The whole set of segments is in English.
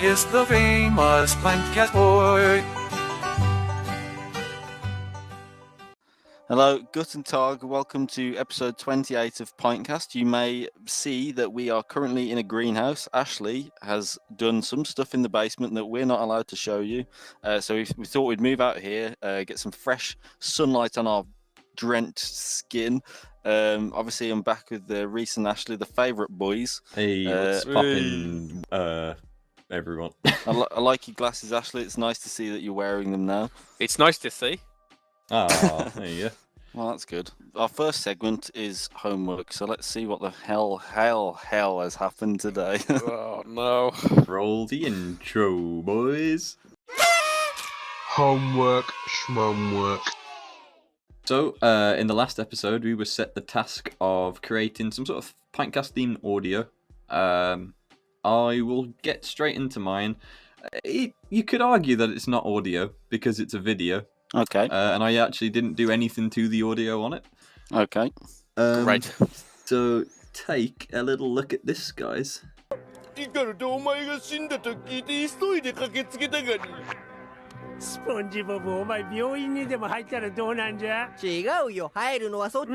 is the famous PINTCAST boy. Hello, Guten Tag. Welcome to episode 28 of PINTCAST. You may see that we are currently in a greenhouse. Ashley has done some stuff in the basement that we're not allowed to show you. So we thought we'd move out here, get some fresh sunlight on our drenched skin. Obviously, I'm back with Reese and Ashley, the favourite boys. Hey, what's poppin', everyone? I like your glasses, Ashley. It's nice to see that you're wearing them now. It's nice to see. Ah, there you go. Well, that's good. Our first segment is homework, so let's see what the hell has happened today. Oh, no. Roll the intro, boys. Homework, schmomwork. So, in the last episode, we were set the task of creating some sort of Pintcast themed audio. I will get straight into mine. You could argue that it's not audio because it's a video. Okay. And I actually didn't do anything to the audio on it. Okay. Right. So, take a little look at this, guys. イカルとお前が死んだと聞いて急いで駆けつけたがにスポンジボブお前病院にでも入ったらどうなんじゃ違うよ入るのはそっち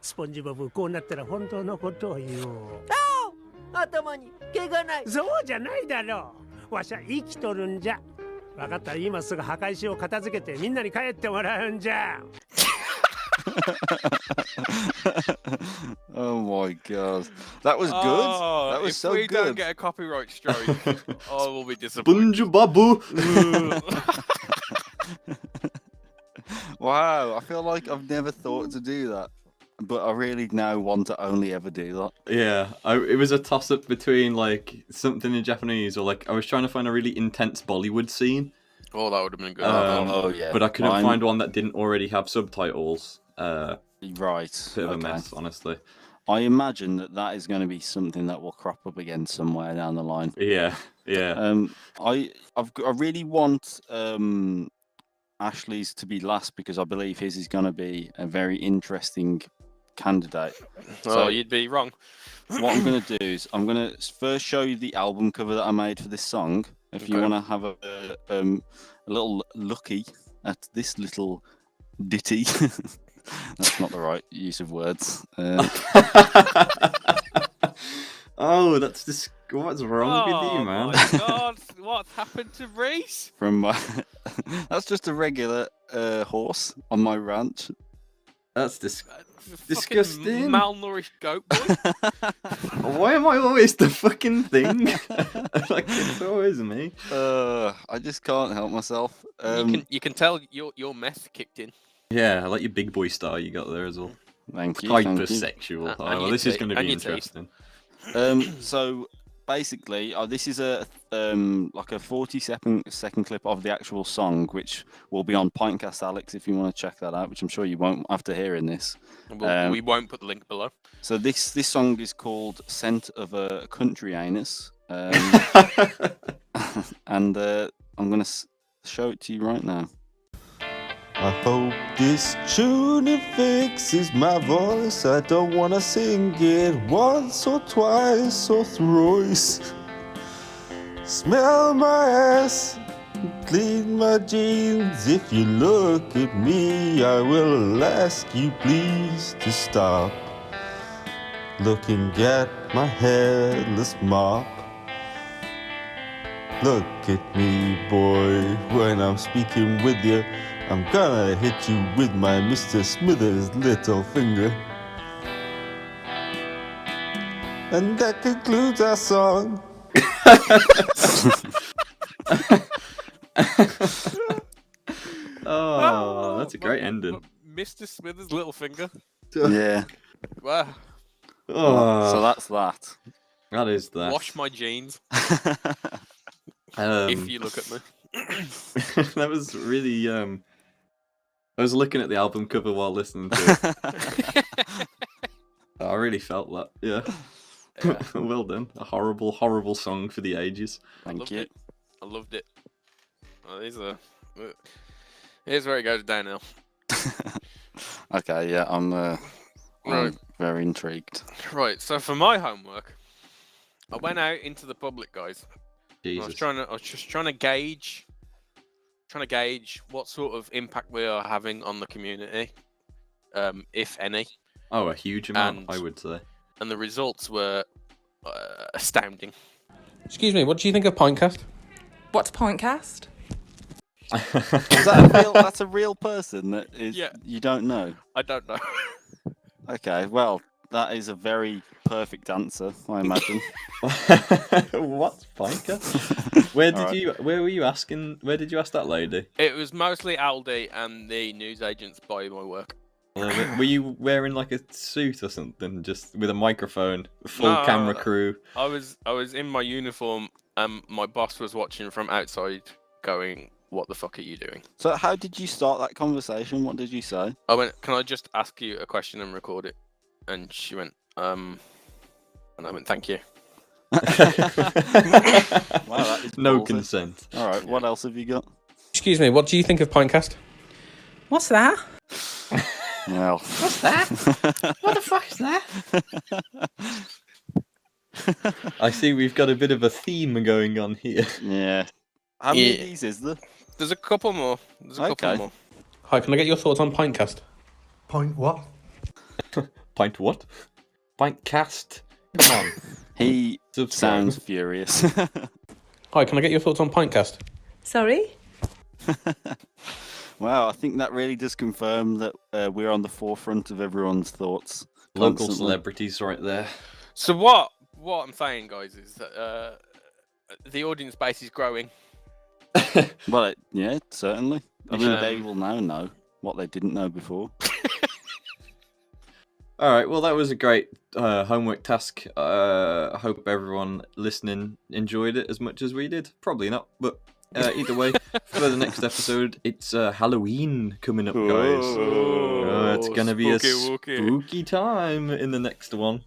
スポンジボブこうなったら本当のことを言おう頭に怪我ないそうじゃないだろうわしゃ生きとるんじゃ分かったら今すぐ墓石を片付けてみんなに帰ってもらうんじゃOh my god. That was good. That was so good. If we don't get a copyright strike, I will be disappointed. SpongeBob! Wow, I feel like I've never thought to do that. But I really now want to only ever do that. Yeah, it was a toss-up between, like, something in Japanese or, like, I was trying to find a really intense Bollywood scene. Oh, that would have been good. Yeah. But I couldn't find one that didn't already have subtitles. Right. Bit of a mess, honestly. I imagine that is going to be something that will crop up again somewhere down the line. Yeah. I really want Ashley's to be last because I believe his is going to be a very interesting candidate. So you'd be wrong. What I'm going to do is I'm going to first show you the album cover that I made for this song. If you want to have a little looky at this little ditty. That's not the right use of words. Oh, that's what's wrong with you, man? Oh my god, what's happened to Reese? That's just a regular horse on my ranch. That's disgusting. Malnourished goat boy. Why am I always the fucking thing? Like, it's always me. I just can't help myself. You can tell your meth kicked in. Yeah, I like your big boy style you got there as well. Thank you. Hypersexual. And Oh, your this is teeth, going to be and your teeth. interesting. So basically, this is a like a 40-second clip of the actual song, which will be on Pintcast Alex if you want to check that out, which I'm sure you won't after hearing this. We won't put the link below. So this song is called "Scent of a Country Anus," and I'm gonna show it to you right now. I hope this tune fixes my voice. I don't wanna sing it once or twice or thrice. Smell my ass, clean my jeans. If you look at me, I will ask you please to stop looking at my headless mop. Look at me, boy, when I'm speaking with you. I'm gonna hit you with my Mr. Smithers little finger. And that concludes our song. Oh, that's a great ending. Mr. Smithers' little finger. Yeah. Wow. Oh, So that's that. that is that. Wash my jeans Um, if you look at me. that was really. I was looking at the album cover while listening to it. I really felt that. Yeah. Yeah. Well done. A horrible, horrible song for the ages. Thank you. I loved it. Oh, here's where it goes downhill. Okay, yeah, I'm Right. very intrigued. Right, so for my homework, I went out into the public, guys. I was Jesus. just trying to gauge what sort of impact we are having on the community, if any. Oh, a huge amount, And- I would say. And the results were astounding. Excuse me, what do you think of PINTCAST? What's PINTCAST? Is that that's a real person that is Yeah. you don't know? I don't know. Okay, well, that is a very perfect answer, I imagine. What's PINTCAST? Where were you asking? Where did you ask that lady? It was mostly Aldi and the newsagents by my work. Were you wearing like a suit or something, just with a microphone, full No, camera crew? I was in my uniform, and my boss was watching from outside, going, "What the fuck are you doing?" So how did you start that conversation? What did you say? I went, "Can I just ask you a question and record it?" And she went, and I went, "Thank you." Wow, that is No ballsy. consent. All right, what else have you got? Excuse me, what do you think of PINTCAST? What's that? Well, What's that? What the fuck is that? I see we've got a bit of a theme going on here. yeah. How many of Yeah. these is there? There's a couple more. Okay. Hi, can I get your thoughts on PINTCAST? Point what? Pint what? PINTCAST. Come on. He Subscribe. sounds furious. Hi, can I get your thoughts on PINTCAST? Sorry? Wow, I think that really does confirm that we're on the forefront of everyone's thoughts. Local constantly. celebrities right there. So what I'm saying, guys, is that the audience base is growing. Well, yeah, certainly. I mean, Um, they will now know what they didn't know before. All right, well, that was a great homework task. I hope everyone listening enjoyed it as much as we did. Probably not, but either way, for the next episode, it's Halloween coming up, guys. It's going to be a spooky time in the next one.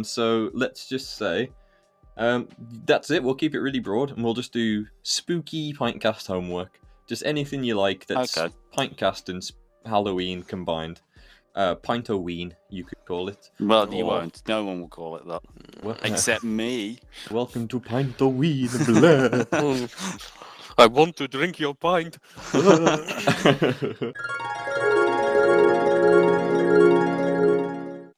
So let's just say that's it. We'll keep it really broad, and we'll just do spooky PINTCAST homework. Just anything you like that's Okay. PINTCAST and Halloween combined. Pintoween, you could call it. Well, you Or- won't. No one will call it that. Well, Except me. welcome to Pintoween, blah. I want to drink your pint.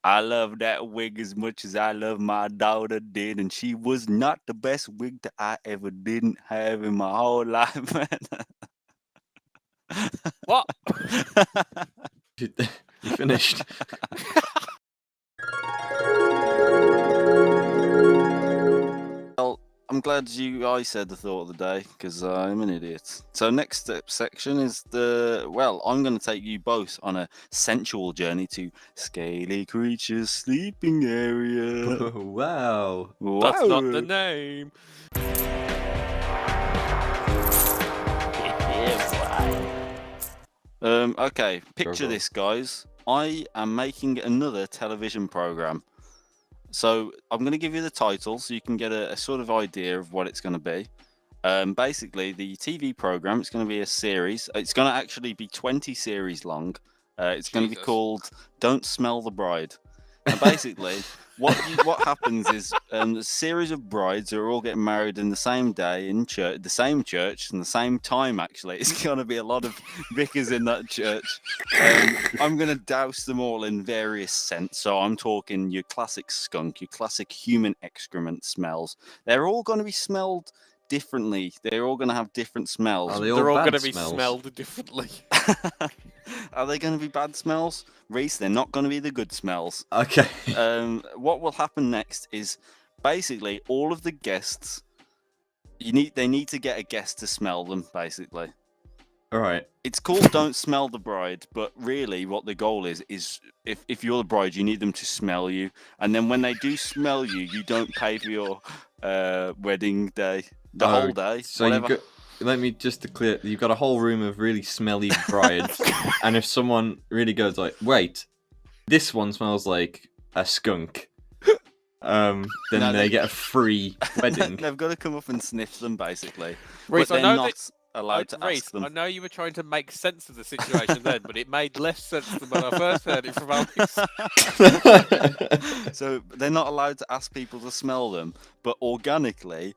I love that wig as much as I love my daughter did, and she was not the best wig that I ever didn't have in my whole life, man. What? You finished? Well, I'm glad you guys said the thought of the day, because I'm an idiot. So next section is I'm going to take you both on a sensual journey to Scaly Creature's sleeping area. Wow. That's not Wow. the name. Okay, picture Go. this, guys. I am making another television program. So I'm going to give you the title so you can get a sort of idea of what it's going to be. Basically, the TV program, it's going to be a series. It's going to actually be 20 series long. It's going to be Jesus. called Don't Smell the Bride. And basically, what happens is a series of brides who are all getting married in the same day in church, the same church, and the same time. Actually, it's going to be a lot of vicars in that church. I'm going to douse them all in various scents. So I'm talking your classic skunk, your classic human excrement smells. They're all going to be smelled differently. They're all going to have different smells. Are they They're all bad going to be smells? smelled differently. Are they going to be bad smells? Reese, they're not going to be the good smells. Okay. What will happen next is basically all of the guests. They need to get a guest to smell them. Basically, All right. it's called "Don't Smell the Bride," but really, what the goal is if you're the bride, you need them to smell you, and then when they do smell you, you don't pay for your wedding day, the Oh, whole day. So whatever. let me just to clear. You've got a whole room of really smelly brides, and if someone really goes like, "Wait, this one smells like a skunk," then No, they get a free wedding. They've got to come up and sniff them, basically. Reese, But I they're know not. allowed to Reese, ask them. I know you were trying to make sense of the situation then, but it made less sense than when I first heard it from Alex. So they're not allowed to ask people to smell them, but organically,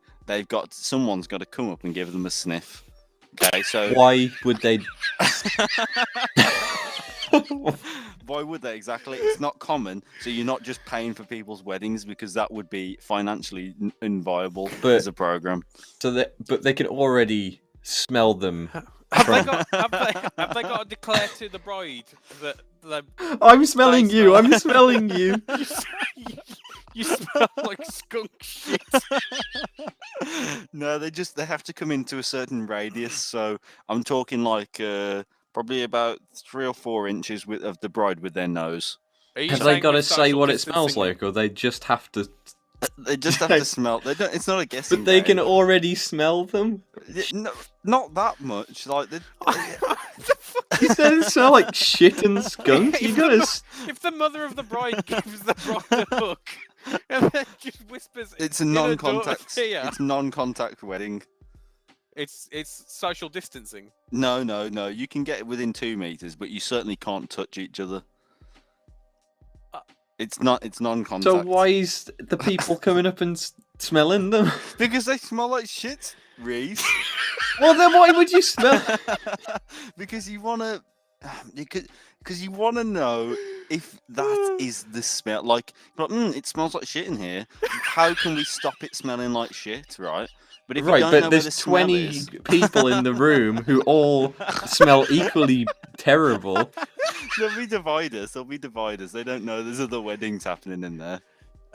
someone's got to come up and give them a sniff. Okay, so Why would they? why would they exactly? It's not common, so you're not just paying for people's weddings because that would be financially inviable as a program. So but they can already smell them. Have they got to declare to the bride that I'm smelling you. I'm smelling you. You smell like skunk shit. No, they have to come into a certain radius. So I'm talking like probably about 3 or 4 inches of the bride with their nose. Have they got to say what it smells like, or they just have to? They just have to smell. They don't. It's not a guessing. But they game. can already smell them. No, not that much. Like You said it smell like shit and skunk. You gotta. If the mother of the bride gives the bride a hook and then just whispers, it's a "In non-contact. here," It's non-contact wedding. It's social distancing. No. You can get within 2 meters, but you certainly can't touch each other. It's non-contact. So why is the people coming up and smelling them? Because they smell like shit, Reese. Well, then why would you smell? Because you wanna know if that is the smell. Like it smells like shit in here. How can we stop it smelling like shit, right? But if you don't know where the there's smell 20 is... people in the room who all smell equally terrible. There'll be dividers. They don't know there's other weddings happening in there.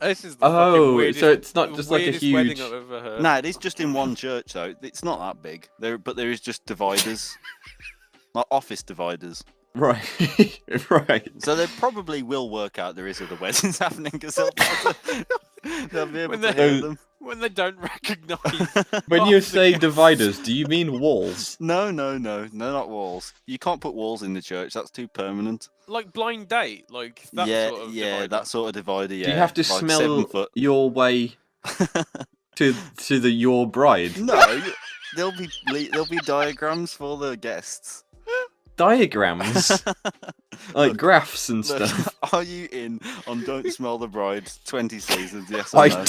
This is the fucking weirdest, so it's not just like a weirdest huge. wedding I've ever heard. No, it is just in one church though. It's not that big. But there is just dividers, like office dividers. Right, right. So they probably will work out there is other weddings happening because they'll be able to hear them. When they don't recognise. When you say dividers, do you mean walls? No, not walls. You can't put walls in the church. That's too permanent. Like blind date, like that sort of divider. That sort of divider. Yeah. Do you have to like smell 7 foot. your way to your bride? No, there'll be diagrams for the guests. Diagrams, like graphs and Look, stuff. are you in on Don't Smell the Bride 20 seasons? Yes or I no?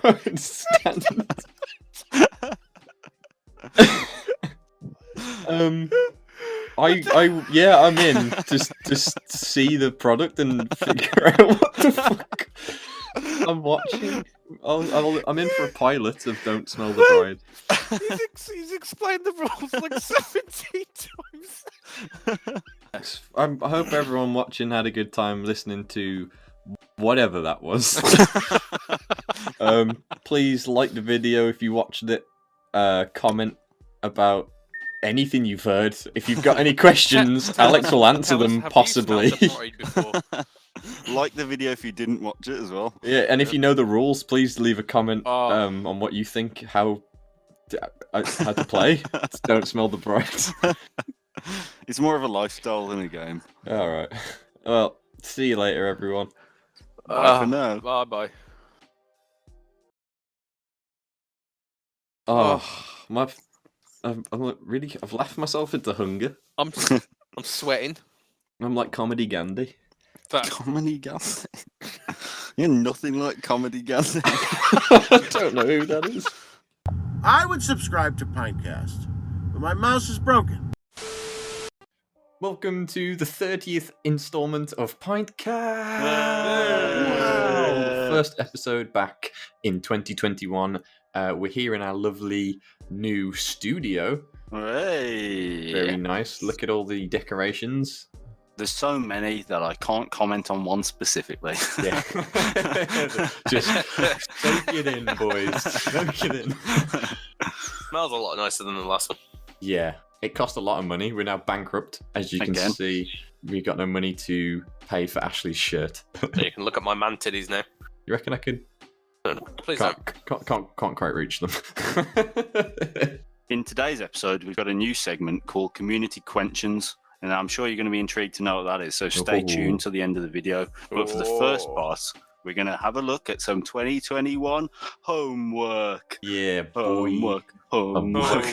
don't stand. I'm in. Just see the product and figure out what the fuck I'm watching. I'm in for a pilot of Don't Smell the Bride. He's explained the rules like 17 times. I hope everyone watching had a good time listening to whatever that was. Please like the video if you watched it. Comment about anything you've heard. If you've got any questions, Alex will answer them possibly. Like the video if you didn't watch it as well. Yeah, and if you know the rules, please leave a comment on what you think, how to play. Don't Smell the Bride. It's more of a lifestyle than a game. All right. Well, see you later, everyone. Bye for now. Bye. I've laughed myself into hunger. I'm sweating. I'm like Comedy Gandhi. Comedy Gandhi? You're nothing like Comedy Gandhi. I don't know who that is. I would subscribe to PINTCAST, but my mouse is broken. Welcome to the 30th installment of PINTCAST. Wow. First episode back in 2021. We're here in our lovely new studio. Hey. Very nice. Look at all the decorations. There's so many that I can't comment on one specifically. Yeah. Just soak it in, boys. Soak it in. Smells a lot nicer than the last one. Yeah. It cost a lot of money. We're now bankrupt. As you can see, we got no money to pay for Ashley's shirt. You can look at my man titties now. You reckon I could? No, please can't quite reach them. In today's episode, we've got a new segment called Community Questions, and I'm sure you're going to be intrigued to know what that is, so stay tuned to the end of the video. But for the first part, we're going to have a look at some 2021 homework. Yeah, boy. Homework.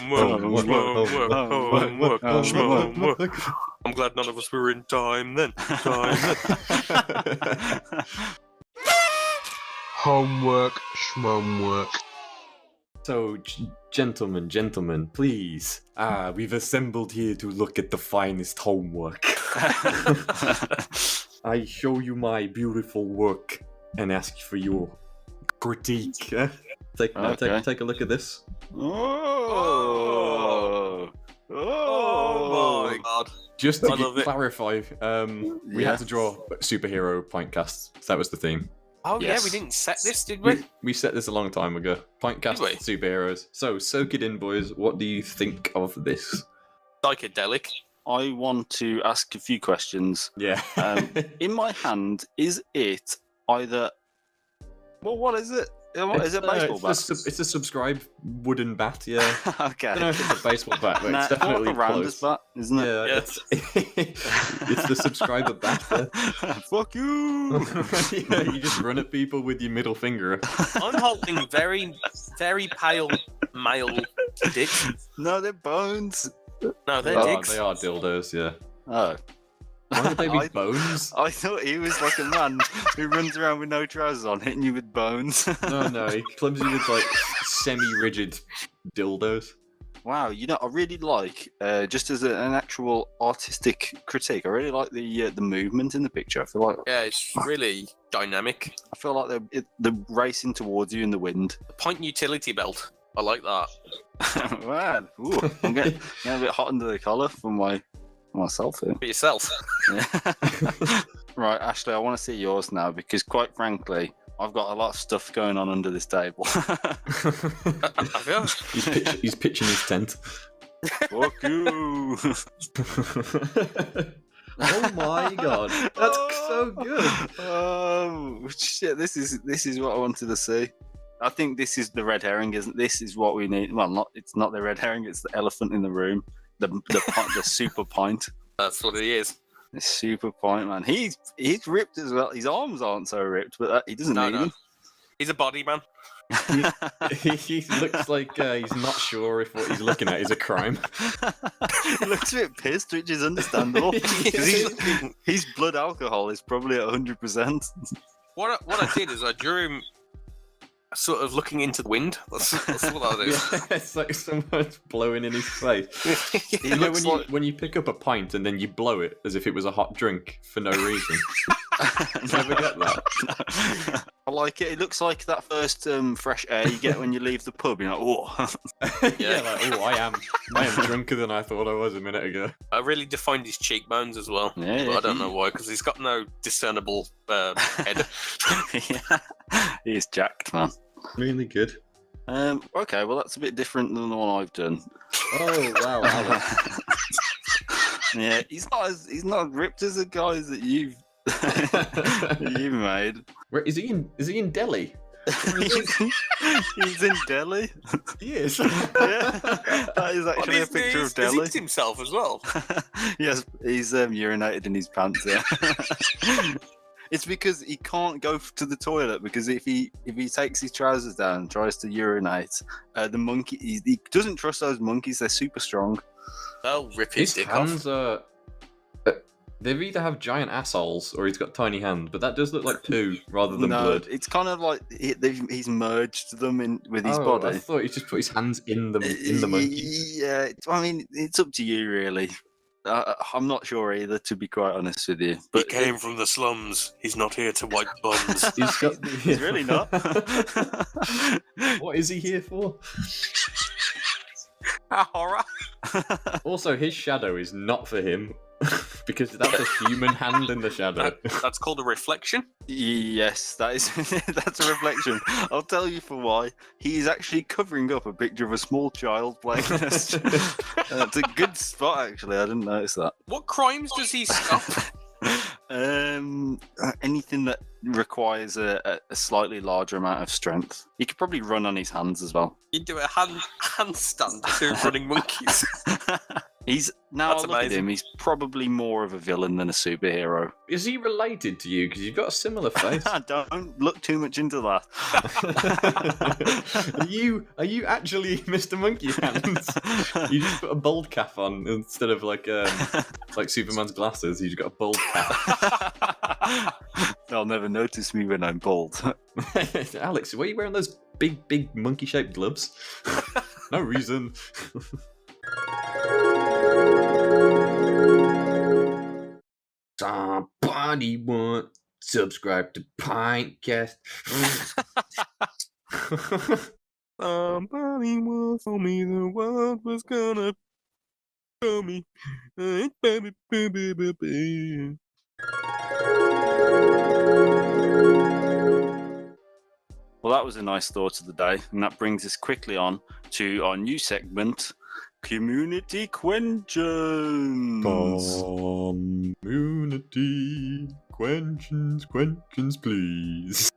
I'm glad none of us were in time then. Homework, schmomework. So, gentlemen, please. We've assembled here to look at the finest homework. I show you my beautiful work and ask for your critique. Take a look at this. Oh my god. Just to love it. clarify, we had to draw superhero Pintcasts. That was the theme. Oh Yes. yeah, we didn't set this, did we? We set this a long time ago. Pintcast Did we? superheroes. So, soak it in, boys. What do you think of this? Psychedelic. I want to ask a few questions. Yeah. In my hand, is it either... Well, what is it? Is it a baseball bat? It's a subscribe wooden bat, yeah. Okay. I don't know if it's a baseball bat, but Nah, it's definitely like a rounders close. bat, isn't it? Yeah, it's the subscriber bat. Fuck you! Yeah, you just run at people with your middle finger. I'm holding very, very pale male dicks. No, they're bones. No, they're dicks. They are dildos, yeah. Oh. Why would they be bones? I thought he was like a man who runs around with no trousers on, hitting you with bones. No, he clubs you with like semi-rigid dildos. Wow, you know, I really like, just as an actual artistic critique, I really like the movement in the picture. I feel like It's really dynamic. they're racing towards you in the wind. The point utility belt. I like that. Man, ooh, I'm getting a bit hot under the collar for myself here. For yourself. Yeah. Right, Ashley, I want to see yours now because, quite frankly, I've got a lot of stuff going on under this table. He's pitching his tent. Fuck you! Oh my god, that's so good. Oh shit! This is what I wanted to see. I think this is the red herring, isn't? This is what we need. Well, it's not the red herring. It's the elephant in the room. The super pint. That's what it is. The super pint, man. He's ripped as well. His arms aren't so ripped, but he doesn't need them. He's a body man. He looks like he's not sure if what he's looking at is a crime. He looks a bit pissed, which is understandable. His blood alcohol is probably at 100%. What I did is I drew him sort of looking into the wind. That's what I do. Yeah, it's like someone's blowing in his face. You know when you pick up a pint and then you blow it as if it was a hot drink for no reason. Never get that. I like it. It looks like that first fresh air you get when you leave the pub. You're like, oh. Yeah, like, oh, I am drunker than I thought I was a minute ago. I really defined his cheekbones as well. Yeah, but I don't know why, because he's got no discernible head. Yeah, he's jacked, man. Really good. Okay, well that's a bit different than the one I've done. Oh wow, Alex. Yeah, he's not as ripped as the guys that you've made. Where is he in Delhi? He's in Delhi. He is. Yeah, that is actually a picture of Delhi. He's himself as well. Yes, he's urinated in his pants. Yeah. It's because he can't go to the toilet because if he takes his trousers down and tries to urinate, the monkey he doesn't trust those monkeys. They're super strong. They'll rip his dick off. Hands are. They either have giant assholes or he's got tiny hands, but that does look like poo rather than blood. It's kind of like he's merged them in with his body. I thought he just put his hands in the monkey. Yeah, I mean it's up to you really. I'm not sure either, to be quite honest with you. But he came from the slums. He's not here to wipe bums. He's really not. What is he here for? Horror. Also, his shadow is not for him. Because that's a human hand in the shadow. That's called a reflection? Yes, that's a reflection. I'll tell you for why. He is actually covering up a picture of a small child playing nest. It's a good spot, actually. I didn't notice that. What crimes does he stop? Anything that requires a slightly larger amount of strength. He could probably run on his hands as well. You do a handstand to running monkeys. He's now That's I look at amazing. him. He's probably more of a villain than a superhero. Is he related to you? Because you've got a similar face. Don't look too much into that. Are you actually Mr. Monkey Hands? You just put a bald cap on instead of like Superman's glasses. You just got a bald cap. They'll never notice me when I'm bald. Alex, why are you wearing those big monkey-shaped gloves? No reason. Somebody want subscribe to PINTCAST. Somebody once told me the world was gonna kill me. Baby, baby, baby. Well, that was a nice thought of the day, and that brings us quickly on to our new segment, Community Questions. Community questions, please.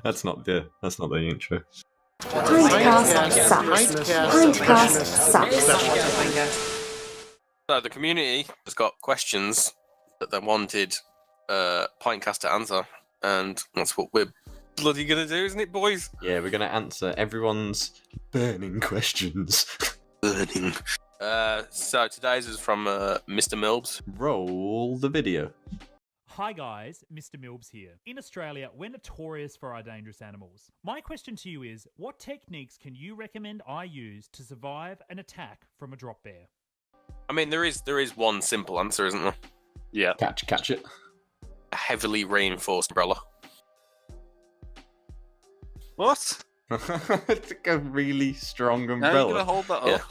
That's not the intro. PINTCAST sucks. So the community has got questions that they wanted PINTCAST to answer, and that's what we're bloody gonna do, isn't it, boys? Yeah, we're gonna answer everyone's burning questions. Burning. So today's is from Mr. Milbs. Roll the video. Hi guys, Mr. Milbs here. In Australia, we're notorious for our dangerous animals. My question to you is, what techniques can you recommend I use to survive an attack from a drop bear? I mean, there is one simple answer, isn't there? Yeah. Catch it. A heavily reinforced umbrella. What? It's like a really strong How are umbrella. you going to hold that up?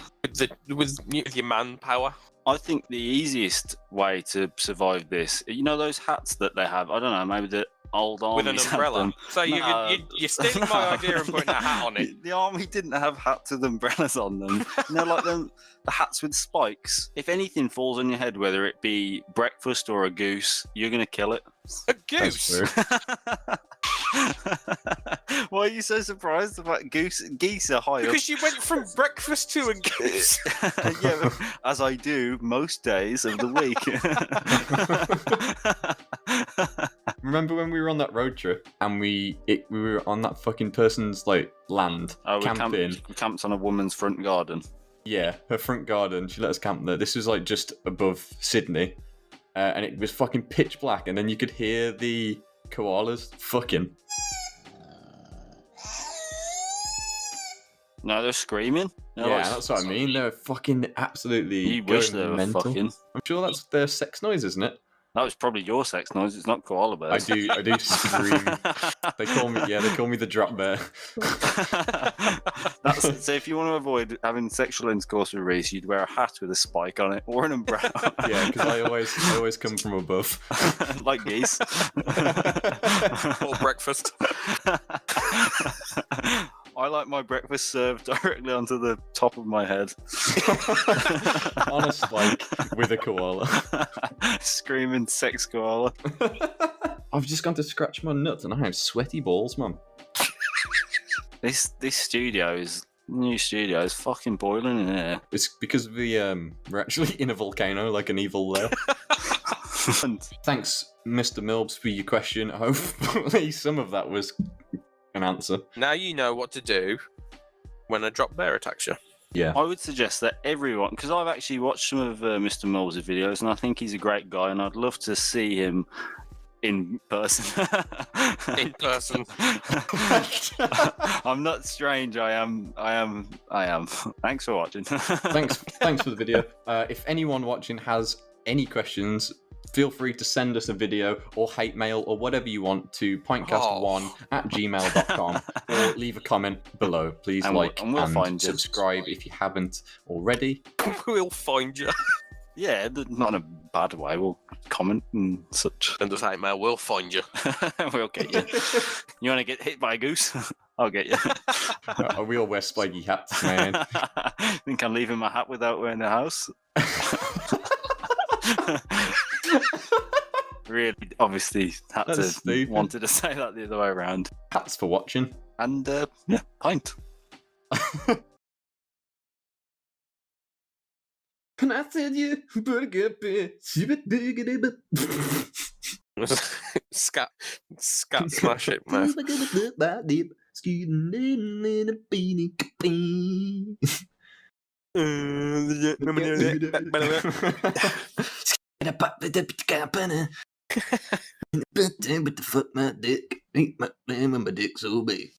With your manpower. I think the easiest way to survive this, you know those hats that they have? I don't know, maybe the old With armies an have umbrella. them. So you're stealing my idea and putting a hat on it. The army didn't have hats with umbrellas on them. You know, like the hats with spikes. If anything falls on your head, whether it be breakfast or a goose, you're going to kill it. A goose? Why are you so surprised about geese are high Because you went from breakfast to a goose. Yeah, as I do most days of the week. Remember when we were on that road trip and we were on that fucking person's like land camping? We camped on a woman's front garden. Yeah, her front garden. She let us camp there. This was like just above Sydney, and it was fucking pitch black, and then you could hear the koalas fucking. No, they're screaming. Yeah, that's what I mean. They're fucking absolutely. You wish going they were mental. fucking. I'm sure that's their sex noise, isn't it? That was probably your sex noise. It's not koala bears. I do scream. They call me the drop bear. So if you want to avoid having sexual intercourse with Reese, you'd wear a hat with a spike on it or an umbrella. Yeah, because I always come from above. Like geese. Or breakfast. I like my breakfast served directly onto the top of my head. On a spike with a koala. Screaming sex koala. I've just gone to scratch my nuts and I have sweaty balls, man. This new studio is fucking boiling in here. It's because we're actually in a volcano, like an evil lair. Thanks, Mr. Milbs, for your question. Hopefully some of that was an answer. Now you know what to do when a drop bear attacks you. Yeah. I would suggest that everyone, because I've actually watched some of Mr. Mills' videos, and I think he's a great guy, and I'd love to see him in person. In person. I'm not strange. I am. Thanks for watching. Thanks for the video. If anyone watching has any questions, feel free to send us a video or hate mail or whatever you want to pintcast1@gmail.com or leave a comment below. Please we'll find subscribe if you haven't already. We'll find you. Yeah, not in a bad way. We'll comment and such. And just hate mail, we'll find you. We'll get you. You want to get hit by a goose? I'll get you. We all wear spiky hats, man. Think I'm leaving my hat without wearing the house? Really, obviously, wanted to say that the other way around. Hats for watching. And, yeah, pint. And I said, yeah, burger, Scat smash it, man.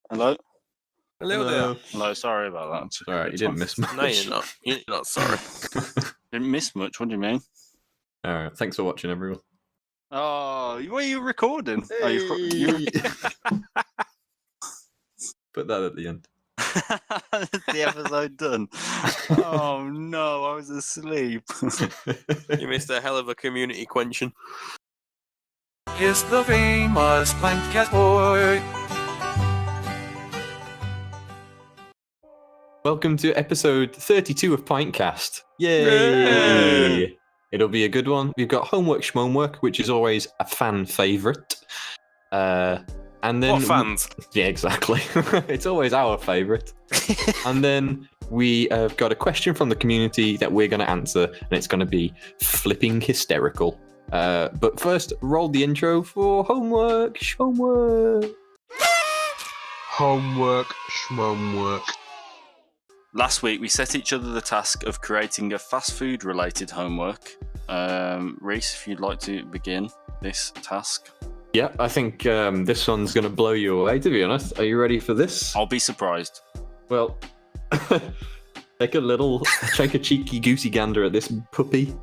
Hello? Hello there. Hello, sorry about that. It's alright, you didn't miss much. No, you're not. You're not sorry. Didn't miss much, what do you mean? Alright, thanks for watching, everyone. Oh, what are you recording? Hey. Oh, you Put that at the end. the episode done. Oh no, I was asleep. You missed a hell of a community quenching. Is the famous PINTCAST boy. Welcome to episode 32 of PINTCAST. Yay! It'll be a good one. We've got Homework Schmomework, which is always a fan favourite. And then What fans? Yeah, exactly. It's always our favourite. And then we have got a question from the community that we're going to answer, and it's going to be flipping hysterical. But first, roll the intro for Homework Schmomework. Homework, schmomework. Last week, we set each other the task of creating a fast food related homework. Reese, if you'd like to begin this task. Yeah, I think this one's going to blow you away, to be honest. Are you ready for this? I'll be surprised. Well, take a cheeky goosey gander at this puppy.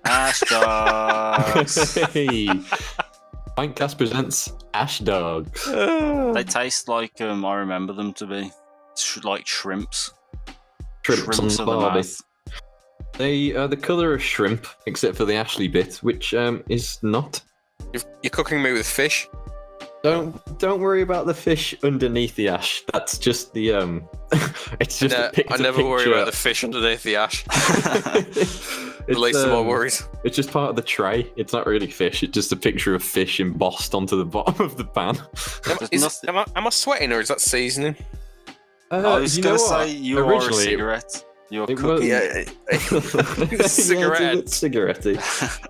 Ash dogs. Hey, PINTCAST presents Ash Dogs. They taste like I remember them to be like shrimps. Shrimps on of the the barbie. mouth. They are the colour of shrimp, except for the Ashley bit, which is not. You're cooking me with fish? Don't worry about the fish underneath the ash. That's just the it's just a I never worry about the fish underneath the ash. The least of my worries. It's just part of the tray. It's not really fish. It's just a picture of fish embossed onto the bottom of the pan. Am I sweating or is that seasoning? I was you going know to what? say you are a Originally, cigarette. You're it cooking. Yeah, Cigarette. cigarette. Cigarette.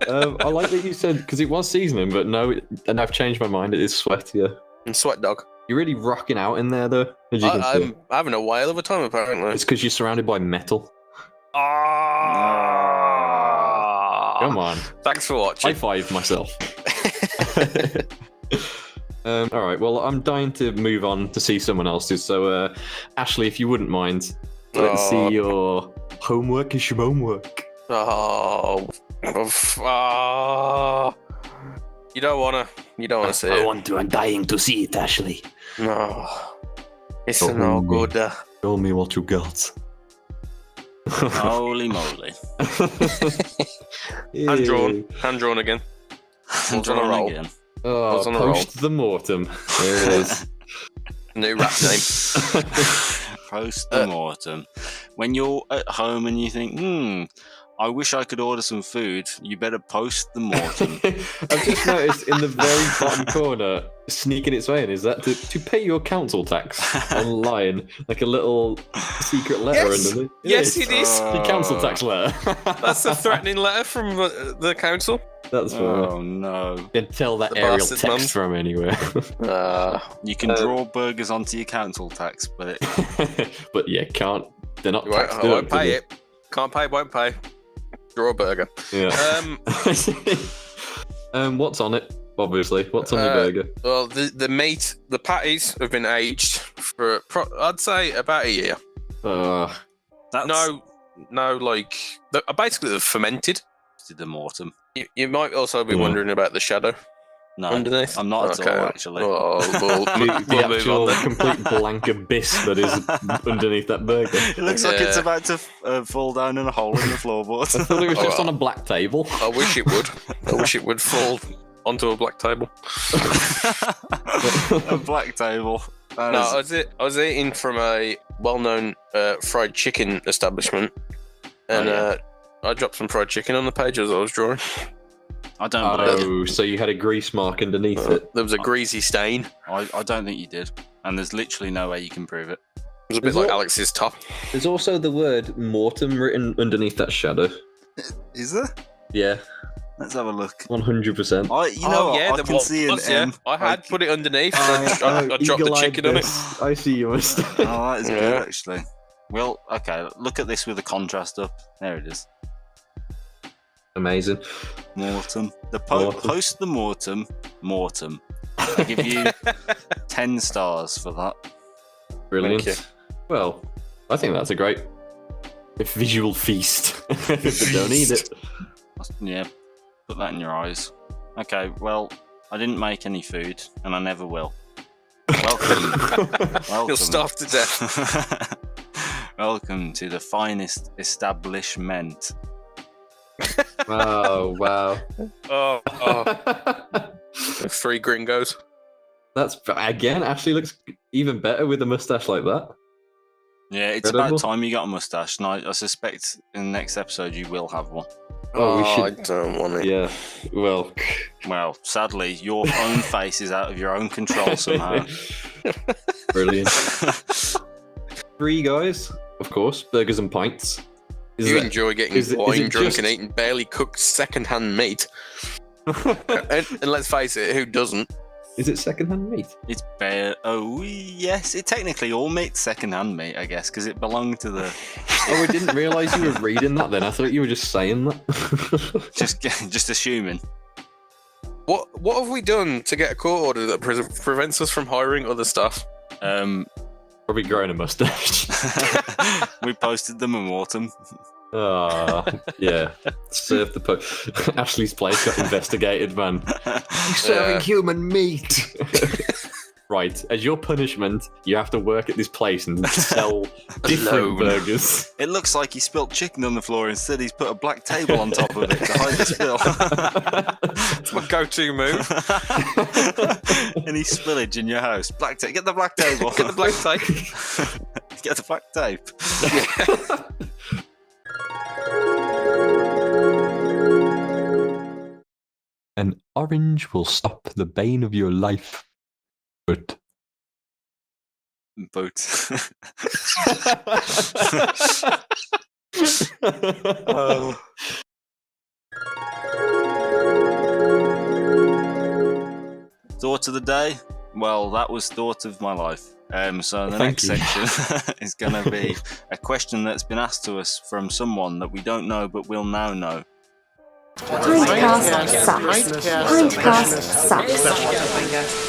I like that you said, because it was seasoning, but no, and I've changed my mind. It is sweat, yeah. And sweat dog. You're really rocking out in there, though. As you can see. I'm having a whale of a time, apparently. It's because you're surrounded by metal. Ah! Come on. Thanks for watching. High five myself. All right, well, I'm dying to move on to see someone else's. So, Ashley, if you wouldn't mind, let's see your homework and schmomework. You don't wanna see it. I want to. I'm dying to see it, Ashley. No, it's no good. Show me what you got. Holy moly. Hand drawn again. Hand on a roll. again. Oh, on a roll. post the mortem. There it is. New rap name. Post the mortem. When you're at home and you think, I wish I could order some food, you better post the mortem. I've just noticed in the very bottom corner, sneaking its way in, is that to pay your council tax online, like a little secret letter underneath. Yes, it is. Your council tax letter. That's a threatening letter from the council. That's right. Oh no. Then tell that The aerial bastard text mums. from anywhere. You can draw burgers onto your council tax, but But yeah, can't. They're not tax I won't pay it. Can't pay, won't pay. Draw a burger. Yeah. What's on it? Obviously, what's on your burger? Well, the meat, the patties have been aged for I'd say about a year. that's Like basically they're fermented. the mortem. You might also be wondering about the shadow. No, underneath. I'm not at all, actually. Well, The we'll move actual on then. complete blank abyss that is underneath that burger. It looks like it's about to fall down in a hole in the floorboard. I thought it was just on a black table. I wish it would. I wish it would fall onto a black table. A black table. I was eating from a well-known fried chicken establishment, and I dropped some fried chicken on the page as I was drawing. I don't believe it. Oh, so you had a grease mark underneath it. There was a greasy stain. I don't think you did. And there's literally no way you can prove it. It's a bit like Alex's top. There's also the word mortem written underneath that shadow. Is there? Yeah. Let's have a look. 100%. I can see an M. I had put it underneath. I dropped the chicken on it. I see yours. Oh, that is good, actually. Well, okay, look at this with the contrast up. There it is. Amazing. Mortem. The post the Mortem. I give you 10 stars for that. Brilliant. Well, I think that's a great visual feast. If you don't need it. Yeah, put that in your eyes. Okay, well, I didn't make any food, and I never will. Welcome. You'll starve to death. Welcome to the finest establishment. Oh, wow. Oh. 3 gringos. That's, again, actually looks even better with a mustache like that. Yeah, it's Incredible. about time you got a mustache, and I suspect in the next episode you will have one. Oh, I don't want it. Yeah, well, sadly, your own face is out of your own control somehow. Brilliant. 3 guys, of course, burgers and pints. You enjoy getting wine drunk and eating barely cooked second-hand meat. and let's face it, who doesn't? Is it second-hand meat? It's oh yes, it technically all meat's second-hand meat, I guess, because it belonged to the. Oh, I didn't realise you were reading that. Then I thought you were just saying that. just assuming. What have we done to get a court order that prevents us from hiring other staff? Probably growing a mustache. We posted them in Mortem. Yeah. Serve the Ashley's place got investigated, man. You're serving human meat. Right, as your punishment, you have to work at this place and sell different burgers. It looks like he spilt chicken on the floor. Instead, he's put a black table on top of it to hide the spill. It's my go-to move. Any spillage in your house? Black tape. Get the black table. Get the black tape. Get the black tape. An orange will stop the bane of your life. But. Thought of the day? Well, that was thought of my life. So the next section is going to be a question that's been asked to us from someone that we don't know but will now know. PINTCAST sucks. PINTCAST sucks.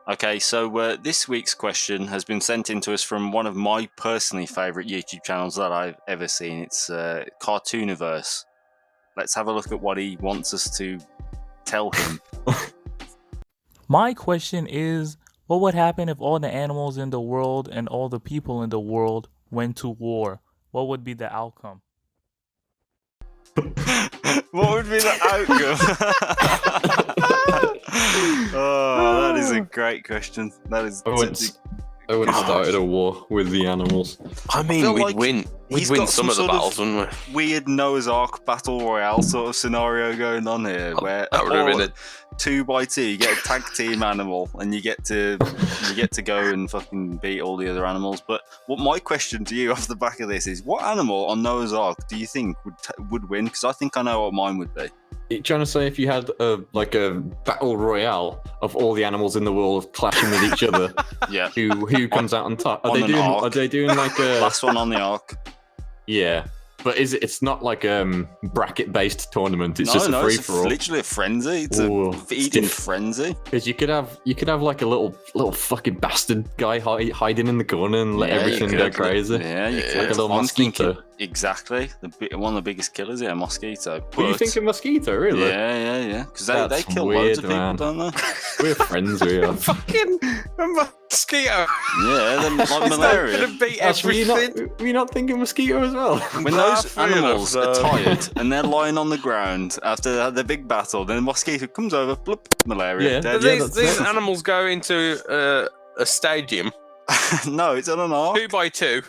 Okay, so this week's question has been sent in to us from one of my personally favourite YouTube channels that I've ever seen. It's Cartooniverse. Let's have a look at what he wants us to tell him. My question is, what would happen if all the animals in the world and all the people in the world went to war? What would be the outcome? What would be the outcome? Oh, that is a great question. That is. I would have started a war with the animals. I mean, we'd win. We'd win some of the battles, wouldn't we? Weird Noah's Ark battle royale sort of scenario going on here, where that would have been 2x2, you get a tag team animal, and you get to go and fucking beat all the other animals. But what my question to you off the back of this is, what animal on Noah's Ark do you think would win? Because I think I know what mine would be. You're trying to say if you had a battle royale of all the animals in the world clashing with each other, yeah, who comes out on top? Are they doing like a last one on the ark? Yeah, but it's not like bracket based tournament. It's just a free for all. It's literally a frenzy. It's a feeding frenzy. Because you could have like a little fucking bastard guy hiding in the corner and let everything go crazy. Yeah, you could. Like a little mosquito. Exactly. One of the biggest killers, yeah, mosquito. What do you think of mosquito, really? Yeah. Because they kill loads of people, don't they? We're friends, we are. Fucking mosquito. Yeah, they're like malaria. Gonna beat everything. Were you not thinking mosquito as well? When those animals are tired and they're lying on the ground after their big battle, then the mosquito comes over, bloop, malaria. Yeah. These animals go into a stadium. No, it's on an ark. 2x2.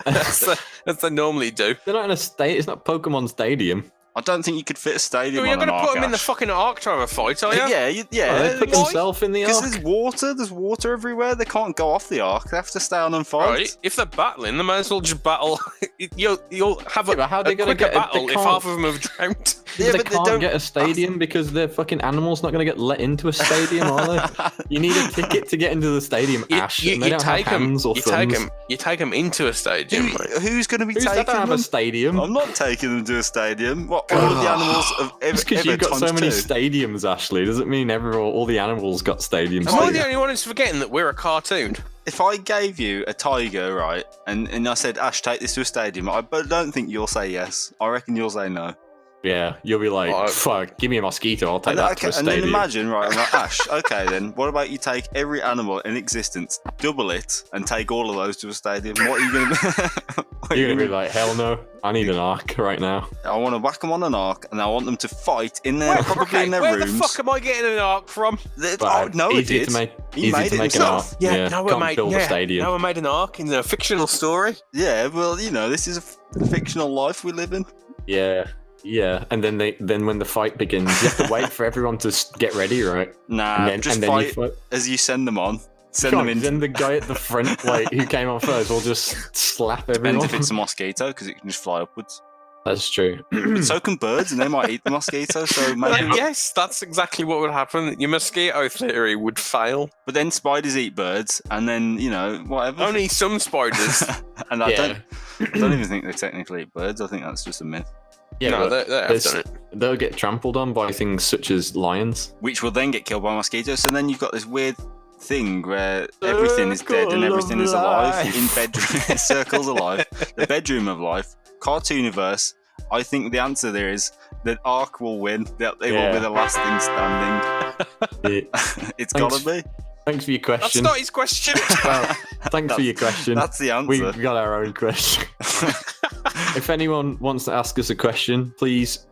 That's what they normally do. They're not in a state. It's not Pokemon Stadium. I don't think you could fit a stadium You're on an going to ark, put him in the Ash. fucking ark to have a fight, are you? Yeah. They put themselves in the Because ark. there's water everywhere. They can't go off the ark. They have to stay on and fight. Right, if they're battling, they might as well just battle. You'll have Yeah, but how are they a gonna quicker get it? They battle if can't- half of them have drowned. They can't get a stadium because their fucking animal's not going to get let into a stadium, are they? You need a ticket to get into the stadium, Ash. and they don't have hands or thumbs. You take them into a stadium. Who's going to be Who's taking that don't have them? a stadium? I'm not taking them to a stadium. What, all of the animals of Just because you've got so many stadiums, Ashley, doesn't mean all the animals got stadiums. Am I the only one who's forgetting that we're a cartoon? If I gave you a tiger, right, and I said, Ash, take this to a stadium, I don't think you'll say yes. I reckon you'll say no. Yeah, you'll be like, fuck, give me a mosquito, I'll take that to a And stadium. then imagine, right, I'm like, Ash, okay then, what about you take every animal in existence, double it, and take all of those to a stadium? What are you going to be? You're going to be like, hell no, I need an ark right now. I want to whack them on an ark, and I want them to fight in their, probably in their where rooms. the fuck am I getting an ark from? Noah easy did. to make, He easy made to it make an ark. himself. Yeah, can't build a stadium. Noah made an ark in a fictional story. Yeah, well, this is a fictional life we live in. Yeah, and then when the fight begins, you have to wait for everyone to get ready, right? Nah, and just then fight you fight. as you send them on. Then the guy at the front, like who came on first, will just slap everyone. Depends if it's a mosquito, because it can just fly upwards. That's true. But so can birds, and they might eat the mosquito. So maybe. Yes, that's exactly what would happen. Your mosquito theory would fail. But then spiders eat birds, and then whatever. Only some spiders. And I don't even think they technically eat birds. I think that's just a myth. Yeah, no, they have done it. They'll get trampled on by things such as lions, which will then get killed by mosquitoes. So then you've got this weird thing where everything is dead and everything is alive in bedroom circles alive. The bedroom of life, cartooniverse. I think the answer there is that Ark will win. That they will be the last thing standing. It's gotta be. Thanks for your question. That's not his question. Well, thanks for your question. That's the answer. We got our own question. If anyone wants to ask us a question, please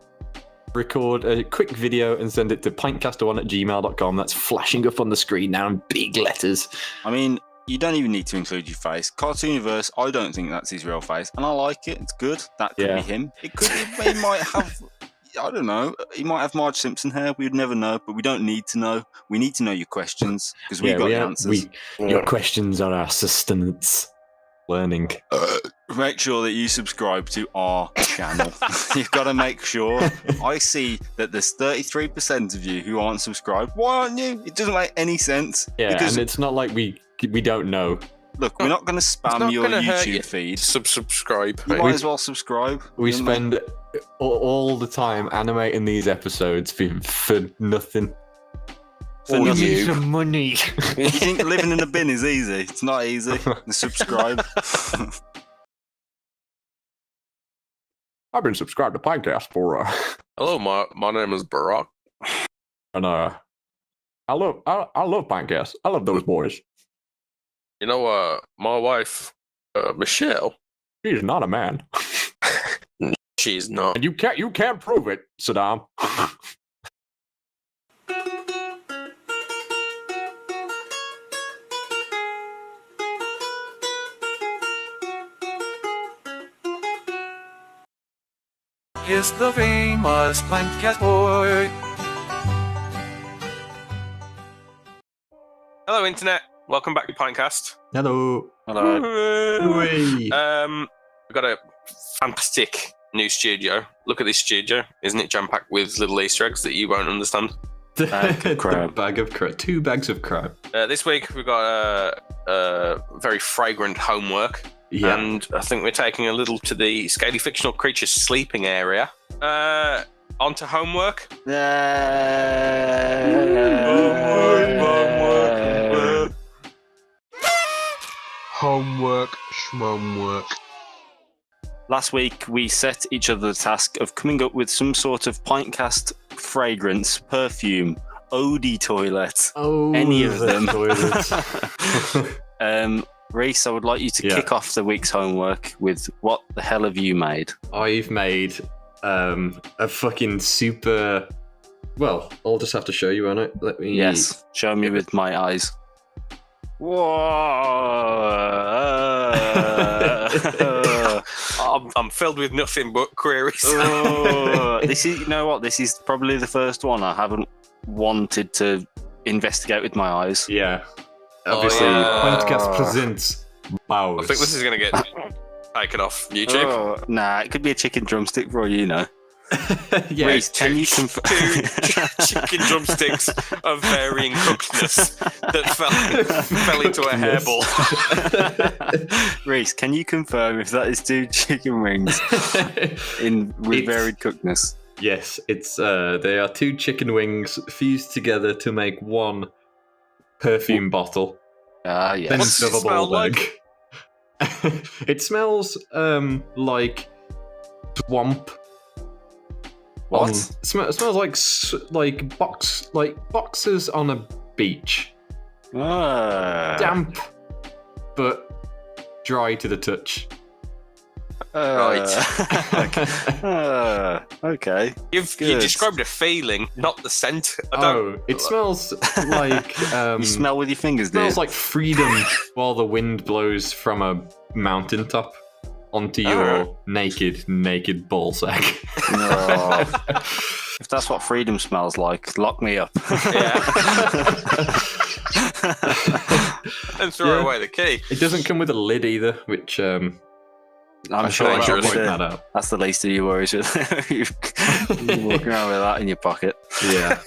record a quick video and send it to pintcaster1@gmail.com. That's flashing up on the screen now in big letters. I mean, you don't even need to include your face. Cartooniverse, I don't think that's his real face, and I like it. It's good. That could be him. It could. He might have. I don't know. He might have Marge Simpson hair. We'd never know, but we don't need to know. We need to know your questions because we've got the answers. Your questions are our sustenance. Learning. Make sure that you subscribe to our channel. You've got to make sure. I see that there's 33% of you who aren't subscribed. Why aren't you? It doesn't make any sense. Yeah, because and it's not like we don't know. Look, we're not going to spam your YouTube feed. Subscribe. You might as well subscribe. We spend all the time animating these episodes for nothing. For we nothing. need some money. You think living in a bin is easy? It's not easy. Subscribe. I've been subscribed to PINTCAST for Hello, my name is Barack. and I love PINTCAST. I love those boys. You know, my wife, Michelle. She's not a man. She's not. And you can't prove it, Saddam. Is the famous PINTCAST boy. Hello, Internet. Welcome back to PINTCAST. Hello. We've got a fantastic new studio. Look at this studio. Isn't it jam-packed with little Easter eggs that you won't understand? Bag of crab. 2 bags of crab. This week, we've got a very fragrant homework. Yeah. And I think we're taking a little to the scaly fictional creature's sleeping area. Onto homework. Homework, schmumwork. Last week, we set each other the task of coming up with some sort of PINTCAST fragrance, perfume, Odie toilet, any of them. Reese, I would like you to kick off the week's homework with what the hell have you made? I've made a fucking super... Well, I'll just have to show you on it. Let me... Yes, show me with my eyes. Whoa! I'm filled with nothing but queries. This is, you know what? This is probably the first one I haven't wanted to investigate with my eyes. Yeah. Obviously, PINTCAST presents Bowers. I think this is going to get taken off YouTube. Nah, it could be a chicken drumstick for all you know. Yeah, Reese, can you confirm? Two chicken drumsticks of varying cookedness that fell into a hairball. Reese, can you confirm if that is 2 chicken wings with varied cookedness? Yes, it's they are 2 chicken wings fused together to make 1 perfume bottle. Ah, yes. Then What's it smell like? It smells like swamp. What? It smells like boxes on a beach. Damp, but dry to the touch. Okay. You described a feeling, not the scent. It smells like you smell with your fingers. It smells like freedom while the wind blows from a mountaintop onto your naked ballsack. If that's what freedom smells like, lock me up. And throw away the key. It doesn't come with a lid either, which I'm sure that's the least of your worries. You're walking around with that in your pocket. Yeah.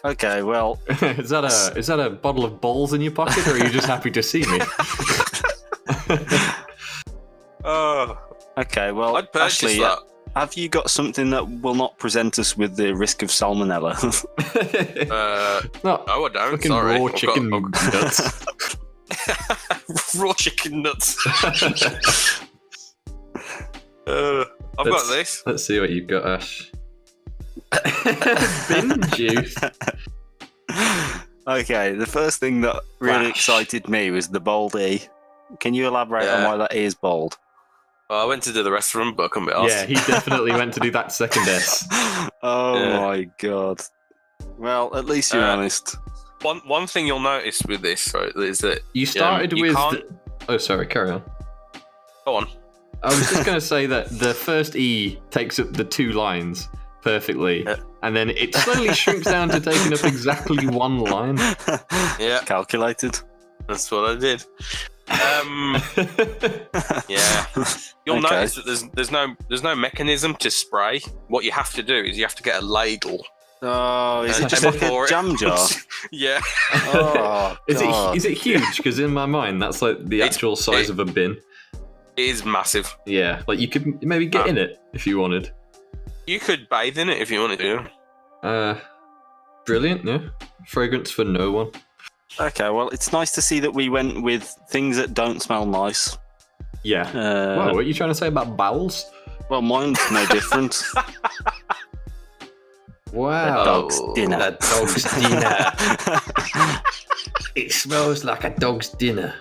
Okay, well, is that a bottle of balls in your pocket, or are you just happy to see me? Okay, well, I'd purchase Ashley, that. have you got something that will not present us with the risk of salmonella? No, I don't. fucking Sorry. raw chicken nuts. Raw chicken nuts. I've got this. Let's see what you've got, Ash. Bin juice. Okay, the first thing that really excited me was the bold E. Can you elaborate on why that E is bold? Well, I went to do the rest of them, but I couldn't be asked. Yeah, he definitely went to do that second S. My god. Well, at least you're honest. One thing you'll notice with this, right, is that you started with. Oh, sorry, carry on. Go on. I was just going to say that the first E takes up the 2 lines perfectly, and then it slowly shrinks down to taking up exactly 1 line. Yeah, calculated. That's what I did. Yeah, you'll notice that there's no mechanism to spray. What you have to do is you have to get a ladle. Oh, is it just like a jam jar? Yeah. Oh, is it huge? Because in my mind, that's like the actual size of a bin. It is massive. Yeah, like you could maybe get in it if you wanted. You could bathe in it if you wanted to. Brilliant, yeah. Fragrance for no one. Okay, well, it's nice to see that we went with things that don't smell nice. Yeah. What are you trying to say about bowels? Well, mine's no different. Wow. Dog's dinner. That dog's dinner. It smells like a dog's dinner.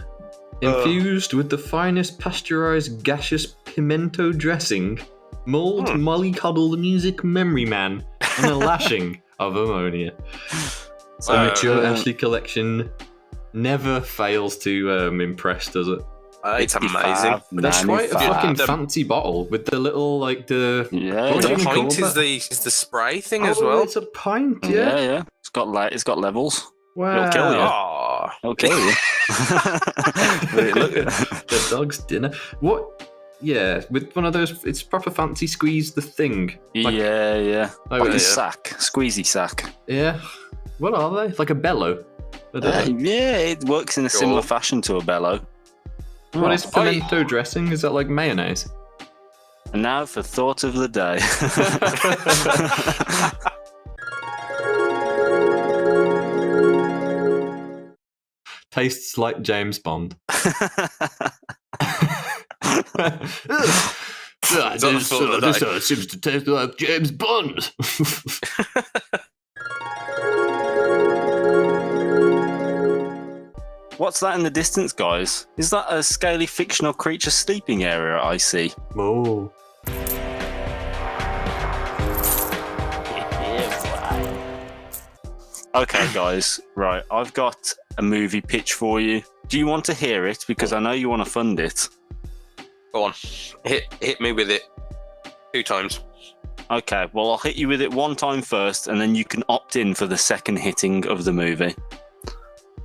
Infused with the finest pasteurized gaseous pimento dressing, mulled mollycoddle the music memory man, and a lashing of ammonia. The mature Ashley collection never fails to impress, does it? It's amazing. That's quite a fucking fancy bottle with the little the pint is the spray thing as well. It's a pint, yeah. It's got levels. Wow. It'll kill you. It'll kill you. The dog's dinner. What? Yeah, with one of those. It's proper fancy squeeze the thing. Like a sack, squeezy sack. Yeah. What are they? Like a bellow. Yeah, it works in a similar fashion to a bellow. What is pimento dressing? Is that like mayonnaise? And now for thought of the day. Tastes like James Bond. This seems to taste like James Bond. What's that in the distance, guys? Is that a scaly fictional creature sleeping area I see? Oh. Okay, guys. Right, I've got a movie pitch for you. Do you want to hear it? Because I know you want to fund it. Go on. Hit me with it 2 times. Okay, well, I'll hit you with it 1 time first, and then you can opt in for the second hitting of the movie.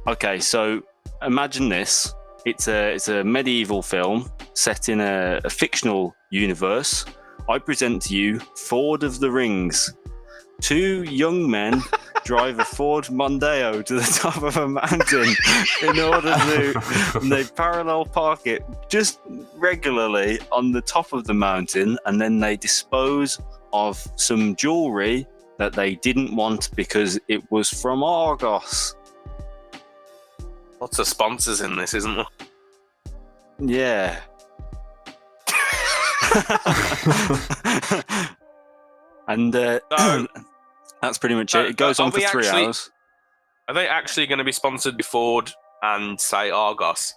Okay, so imagine this. It's a medieval film set in a fictional universe. I present to you Ford of the Rings. 2 young men drive a Ford Mondeo to the top of a mountain in order to they parallel park it just regularly on the top of the mountain, and then they dispose of some jewelry that they didn't want because it was from Argos. Lots of sponsors in this, isn't there? Yeah. And that's pretty much it. It goes on for 3 hours. Are they actually going to be sponsored by Ford and say Argos?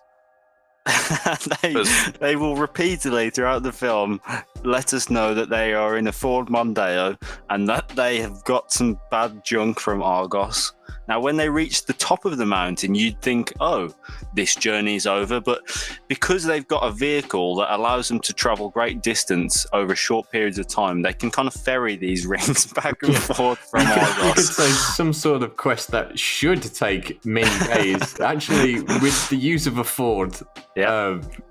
They will repeatedly throughout the film let us know that they are in a Ford Mondeo and that they have got some bad junk from Argos. Now, when they reach the top of the mountain, you'd think, oh, this journey's over. But because they've got a vehicle that allows them to travel great distance over short periods of time, they can kind of ferry these rings back and forth from Argos. You could say some sort of quest that should take many days. Actually, with the use of a Ford,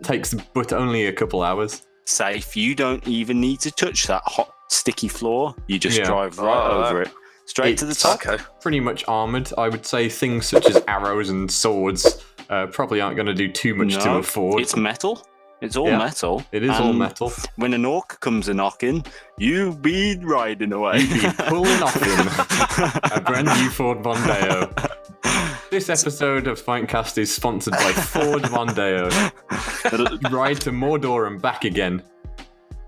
takes but only a couple hours. Safe. You don't even need to touch that hot, sticky floor. You just drive right over it. Straight to the top. Okay. Pretty much armoured. I would say things such as arrows and swords probably aren't going to do too much to a Ford. It's metal. It's all metal. It is all metal. When an orc comes a-knocking, you be riding away. You be pulling off in a brand new Ford Mondeo. This episode of PINTCAST is sponsored by Ford Mondeo. Ride to Mordor and back again.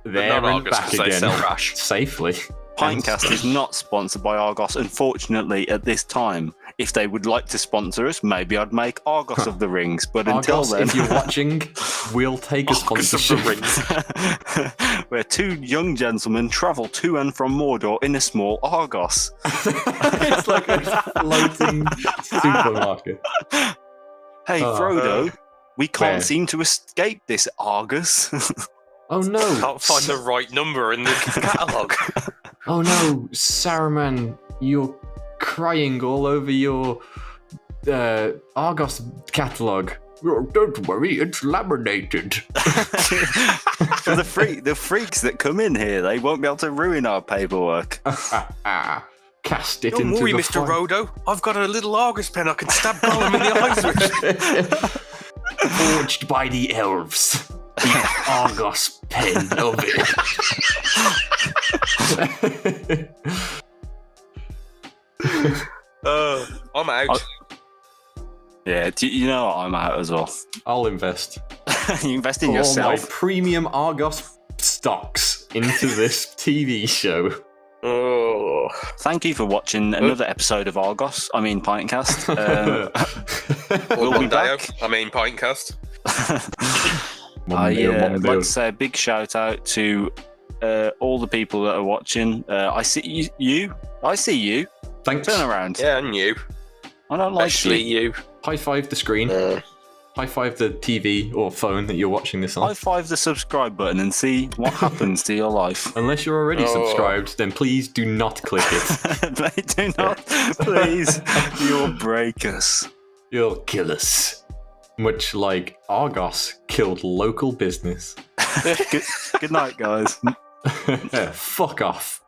There and Argos, back again. Safely. PINTCAST is not sponsored by Argos, unfortunately, at this time. If they would like to sponsor us, maybe I'd make Argos of the Rings. But until Argos, then, if you're watching, we'll take a sponsorship. Where 2 young gentlemen travel to and from Mordor in a small Argos. It's like a floating supermarket. Hey, Frodo, we can't seem to escape this Argus. Oh no! Can't find the right number in the catalogue. Oh no, Saruman, you're crying all over your Argos catalogue. Don't worry, it's laminated. For the freaks that come in here, they won't be able to ruin our paperwork. Cast it Don't into worry, the Mr. fire. Rodo. I've got a little Argus pen I can stab Gollum in the eyes with. Forged by the elves. The Argos pen of it. I'm out. Yeah, you know what? I'm out as well. I'll invest. You invest in all yourself. My premium Argos stocks into this TV show. Oh, thank you for watching another episode of Argos. I mean, PINTCAST. We'll be back. I mean, PINTCAST. I'd like to say a big shout out to all the people that are watching. I see you. I see you. Thanks. Turn around. Yeah, and you. I don't like Especially you. High five the screen. High five the TV or phone that you're watching this on. High five the subscribe button and see what happens to your life. Unless you're already subscribed, then please do not click it. Do not. Please. You'll break us. You'll kill us. Much like Argos killed local business. Good night, guys. Fuck off.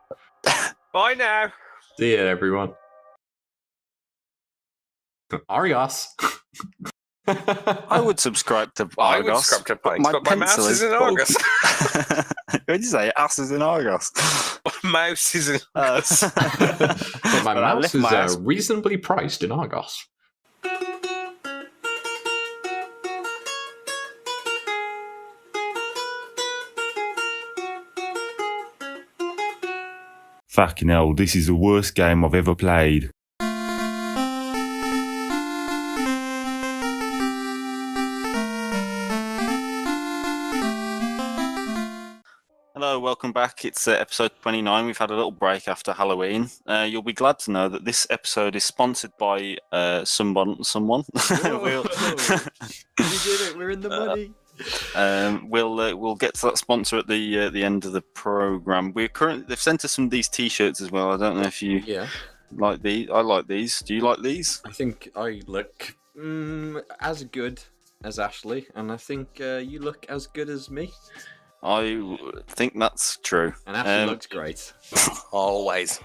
Bye now. See ya, everyone. Argos. I would subscribe to Argos. I would subscribe to PINTCAST, but my mouse is in Argos. What did you say? Ass is in Argos. My mouse is in Argos. But my mouse is reasonably priced in Argos. Fucking hell, this is the worst game I've ever played. Hello, welcome back. It's episode 29. We've had a little break after Halloween. You'll be glad to know that this episode is sponsored by someone. We did it. We're in the money. We'll get to that sponsor at the end of the program. They've sent us some of these T-shirts as well. I don't know if you like these. I like these. Do you like these? I think I look as good as Ashley, and I think you look as good as me. I think that's true. And Ashley looks great. Always.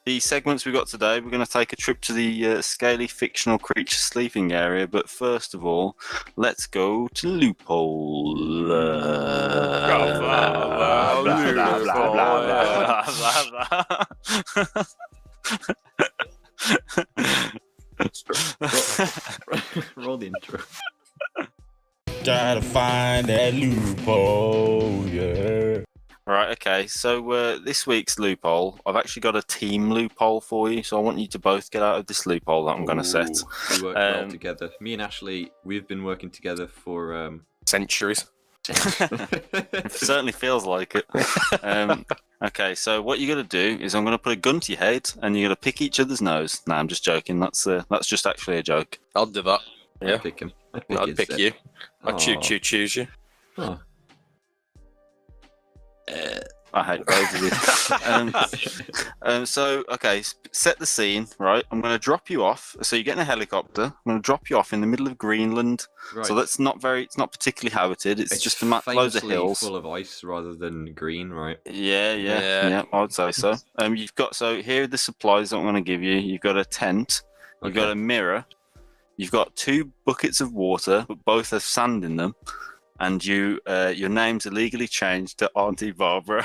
The segments we got today, we're going to take a trip to the scaly fictional creature sleeping area. But first of all, let's go to Loophole. Roll the intro. Gotta find that loophole, yeah. Right, okay, so this week's loophole, I've actually got a team loophole for you, so I want you to both get out of this loophole that I'm going to set. We work well together. Me and Ashley, we've been working together for centuries. It certainly feels like it. Okay, so what you're going to do is I'm going to put a gun to your head, and you're going to pick each other's nose. Nah, I'm just joking. That's just actually a joke. I'll do that. Yeah, I'd pick him. I'd pick you. I'd choose you. Oh. I hate both of you. So, okay, set the scene, right? I'm going to drop you off. So you get in a helicopter. I'm going to drop you off in the middle of Greenland. Right. So it's not particularly habited. It's just loads of hills. Full of ice rather than green, right? Yeah, I would say so. Here are the supplies that I'm going to give you. You've got a tent. You've got a mirror. You've got 2 buckets of water, but both have sand in them. And your name's illegally changed to Auntie Barbara.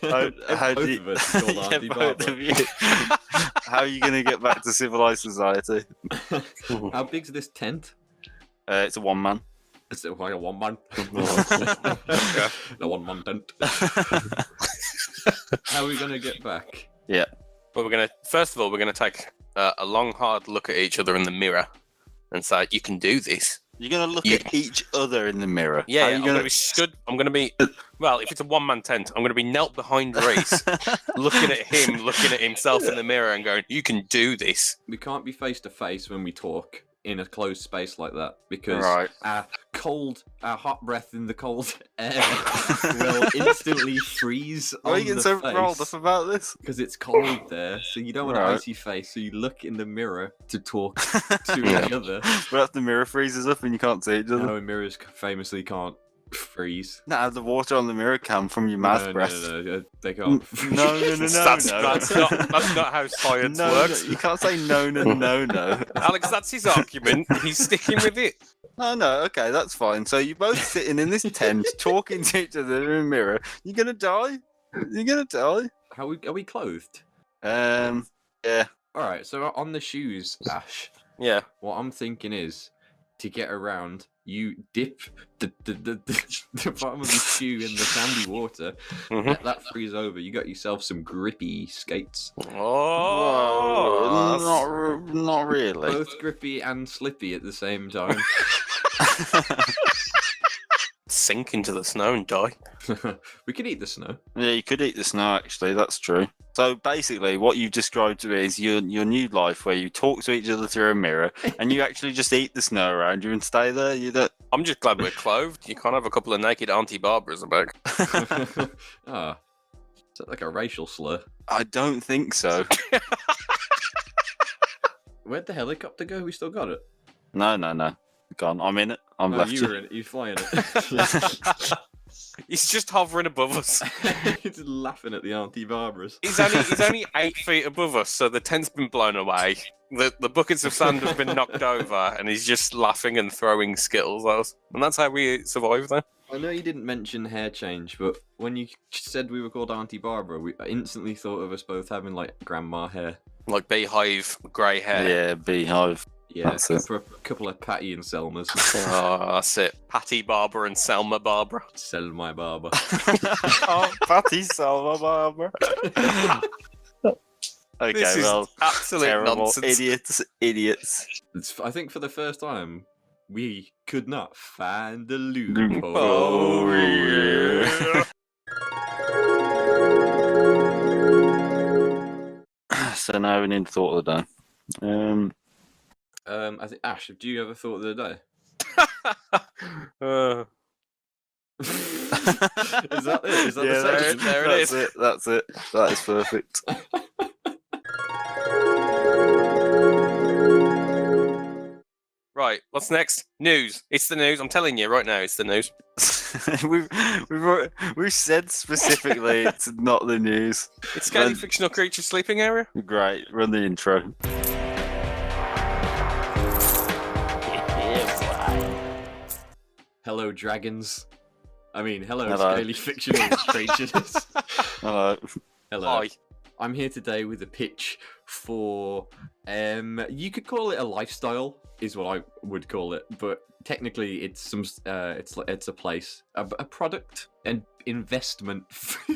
How do you, of us called Auntie both of you. How are you going to get back to civilized society? How big's this tent? It's a one-man. It's like a one-man. A one-man tent. How are we going to get back? Yeah. Well, first of all, we're going to take a long, hard look at each other in the mirror and say, you can do this. You're going to look at each other in the mirror. Yeah, I'm going to be stood. I'm going to be, well, if it's a one-man tent, I'm going to be knelt behind Reese, looking at himself in the mirror and going, you can do this. We can't be face-to-face when we talk in a closed space like that, because our hot breath in the cold air will instantly freeze Why are you getting so rolled up about this? Because it's cold there, so you don't want an icy face, so you look in the mirror to talk to each other. But if the mirror freezes up and you can't see each other? No, mirrors famously can't freeze. No, the water on the mirror can from your mouth breath. No, they can't. No. That's not how science works. You can't say no. Alex, that's his argument. He's sticking with it. No, okay, that's fine. So you're both sitting in this tent, talking to each other in a mirror. You're gonna die. Are we clothed? Yeah. All right. So on the shoes, Ash. Yeah. What I'm thinking is, to get around, you dip the bottom of the shoe in the sandy water, let that freeze over. You got yourself some grippy skates. Oh, not really. Both grippy and slippy at the same time. Sink into the snow and die. We could eat the snow. Yeah, you could eat the snow, actually. That's true. So basically, what you've described to me is your new life, where you talk to each other through a mirror, and you actually just eat the snow around you and stay there. I'm just glad we're clothed. You can't have a couple of naked Auntie Barbaras about. Is that like a racial slur? I don't think so. Where'd the helicopter go? We still got it? No. Gone. I'm in it. Left You're flying it. He's just hovering above us. He's laughing at the Auntie Barbaras. He's only 8 feet above us, so the tent's been blown away. The buckets of sand have been knocked over, and he's just laughing and throwing Skittles at us. And that's how we survive there. I know you didn't mention hair change, but when you said we were called Auntie Barbara, I instantly thought of us both having like grandma hair. Like beehive grey hair. Yeah, beehive. Yeah, that's it. For a couple of Patty and Selmas. Oh, that's it. Patty Barbara and Selma Barbara. Selma Barbara. Oh, Patty, Selma Barbara. Okay, this is absolute terrible. nonsense. Idiots. I think for the first time, we could not find the loop. Oh, yeah. So now we need the thought of the day. I think, Ash, do you have a thought of the day? Is that it? Is that Yeah, the section? There it that's is. it. That's it. That is perfect. Right, what's next? News. It's the news. I'm telling you right now, it's the news. we've said specifically it's not the news. It's Scaly Fictional Creature Sleeping Area. Great. Run the intro. Hello, dragons. Hello, Hello. scaly fictional creatures. Hello. Hello. Hi. I'm here today with a pitch for, you could call it a lifestyle, is what I would call it, but technically it's some, it's a place, a product, an investment for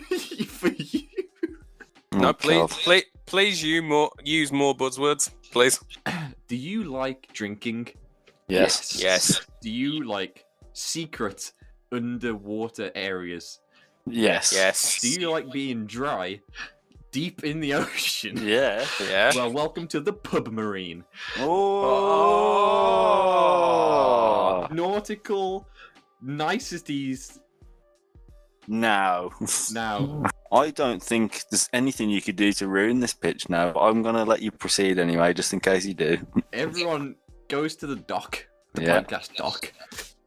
you. No, please use more buzzwords, please. Do you like drinking? Yes. Yes. Do you like secret underwater areas? Yes. Yes. Do you like being dry, deep in the ocean? Yeah. Yeah. Well, welcome to the Pub Marine. Oh. Nautical niceties. Now. I don't think there's anything you could do to ruin this pitch now, but I'm going to let you proceed anyway, just in case you do. Everyone goes to the dock, the Yeah. podcast dock.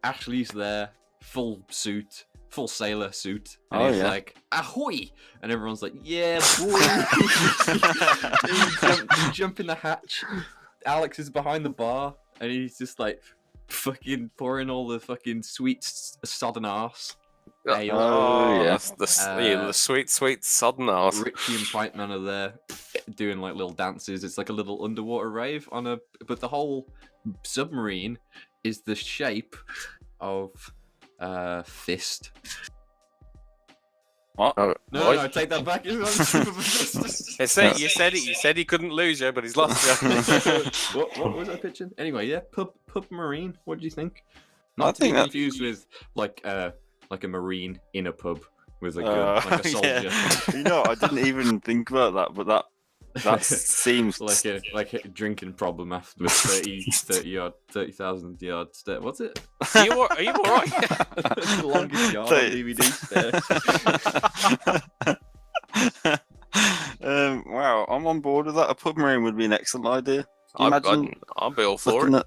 Ashley's there, full suit, full sailor suit, and Oh, he's yeah. like, ahoy! And everyone's like, yeah, boy! you jump in the hatch. Alex is behind the bar, and he's just like, fucking pouring all the fucking sweet sodden arse. Ale. Oh, yeah. The sweet sodden arse. Richie and Pipeman are there doing like little dances. It's like a little underwater rave but the whole submarine is the shape of fist. What? No, take that back. You said he couldn't lose you, but he's lost you. what was I pitching? Anyway, yeah, pub marine. What do you think? I Not to think be that- confused with like a marine in a pub with a gun, like a soldier. Yeah. You know, I didn't even think about that, but that seems like a drinking problem after 30,000 yard stare. What's it? Are you all right? The longest yard on DVD stare. Wow, I'm on board with that. A pub marine would be an excellent idea. Imagine I'll be all for looking it.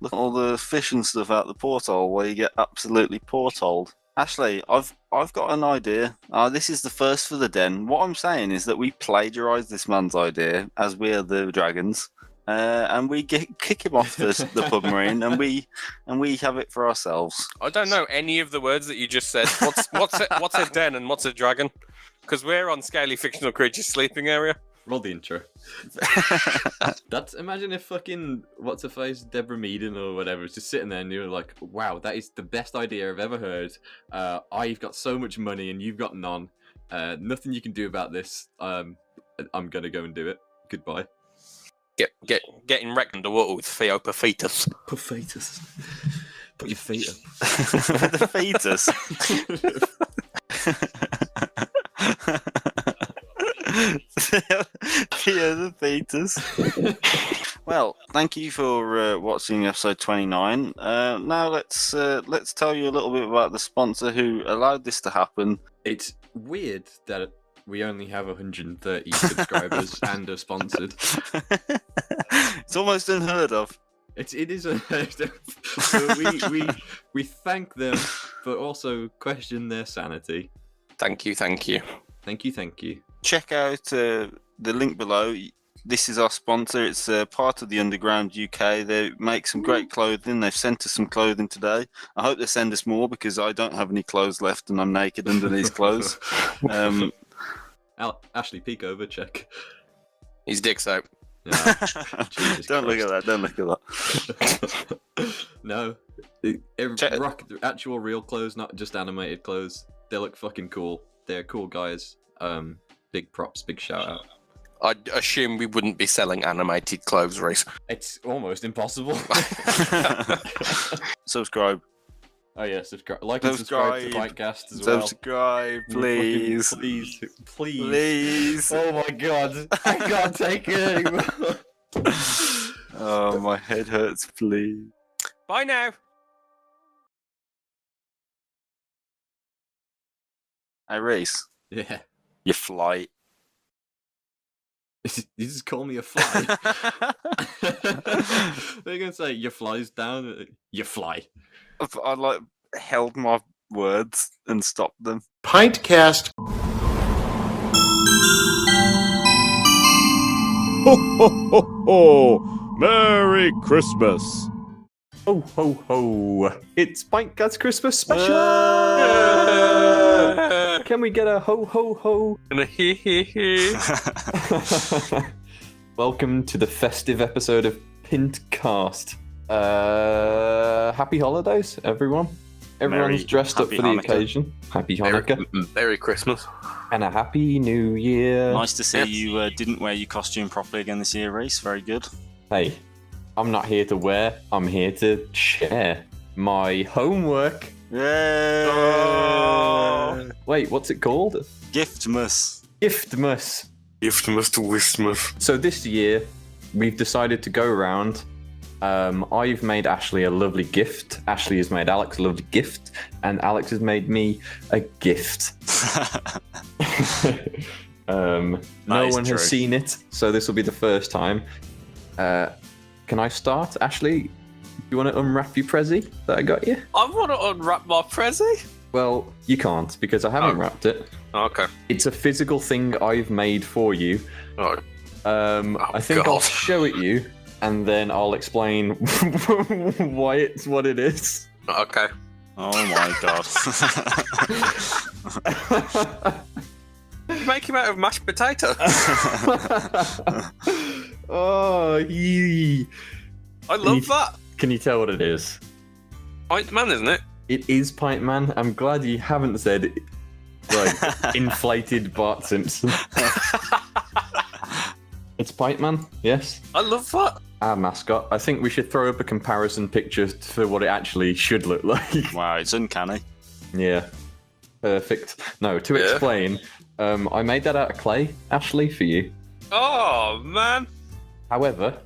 at all the fish and stuff out the porthole where you get absolutely portholed. Ashley, I've got an idea. This is the first for the den. What I'm saying is that we plagiarise this man's idea as we are the dragons, and we kick him off the pub marine, and we have it for ourselves. I don't know any of the words that you just said. What's a den and what's a dragon? Because we're on Scaly Fictional Creature Sleeping Area. Roll the intro. Imagine if fucking what's her face, Deborah Meaden or whatever, was just sitting there and you were like, "Wow, that is the best idea I've ever heard. I've got so much money and you've got none. Nothing you can do about this. I'm gonna go and do it. Goodbye." Getting wrecked underwater with Theopophaetus. Paphaetus. Put your feet up. The fetus. Yeah, the fetus. Well, thank you for watching episode 29. Now let's tell you a little bit about the sponsor who allowed this to happen. It's weird that we only have 130 subscribers and are sponsored. It's almost unheard of. It is unheard of. So we thank them, but also question their sanity. Thank you. Thank you. Check out the link below. This is our sponsor. It's part of the Underground UK. They make some great clothing. They've sent us some clothing today. I hope they send us more because I don't have any clothes left and I'm naked under these clothes. Ashley, peek over, check. His dick's out. Yeah. Don't look at that. Don't look at that. No. Actual real clothes, not just animated clothes. They look fucking cool. They're cool guys. Big props, big shout out. I'd assume we wouldn't be selling animated clothes, Reese. It's almost impossible. Subscribe. Oh yeah, subscribe. Like and subscribe to PINTCAST as well. Subscribe, please. Please. Oh my god. I can't take it anymore. Oh, my head hurts, please. Bye now. Hey, Reese. Yeah. You fly. You just call me a fly. They're gonna say your fly's down. You fly. I like held my words and stopped them. PINTCAST. Ho ho ho ho! Merry Christmas! Ho ho ho! It's PINTCAST Christmas special! Can we get a ho ho ho? And a hee hee hee. Welcome to the festive episode of PINTCAST. Happy holidays, everyone. Everyone's dressed up for the occasion. Happy Hanukkah. Merry Christmas. And a Happy New Year. Nice to see you didn't wear your costume properly again this year, Reese. Very good. Hey, I'm not here to wear, I'm here to share my homework. Yay! Wait, what's it called? Giftmas. Giftmas. Giftmas to Wistmas. So this year, we've decided to go around. I've made Ashley a lovely gift. Ashley has made Alex a lovely gift. And Alex has made me a gift. No one has seen it, so this will be the first time. Can I start? Ashley, do you want to unwrap your Prezi that I got you? I want to unwrap my Prezi. Well, you can't, because I haven't wrapped it. Okay. It's a physical thing I've made for you. Oh. I think I'll show it you, and then I'll explain why it's what it is. Okay. Oh my god. You make him out of mashed potato. Oh, yee. I love that. Can you tell what it is? Pint Man, isn't it? It is Pint Man. I'm glad you haven't said like inflated Bart Simpson. It's Pint Man, yes. I love that. Our mascot. I think we should throw up a comparison picture for what it actually should look like. Wow, it's uncanny. Yeah. Perfect. No, to explain, I made that out of clay, Ashley, for you. Oh, man. However,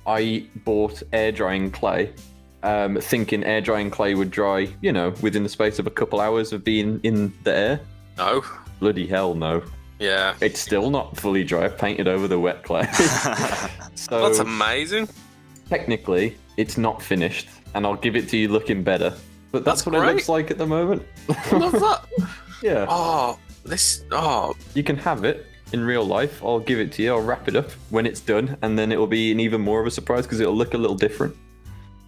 I bought air drying clay, thinking air drying clay would dry, within the space of a couple hours of being in the air. No. Bloody hell, no. Yeah. It's still not fully dry. I've painted over the wet clay. So that's amazing. Technically, it's not finished, and I'll give it to you looking better. But that's what great. It looks like at the moment. I love that. Yeah. Oh, You can have it in real life. I'll give it to you. I'll wrap it up when it's done, and then it'll be an even more of a surprise because it'll look a little different.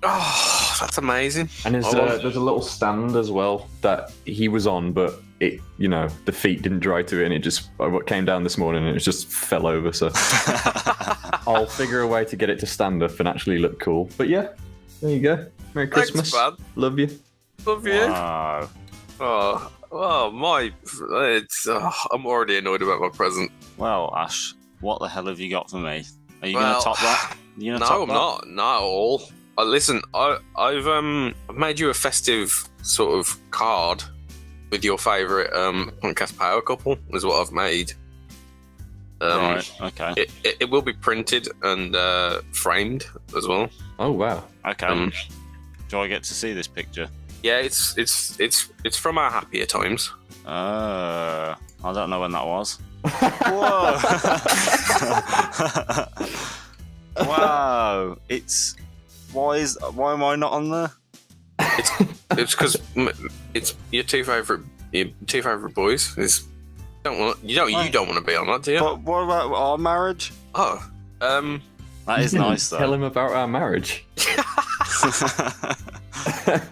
Oh, that's amazing. And there's a little stand as well that he was on, but it, the feet didn't dry to it, and it just came down this morning and it just fell over. So I'll figure a way to get it to stand up and actually look cool. But yeah, there you go. Merry Christmas. Thanks, man. Love you. Love you. Wow. Oh, I'm already annoyed about my present. Well, Ash, what the hell have you got for me? Are you going to top that? No, I'm not. Not at all. Listen, I've made you a festive sort of card with your favourite podcast power couple. Is what I've made. Right. Okay. It will be printed and framed as well. Oh wow. Okay. Do I get to see this picture? Yeah, it's from our happier times. I don't know when that was. Whoa! Wow! Why am I not on there? It's because it's your two favorite boys. You don't want to be on that, do you? But what about our marriage? Oh, that is nice though. Tell him about our marriage.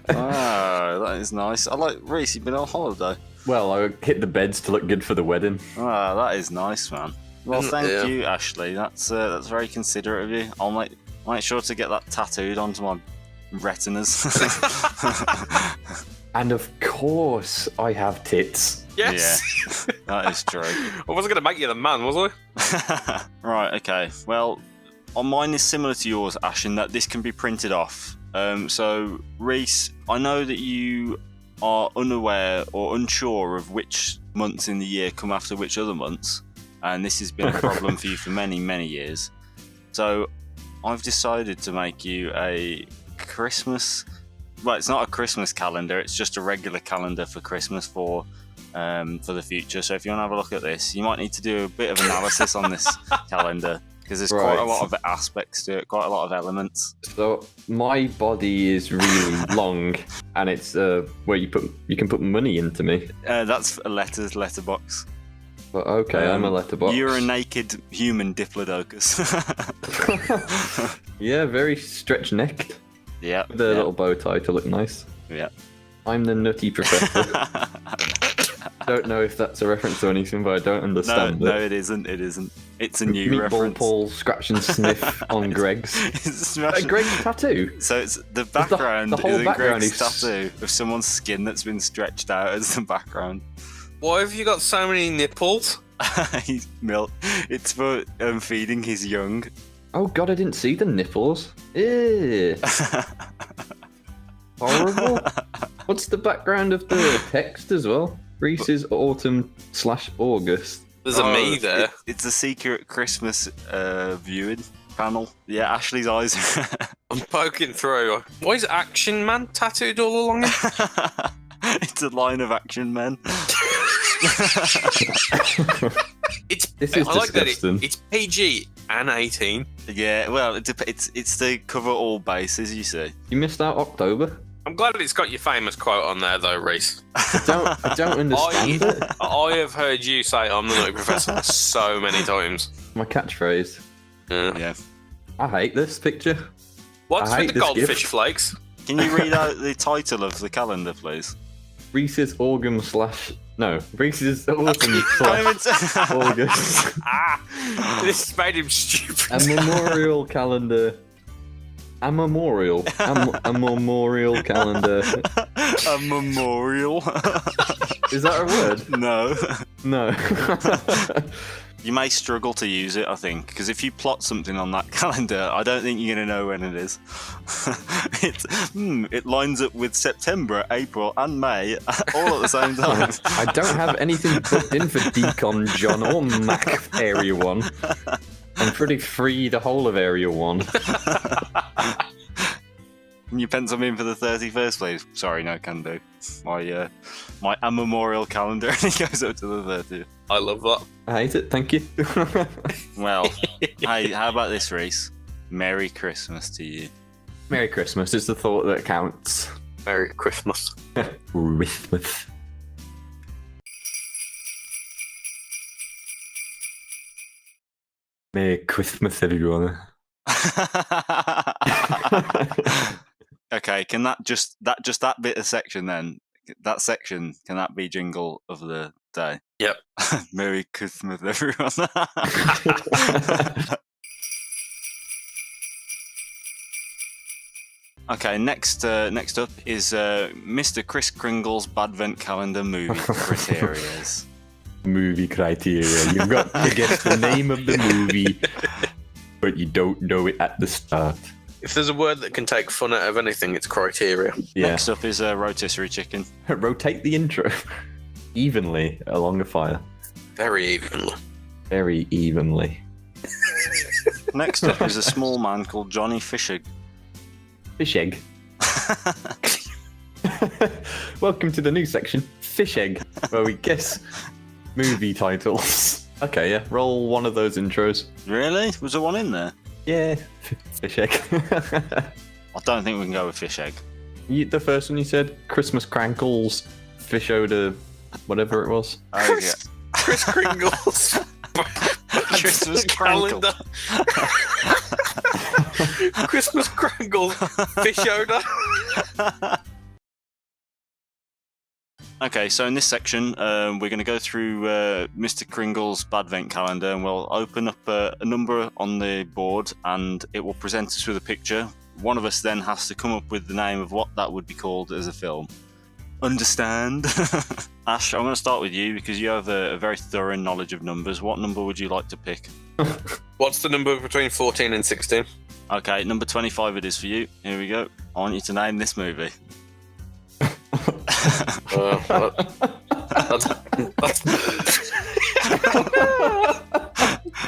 Wow, that is nice. I like Reese. You've been on holiday. Well, I hit the beds to look good for the wedding. Wow, that is nice, man. Well, thank you, Ashley. That's very considerate of you. I'll make sure to get that tattooed onto my retinas. And of course, I have tits. Yes. Yeah, that is true. I wasn't going to make you the man, was I? Right. Okay. Well, mine is similar to yours, Ash, in that this can be printed off. So, Reese, I know that you are unaware or unsure of which months in the year come after which other months, and this has been a problem for you for many, many years. So, I've decided to make you a Christmas... Well, it's not a Christmas calendar, it's just a regular calendar for Christmas for for the future. So if you want to have a look at this, you might need to do a bit of analysis on this calendar because there's quite a lot of aspects to it, quite a lot of elements. So my body is really long, and it's where you can put money into me. That's a letterbox. But okay, I'm a letterbox. You're a naked human diplodocus. Yeah, very stretch-necked. Yeah. With a little bow tie to look nice. Yeah. I'm the nutty professor. Don't know if that's a reference to anything, but I don't understand No, it isn't. It isn't. It's a new Meatball reference. Paul scratch and sniff on Greg's. Greg's tattoo. So it's the background. The whole is background Greg's is tattoo of someone's skin that's been stretched out as the background. Why have you got so many nipples? He's milk. It's for feeding his young. Oh god, I didn't see the nipples. Ew. Horrible. What's the background of the text as well? Reese's Autumn/August. There's a me there. It's a secret Christmas viewing panel. Yeah, Ashley's eyes. I'm poking through. Why is Action Man tattooed all along it? It's a line of Action Men. This is I like that disgusting. it's PG and 18. Yeah, well, it's to cover all bases, you see. You missed out October. I'm glad it's got your famous quote on there, though, Reese. I don't understand it. I have heard you say I'm the Nutty Professor so many times. My catchphrase. Yeah. I hate this picture. What's I with hate the this goldfish gift. flakes? Can you read out the title of the calendar, please? Reese's Reese's Autumn/August. This made him stupid. A memorial calendar. A memorial calendar. A memorial. Is that a word? No. No. You may struggle to use it, I think, because if you plot something on that calendar, I don't think you're going to know when it is. It lines up with September, April, and May all at the same time. I don't have anything booked in for Decon, John, or Mac Area 1. I'm pretty free the whole of Area 1. Can you pencil me in for the 31st, please? Sorry, no, can do. My memorial calendar only goes up to the 30th. I love that. I hate it, thank you. Well, hey, how about this, Reese? Merry Christmas to you. Merry Christmas, it's the thought that counts. Merry Christmas. Christmas. Merry Christmas, everyone. Okay, can that bit of section then? That section, can that be jingle of the day? Yep. Merry Christmas, everyone. Okay, next up is Mr. Kris Kringle's Badvent Calendar movie criteria. Movie criteria. You've got to guess the name of the movie, but you don't know it at the start. If there's a word that can take fun out of anything, it's criteria. Yeah. Next up is rotisserie chicken. Rotate the intro evenly along the fire. Very evenly. Very evenly. Next up is a small man called Johnny Fishegg. Fish egg. Welcome to the new section, Fish Egg, where we guess movie titles. Okay, yeah, roll one of those intros. Really? Was there one in there? Yeah, Fish Egg. I don't think we can go with Fish Egg. The first one you said, Christmas Crankles, Fish Oda, whatever it was. Oh, yeah. Kris Kringle's Christmas calendar. Christmas Kringle fish odor. Okay, so in this section, we're going to go through Mr. Kringle's Badvent calendar, and we'll open up a number on the board, and it will present us with a picture. One of us then has to come up with the name of what that would be called as a film. Understand? Ash, I'm going to start with you because you have a very thorough knowledge of numbers. What number would you like to pick? What's the number between 14 and 16? Okay, number 25 it is for you. Here we go. I want you to name this movie. That's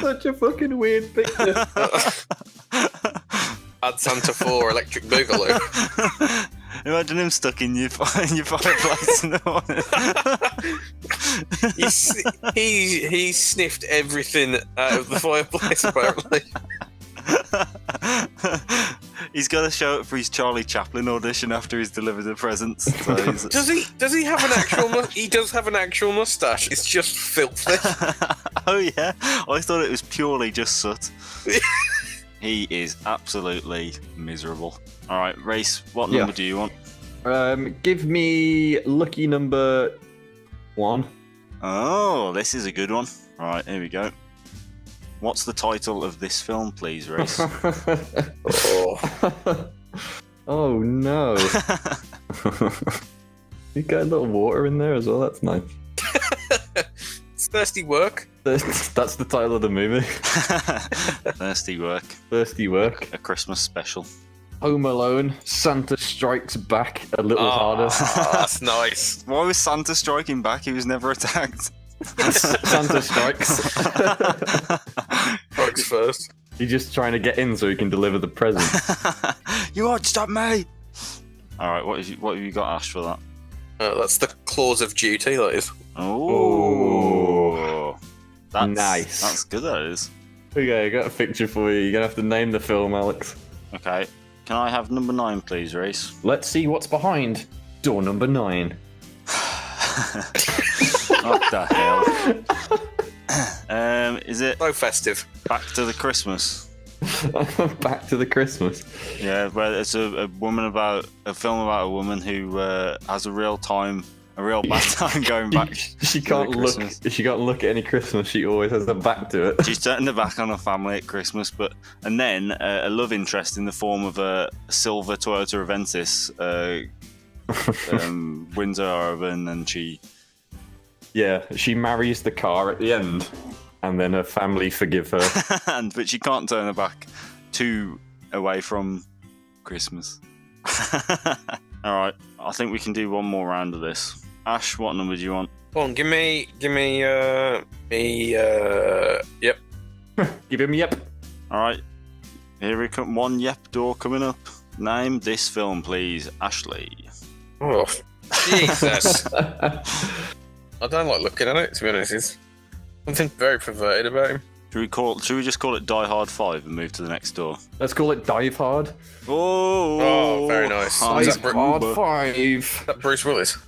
Such a fucking weird picture. Add Santa 4 Electric Boogaloo. Imagine him stuck in your fireplace in the morning. he sniffed everything out of the fireplace, apparently. He's got to show up for his Charlie Chaplin audition after he's delivered the presents. So Does he have an actual? He does have an actual mustache. It's just filthy. Oh yeah, I thought it was purely just soot. He is absolutely miserable. All right, Reese, what number do you want? Give me lucky number 1. Oh, this is a good one. All right, here we go. What's the title of this film, please, Reese? Oh no! You got a little water in there as well. That's nice. It's thirsty work. That's the title of the movie. Thirsty Work. Thirsty Work. A Christmas special. Home Alone. Santa Strikes Back a little harder. That's nice. Why was Santa striking back? He was never attacked. Santa strikes. Strikes first. He's just trying to get in so he can deliver the present. You won't stop me! Alright, what have you got, Ash, for that? That's the Clause of Duty, that is. Oh, that's nice. That's good, that is. Okay, I got a picture for you. You're going to have to name the film, Alex. Okay. Can I have number 9, please, Reese? Let's see what's behind door number 9. What the hell? Is it so festive? Back to the Christmas. Back to the Christmas. Yeah, where it's a film about a woman who has a real bad time going back. She can't look. She can't look at any Christmas. She always has her back to it. She's turning her back on her family at Christmas, and then a love interest in the form of a silver Toyota Avensis wins her over, and then she marries the car at the end, and then her family forgive her. But she can't turn her back too away from Christmas. All right, I think we can do one more round of this. Ash, what number do you want? Come on, give me, yep. Give him yep. All right, here we come. One yep door coming up. Name this film, please, Ashley. Oh, Jesus. I don't like looking at it, to be honest. It's something very perverted about him. Should we just call it Die Hard 5 and move to the next door? Let's call it Dive Hard. Oh, very nice. Dive Hard 5. Is that Bruce Willis?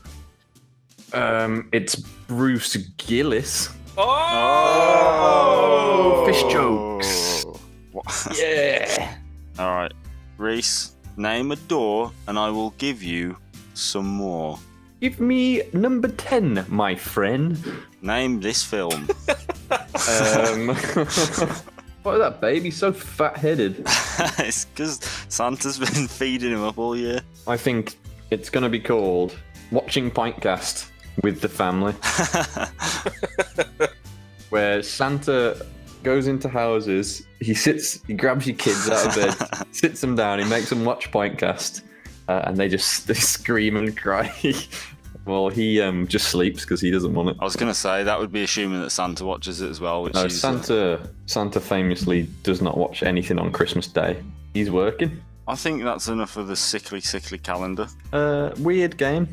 It's Bruce Gillis. Oh! Fish jokes. Yeah. All right, Reese, name a door, and I will give you some more. Give me number 10, my friend. Name this film. What is that baby so fat-headed? It's because Santa's been feeding him up all year. I think it's going to be called Watching PINTCAST with the Family. Where Santa goes into houses, he grabs your kids out of bed, sits them down, he makes them watch PINTCAST, and they scream and cry. Well, he just sleeps because he doesn't want it. I was going to say, that would be assuming that Santa watches it as well. Which is, Santa famously does not watch anything on Christmas Day. He's working. I think that's enough of the sickly calendar. Weird game.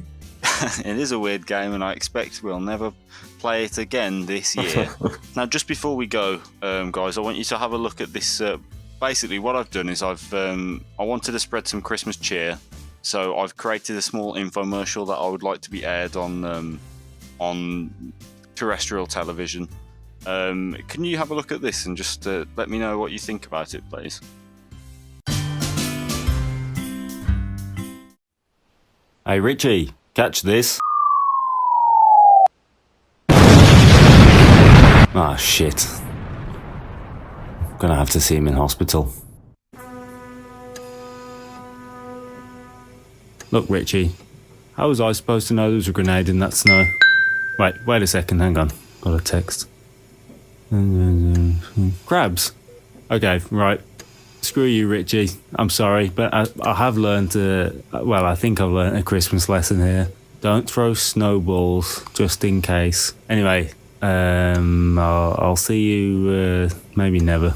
It is a weird game, and I expect we'll never play it again this year. Now, just before we go, guys, I want you to have a look at this. Basically, what I've done is I wanted to spread some Christmas cheer. So I've created a small infomercial that I would like to be aired on terrestrial television. Can you have a look at this and just let me know what you think about it, please? Hey Richie, catch this. Ah, shit. Gonna have to see him in hospital. Look, Richie, how was I supposed to know there was a grenade in that snow? Wait a second, hang on. Got a text. Crabs. Okay, right. Screw you, Richie. I'm sorry, but I have learned I think I've learned a Christmas lesson here. Don't throw snowballs, just in case. Anyway, I'll see you, maybe never.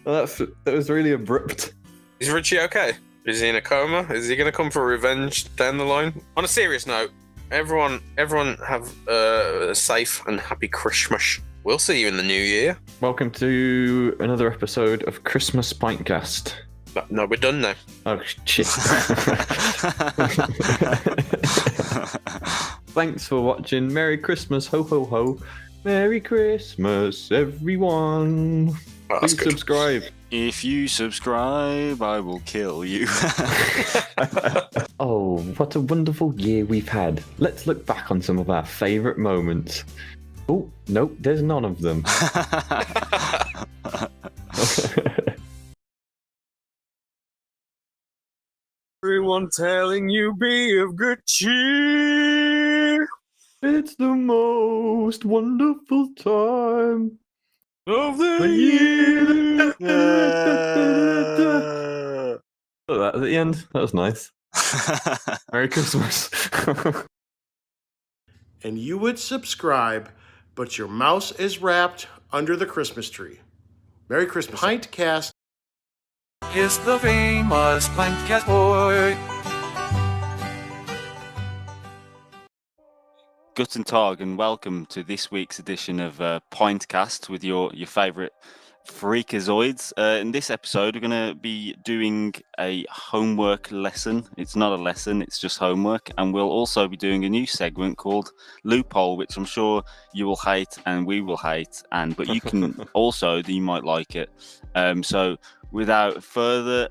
Well, that was really abrupt. Is Richie okay? Is he in a coma? Is he going to come for revenge down the line? On a serious note, everyone have a safe and happy Christmas. We'll see you in the new year. Welcome to another episode of Christmas PINTCAST. No, we're done now. Oh, shit. Thanks for watching. Merry Christmas, ho ho ho. Merry Christmas, everyone. Oh, that's Please good. subscribe. If you subscribe, I will kill you. Oh, what a wonderful year we've had. Let's look back on some of our favourite moments. Oh, nope, there's none of them. Everyone telling you be of good cheer. It's the most wonderful time of the year. Oh, that at the end. That was nice. Merry Christmas. And you would subscribe, but your mouse is wrapped under the Christmas tree. Merry Christmas. PINTCAST is the famous PINTCAST boy. Guten Tag and welcome to this week's edition of PINTCAST with your favourite freakazoids. In this episode, we're going to be doing a homework lesson. It's not a lesson, it's just homework. And we'll also be doing a new segment called Loophole, which I'm sure you will hate and we will hate. But you can also, you might like it. So without further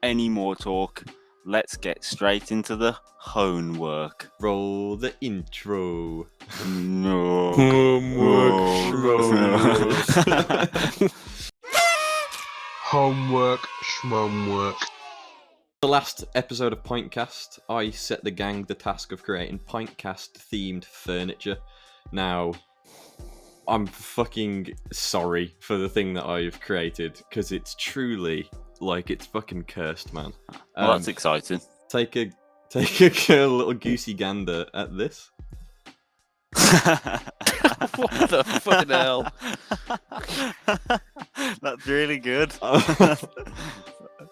any more talk, let's get straight into the homework. Roll the intro. No. Homework, schmumwork. The last episode of PINTCAST, I set the gang the task of creating PINTCAST-themed furniture. Now, I'm fucking sorry for the thing that I've created, because it's truly, it's fucking cursed, man. Well, that's exciting. Take a little goosey gander at this. What the fucking hell? That's really good.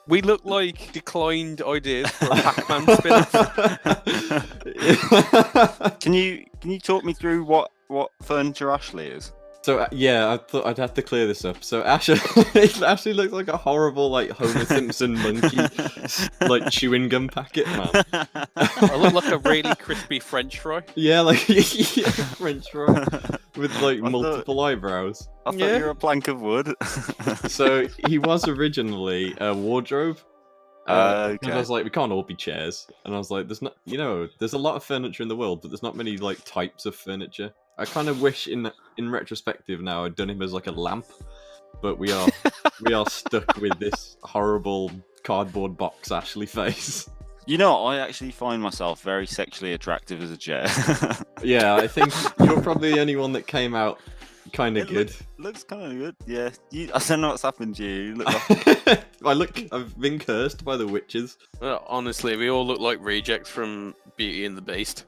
We look like declined ideas for a Pac-Man spin-off. Can you talk me through what furniture Ashley is? So yeah, I thought I'd have to clear this up. So Ashley looks like a horrible Homer Simpson monkey, chewing gum packet, man. I look like a really crispy French fry. Yeah, French fry with multiple eyebrows. I thought you were a plank of wood. So he was originally a wardrobe. Okay. And I was like, we can't all be chairs. And I was like, there's a lot of furniture in the world, but there's not many types of furniture. I kind of wish in retrospective now I'd done him as a lamp, but we are stuck with this horrible cardboard box Ashley face. You know, I actually find myself very sexually attractive as a chair. Yeah, I think you're probably the only one that came out kind of good. Looks kind of good, yeah. I don't know what's happened to you. You look like... I've been cursed by the witches. Well, honestly, we all look like rejects from Beauty and the Beast.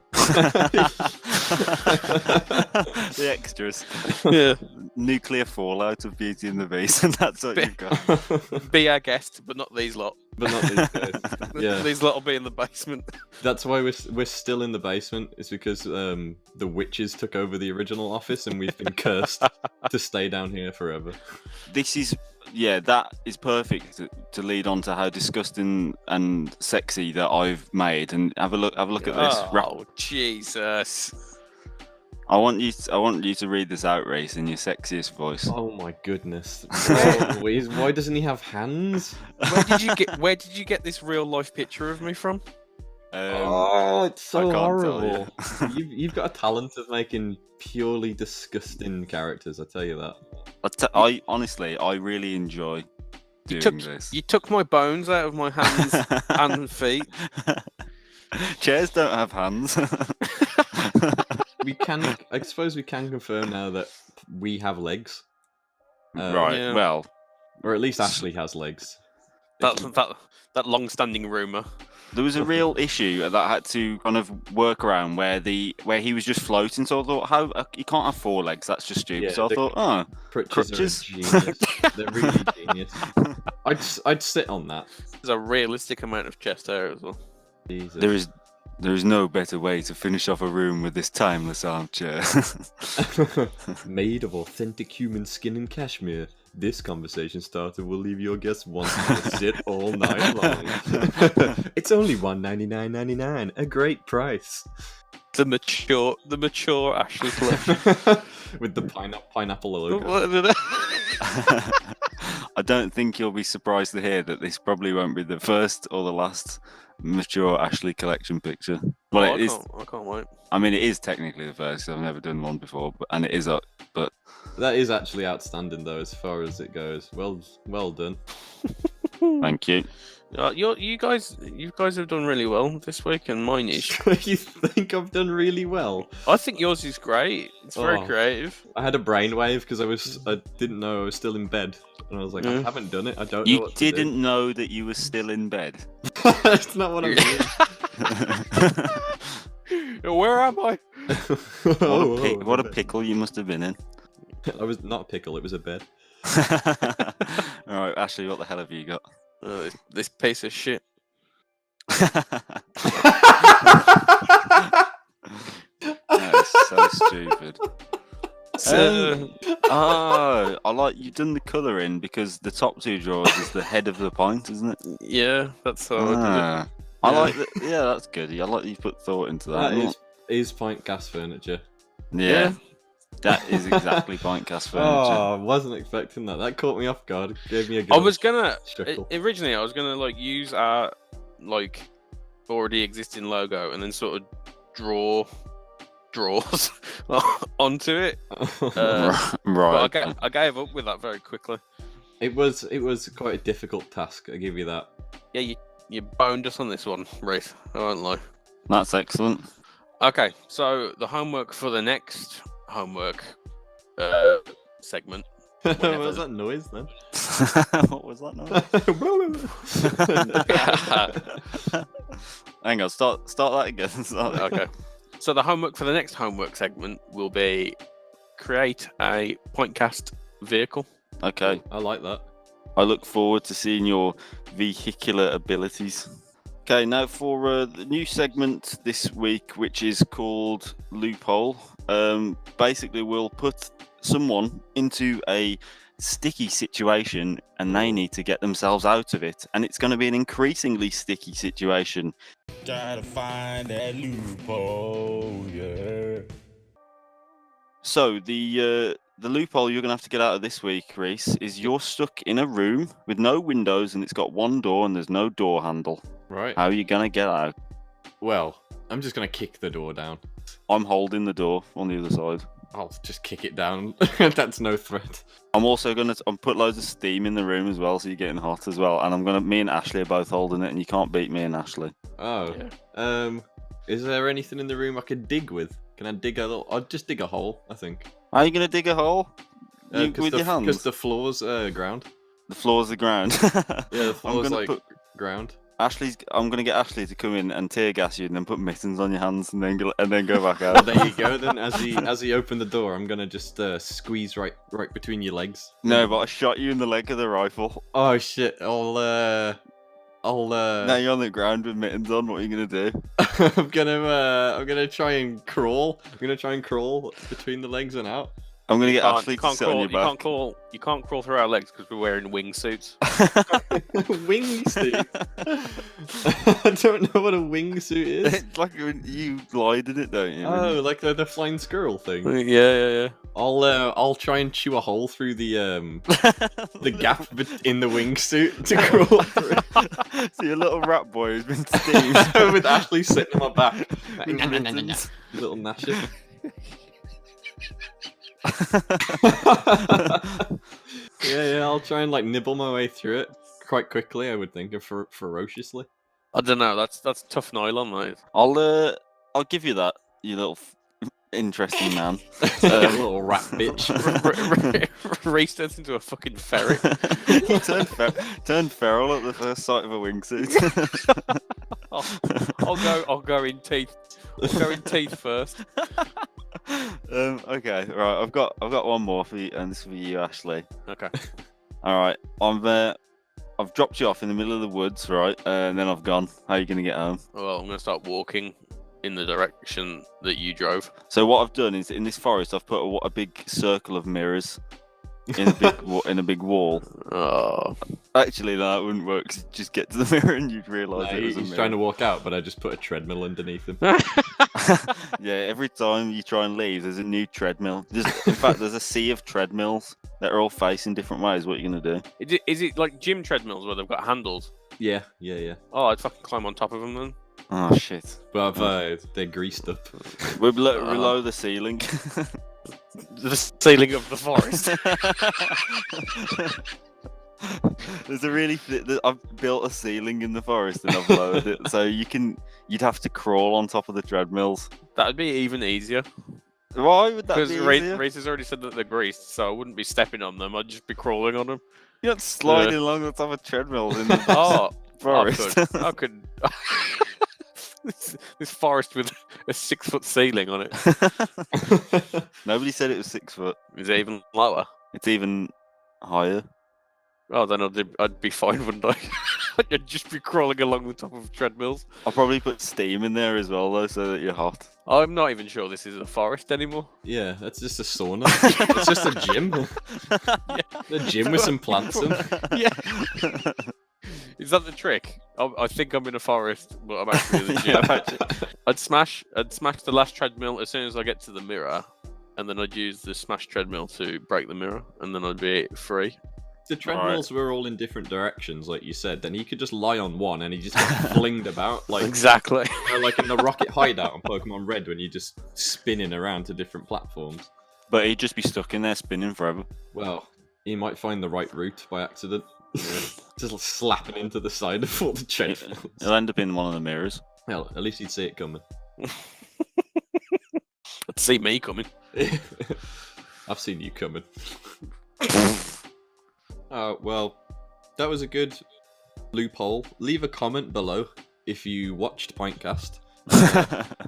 The extras. Yeah. Nuclear fallout of Beauty and the Beast, and that's what you've got. Be our guest, but not these lot. But not these guys. Yeah. These lot will be in the basement. That's why we're still in the basement. It's because the witches took over the original office, and we've been cursed to stay down here forever. That is perfect to lead on to how disgusting and sexy that I've made. And have a look at this. Oh, Jesus! I want you to read this out, Reese, in your sexiest voice. Oh my goodness! Why doesn't he have hands? Where did you get this real life picture of me from? It's so horrible. You've got a talent of making purely disgusting characters. I tell you that. I honestly, I really enjoy doing this. You took my bones out of my hands and feet. Chairs don't have hands. I suppose we can confirm now that we have legs. Right. Yeah. Well, or at least Ashley has legs. That long-standing rumor. There was a real issue that I had to kind of work around where he was just floating. So I thought, he can't have 4 legs. That's just stupid. Yeah, so I thought, crutches. Are genius. They're really genius. I'd sit on that. There's a realistic amount of chest hair as well. Jesus. There is no better way to finish off a room with this timeless armchair. Made of authentic human skin and cashmere, this conversation starter will leave your guests wanting to sit all night long. It's only $199.99, a great price. The mature Ashley collection with the pineapple logo. I don't think you'll be surprised to hear that this probably won't be the first or the last mature Ashley collection picture. Well, it is. I can't wait. I mean, it is technically the first. I've never done one before, and it is up. But that is actually outstanding, though, as far as it goes. Well done. Thank you. You guys have done really well this week, and mine is. You think I've done really well? I think yours is great. It's very creative. I had a brainwave because I didn't know I was still in bed, and I was like, I haven't done it. I don't know what to do. You didn't know that you were still in bed. That's not what I mean. Where am I? What a pickle you must have been in. I was not a pickle. It was a bed. All right, Ashley, what the hell have you got? This piece of shit. That is so stupid. I like you've done the colouring because the top 2 drawers is the head of the pint, isn't it? Yeah, that's how I did it. I like that. Yeah, that's good. I like that you put thought into that. That is PINTCAST furniture. Yeah. That is exactly PINTCAST furniture. Oh, I wasn't expecting that. That caught me off guard. It gave me a good originally I was gonna use our already existing logo and then sort of draw draws onto it. Right. But I gave up with that very quickly. It was quite a difficult task. I give you that. Yeah, you boned us on this one, Reese. I won't lie. That's excellent. Okay, so the homework for the next homework segment. What was that noise then? What was that noise? Hang on, start that again. Okay. So the homework for the next homework segment will be create a PINTCAST vehicle. Okay. I like that. I look forward to seeing your vehicular abilities. Okay, now for the new segment this week, which is called Loophole. Basically, we'll put someone into a sticky situation and they need to get themselves out of it. And it's going to be an increasingly sticky situation. Gotta find that loophole, yeah. So, the loophole you're going to have to get out of this week, Reese, is you're stuck in a room with no windows and it's got one door and there's no door handle. Right. How are you going to get out? Well, I'm just going to kick the door down. I'm holding the door on the other side. I'll just kick it down. That's no threat. I'm also going to put loads of steam in the room as well, so you're getting hot as well. And me and Ashley are both holding it, and you can't beat me and Ashley. Oh. Yeah. Is there anything in the room I could dig with? Can I dig I'll just dig a hole, I think. Are you going to dig a hole? With your hands? Because the floor's ground. The floor's the ground? Yeah, the floor's ground. I'm going to get Ashley to come in and tear gas you and then put mittens on your hands and then go back out. There you go. Then as he opened the door, I'm going to just squeeze right between your legs. No, but I shot you in the leg of the rifle. Oh shit! I'll Now you're on the ground with mittens on. What are you going to do? I'm gonna try and crawl. I'm gonna try and crawl between the legs and out. I'm going to get Ashley to sit on your back. You can't crawl through our legs because we're wearing wingsuits. Wingsuit? I don't know what a wingsuit is. It's like you glide in it, don't you? Oh, like the flying squirrel thing. Yeah. I'll try and chew a hole through the gap in the wingsuit to crawl through. So your little rat boy has been steamed with Ashley sitting on my back. Little Nasher. Yeah, I'll try and nibble my way through it quite quickly. I would think, and ferociously. I don't know. That's tough nylon, mate. I'll give you that, you little interesting man. Little rat bitch. Reese turns into a fucking ferret. He turned feral at the first sight of a wingsuit. I'll go in teeth. I'll go in teeth first. Okay, right. I've got one more for you, and this is for you, Ashley. Okay. All right. I've dropped you off in the middle of the woods, right? And then I've gone. How are you going to get home? Well, I'm going to start walking in the direction that you drove. So what I've done is in this forest, I've put a big circle of mirrors in a big wall. Oh. Actually, no, that wouldn't work. 'Cause just get to the mirror and you'd realise it was a He's mirror. trying to walk out, but I just put a treadmill underneath him. Yeah, every time you try and leave, there's a new treadmill. In fact, there's a sea of treadmills that are all facing different ways. What are you going to do? Is it like gym treadmills where they've got handles? Yeah. Oh, I'd fucking climb on top of them then. Oh, shit. But they're greased up. We're below the ceiling. The ceiling of the forest. I've built a ceiling in the forest and I've lowered it, so you'd have to crawl on top of the treadmills. That'd be even easier. Why would that be easier? Because Reese has already said that they're greased, so I wouldn't be stepping on them. I'd just be crawling on them. You're not sliding along the top of treadmills in the forest. I could. This forest with a 6-foot ceiling on it. Nobody said it was 6 foot. Is it even lower? It's even higher. Oh, then I'd be fine, wouldn't I? I'd just be crawling along the top of treadmills. I'll probably put steam in there as well, though, so that you're hot. I'm not even sure this is a forest anymore. Yeah, that's just a sauna. It's just a gym. A gym with some plants in. Yeah. Is that the trick? I think I'm in a forest, but I'm actually in the gym. I'd smash the last treadmill as soon as I get to the mirror, and then I'd use the smash treadmill to break the mirror, and then I'd be free. The treadmills were all in different directions, like you said. Then he could just lie on one, and he just got flinged about, like exactly, like in the Rocket Hideout on Pokemon Red, when you're just spinning around to different platforms. But he'd just be stuck in there spinning forever. Well, he might find the right route by accident. Just slapping into the side of all the treadmills. He'll end up in one of the mirrors. Well, at least he'd see it coming. I'd see me coming. I've seen you coming. Well, that was a good loophole. Leave a comment below if you watched PINTCAST.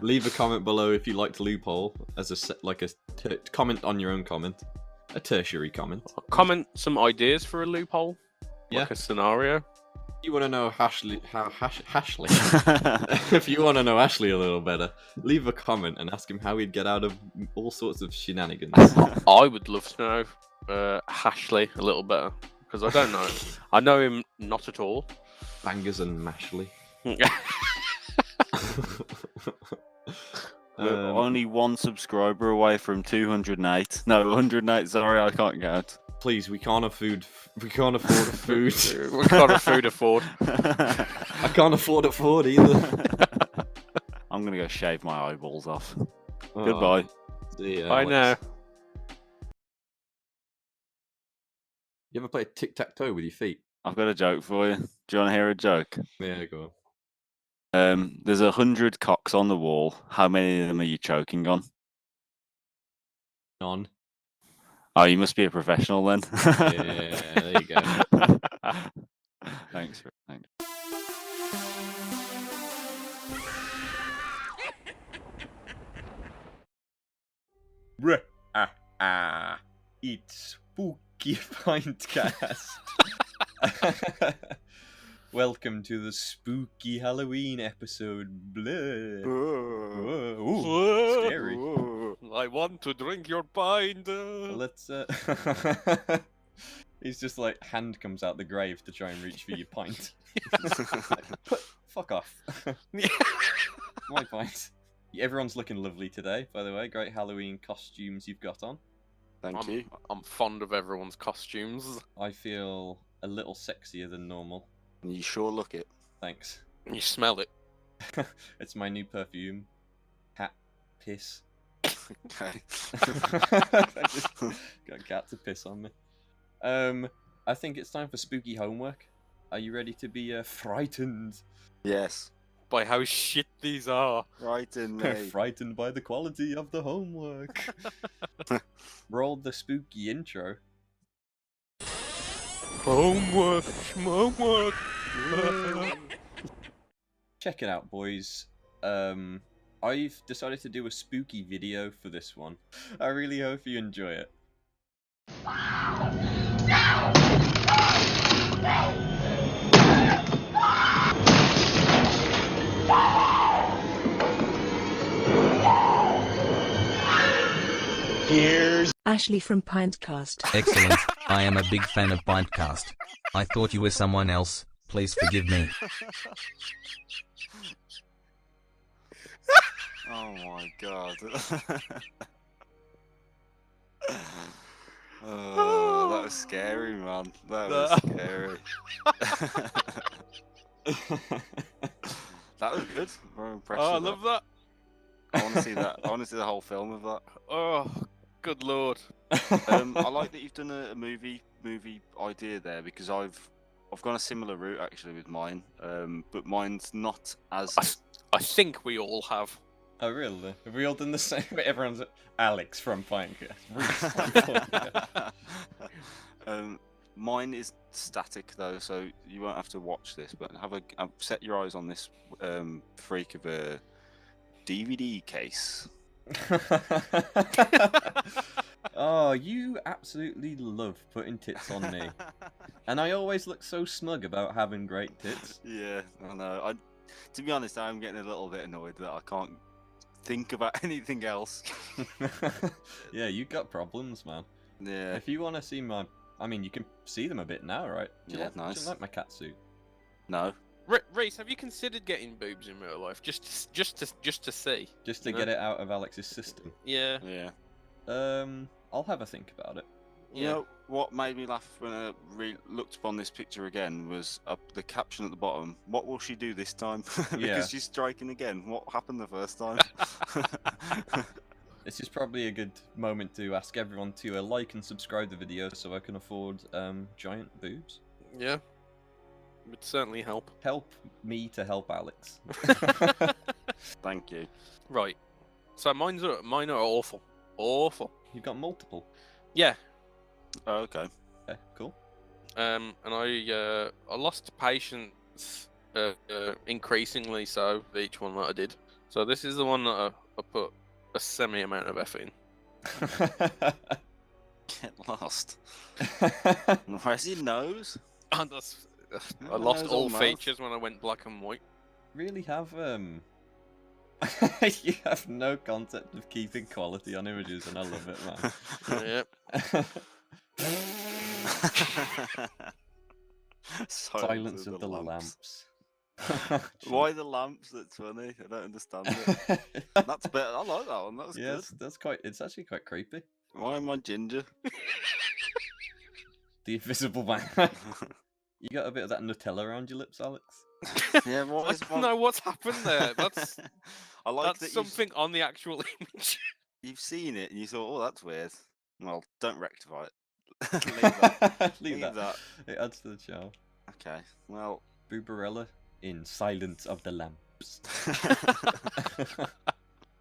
Leave a comment below if you liked loophole as a comment on your own comment, a tertiary comment. Comment some ideas for a loophole. Yeah. Like a scenario. You want to know Ashley? If you want to know Ashley a little better, leave a comment and ask him how he'd get out of all sorts of shenanigans. I would love to know Ashley a little better, because I don't know. I know him not at all. Bangers and Mashley. We're only one subscriber away from 208. No, 108. Sorry, I can't count. Please, we can't afford food. We can't afford. I can't afford either. I'm gonna go shave my eyeballs off. Oh, Goodbye. See ya, Bye Alex. now. You ever play tic-tac-toe with your feet? I've got a joke for you. Do you want to hear a joke? Yeah, go on. There's 100 cocks on the wall. How many of them are you choking on? None. Oh, you must be a professional then. Yeah, there you go. Thanks. It's spooky PINTCAST. Welcome to the spooky Halloween episode. Blah. Ooh, scary. I want to drink your pint. Let's. He's just like, hand comes out the grave to try and reach for your pint. Fuck off. My pint. Everyone's looking lovely today, by the way. Great Halloween costumes you've got on. Thank you. I'm fond of everyone's costumes. I feel a little sexier than normal. You sure look it. Thanks. You smell it. It's my new perfume. Cat piss. Okay. I just got a cat to piss on me. I think it's time for spooky homework. Are you ready to be frightened? Yes. by how shit these are. Frighten me. Frightened by the quality of the homework. Roll the spooky intro. Homework. Check it out, boys. I've decided to do a spooky video for this one. I really hope you enjoy it. Here's Ashley from PINTCAST. Excellent. I am a big fan of PINTCAST. I thought you were someone else. Please forgive me. Oh my god. Oh, that was scary, man. That was scary. That was good. Very impressive. Oh, I love that. I want to see that. I want to see the whole film of that. Oh, good lord. I like that you've done a movie idea there, because I've gone a similar route actually with mine, but mine's not as. I think we all have. Oh really? Have we all done the same? Everyone's Alex from PINTCAST. Reese from PINTCAST. Mine is static though, so you won't have to watch this. But set your eyes on this freak of a DVD case. Oh, you absolutely love putting tits on me. And I always look so smug about having great tits. Yeah, I know. To be honest, I'm getting a little bit annoyed that I can't think about anything else. Yeah, you got problems, man. Yeah. If you want to see my... I mean, you can see them a bit now, right? Yeah, nice. Do you like my cat suit? No. Reese, have you considered getting boobs in real life? Just to see. Just to get it out of Alex's system? Yeah. Yeah. I'll have a think about it. You know what made me laugh when I looked upon this picture again was the caption at the bottom. What will she do this time? Because Yeah. she's striking again. What happened the first time? This is probably a good moment to ask everyone to like and subscribe the video so I can afford giant boobs. Yeah. Would certainly help. Help me to help Alex. Thank you. Right. So mine are awful. Awful. You've got multiple. Yeah. Oh, okay. Okay, cool. And I lost patience increasingly so for each one that I did. So this is the one that I put a semi amount of effort in. Get lost. Where's your nose? I lost Nose all or mouth? features when I went black and white. Really have you have no concept of keeping quality on images, and I love it, man. Yep. Silence of the lamps. Why the lamps? That's funny. I don't understand it. That's better. I like that one. That was good. That's quite. It's actually quite creepy. Why am I ginger? The invisible man. You got a bit of that Nutella around your lips, Alex. Yeah, I don't know what's happened there. That's I like that's that something on the actual image. You've seen it and you thought, oh, that's weird. Well, don't rectify it. Leave that. Leave that. It adds to the charm. Okay, well, Boobarella in Silence of the Lamps.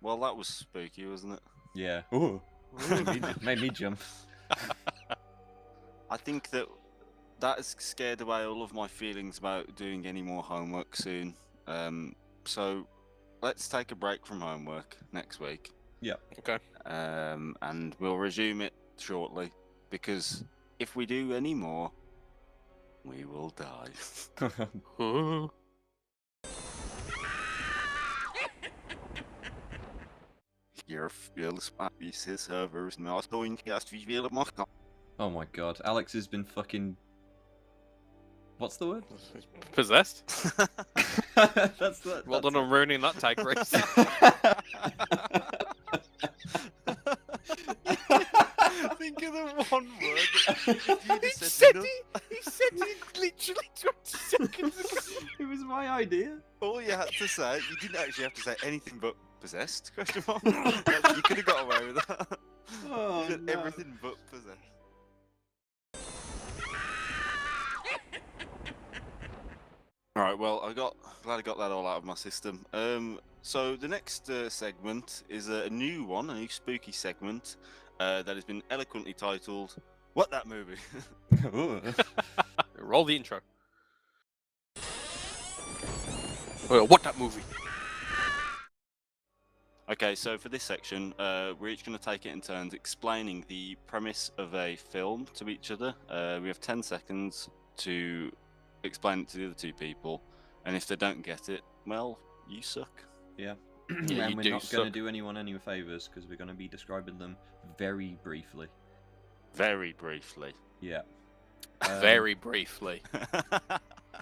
well, that was spooky, wasn't it? Yeah. Ooh. Made me jump. I think that has scared away all of my feelings about doing any more homework soon. So let's take a break from homework next week. Yeah. Okay. And we'll resume it shortly, because if we do any more, we will die. Your fearless servers not doing just wie willen machen. Oh my god, Alex has been fucking... What's the word? Possessed? That's the... Well done on ruining that tag, Reese. Think of the one word that he said it literally 20 seconds ago. It was my idea. All you had to say, you didn't actually have to say anything but possessed, question mark. You could have got away with that. Oh, You said no. everything but possessed. Alright, well, I got Glad I got that all out of my system. So the next segment is a new one, a new spooky segment that has been eloquently titled "What That Movie." Roll the intro. What that movie? Okay, so for this section, we're each going to take it in turns explaining the premise of a film to each other. We have 10 seconds to explain it to the other two people, and if they don't get it, well, you suck. Yeah. Yeah, And you we're do not going to suck. do anyone any favours because we're going to be describing them very briefly. Very briefly. Yeah. Very briefly.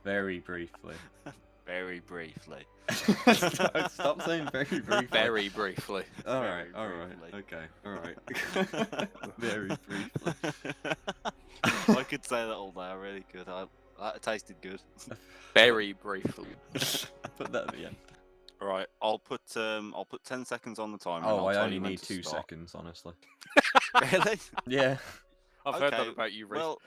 Very briefly. Very briefly. Stop saying very briefly. Very briefly. Alright, okay, alright. Very briefly. I could say that all day, I really could. That tasted good. Very briefly. Put that at the end. Alright, I'll put 10 seconds on the timer. Oh, and I'll I tell only you when need to 2 start. seconds, honestly. Really? Yeah. I've heard that about you, Reece. Well,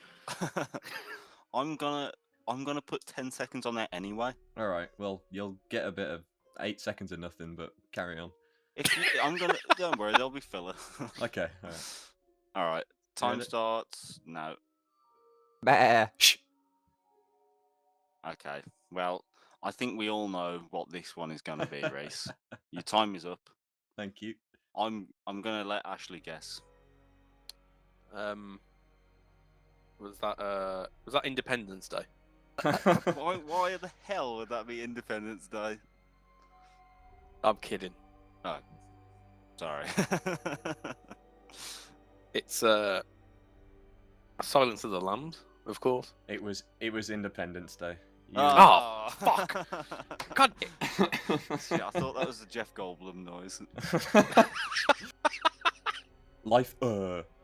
I'm gonna put 10 seconds on there anyway. Alright, well, you'll get a bit of 8 seconds of nothing, but carry on. Don't worry, there'll be filler. Okay, alright. Alright, time Ready? starts now. Shh. Okay, well, I think we all know what this one is gonna be, Reece. Your time is up. Thank you. I'm gonna let Ashley guess. Was that Independence Day? Why the hell would that be Independence Day? I'm kidding. Oh, sorry. It's Silence of the Lambs, of course. It was Independence Day. Oh, fuck! God. See, I thought that was the Jeff Goldblum noise. Life,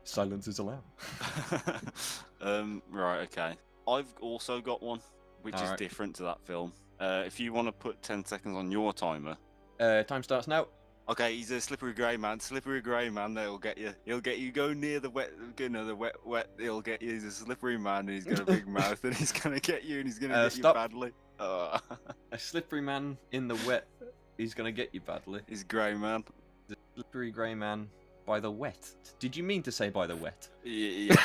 silence is allowed. Right, okay. I've also got one, which is Alright. different to that film. If you want to put 10 seconds on your timer. Time starts now. Okay, he's a slippery grey man. Slippery grey man, that'll get you. He'll get you. Go near the wet, the wet. He'll get you. He's a slippery man, and he's got a big mouth, and he's gonna get you, and he's gonna get stop. you badly. A slippery man in the wet. He's gonna get you badly. He's grey man. The slippery grey man by the wet. Did you mean to say by the wet? Yeah.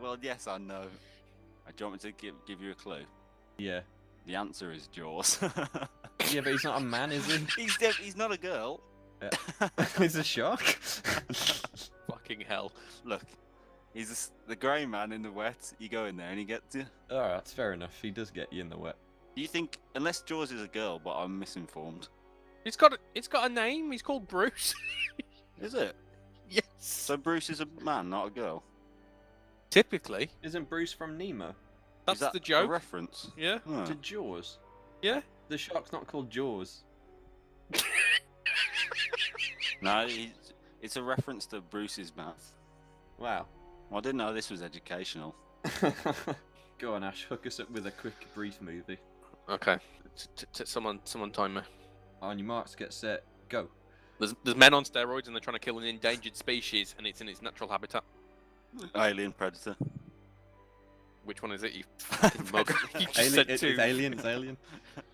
Well, yes, I know. Do you want me to give you a clue? Yeah. The answer is Jaws. Yeah, but he's not a man, is he? He's not a girl. He's a shark. Fucking hell. Look, he's the grey man in the wet. You go in there and he gets you. Alright, that's fair enough. He does get you in the wet. Do you think, unless Jaws is a girl, but I'm misinformed? It's got a name. He's called Bruce. Is it? Yes. So Bruce is a man, not a girl. Typically. Isn't Bruce from Nemo? That's Is that the joke. A reference? Yeah. Huh. To Jaws? Yeah. The shark's not called Jaws. No, it's a reference to Bruce's mouth. Wow. Well, I didn't know this was educational. Go on, Ash. Hook us up with a quick, brief movie. Okay. Someone time me. On your marks, get set, go. There's men on steroids and they're trying to kill an endangered species, and it's in its natural habitat. Alien Predator. Which one is it? You fucking mug. You just said two. It's Alien. It's Alien.